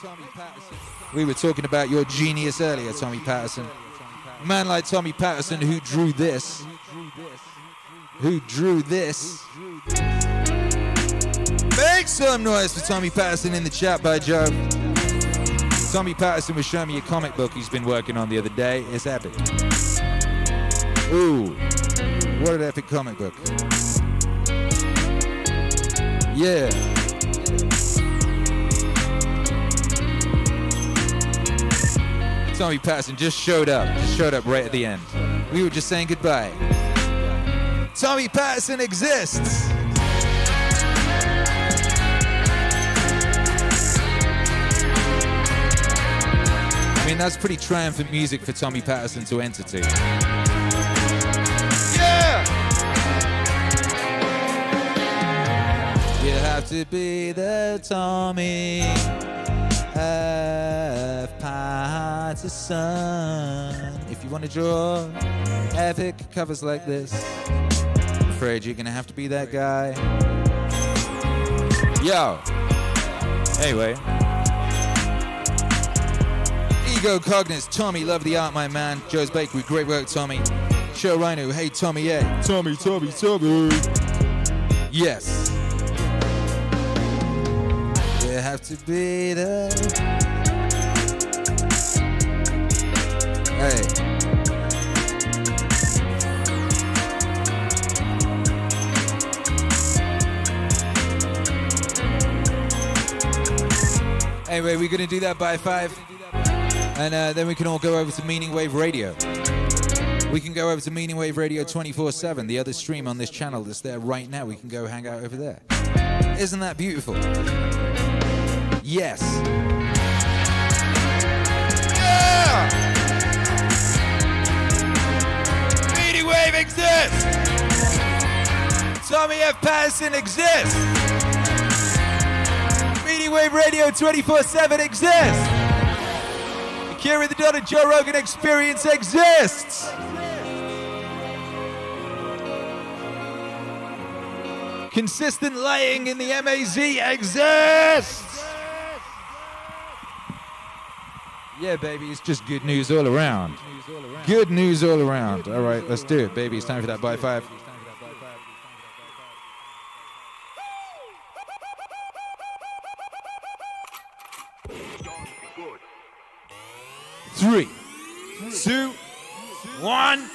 We were talking about your genius earlier, Tommy Patterson. A man like Tommy Patterson who drew this. Make some noise for Tommy Patterson in the chat by Joe. Tommy Patterson was showing me a comic book he's been working on the other day. It's epic. Ooh, what an epic comic book. Yeah. Tommy Patterson just showed up right at the end. We were just saying goodbye. Tommy Patterson exists. I mean, that's pretty triumphant music for Tommy Patterson to enter to. Yeah! You have to be the Tommy of Patterson if you want to draw epic covers like this. I'm afraid you're gonna have to be that guy. Yo. Anyway. Ego Cognus, Tommy, love the art, my man. Joe's Bakery, great work, Tommy. Show Rhino, hey Tommy, yeah. Tommy. Yes. You have to be there. Hey. Anyway, we're gonna do that by 5. And then we can all go over to MEANINGWAVE Radio. We can go over to MEANINGWAVE Radio 24/7, the other stream on this channel that's there right now. We can go hang out over there. Isn't that beautiful? Yes. Yeah! MEANINGWAVE exists! Tommy F. Patterson exists! MEANINGWAVE Radio 24/7 exists! Akira The Don and Joe Rogan Experience exists! Consistent lighting in the MAZ exists! Yeah, baby, it's just good news all around. Good news all around. All right, let's do it, baby. It's time for that by 5. 3, 2, 1.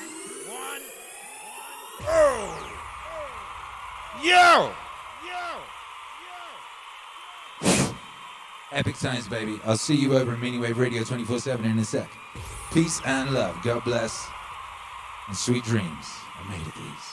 Oh. Yo! Epic times, baby. I'll see you over at MEANINGWAVE Radio 24/7 in a sec. Peace and love. God bless. And sweet dreams are made of these.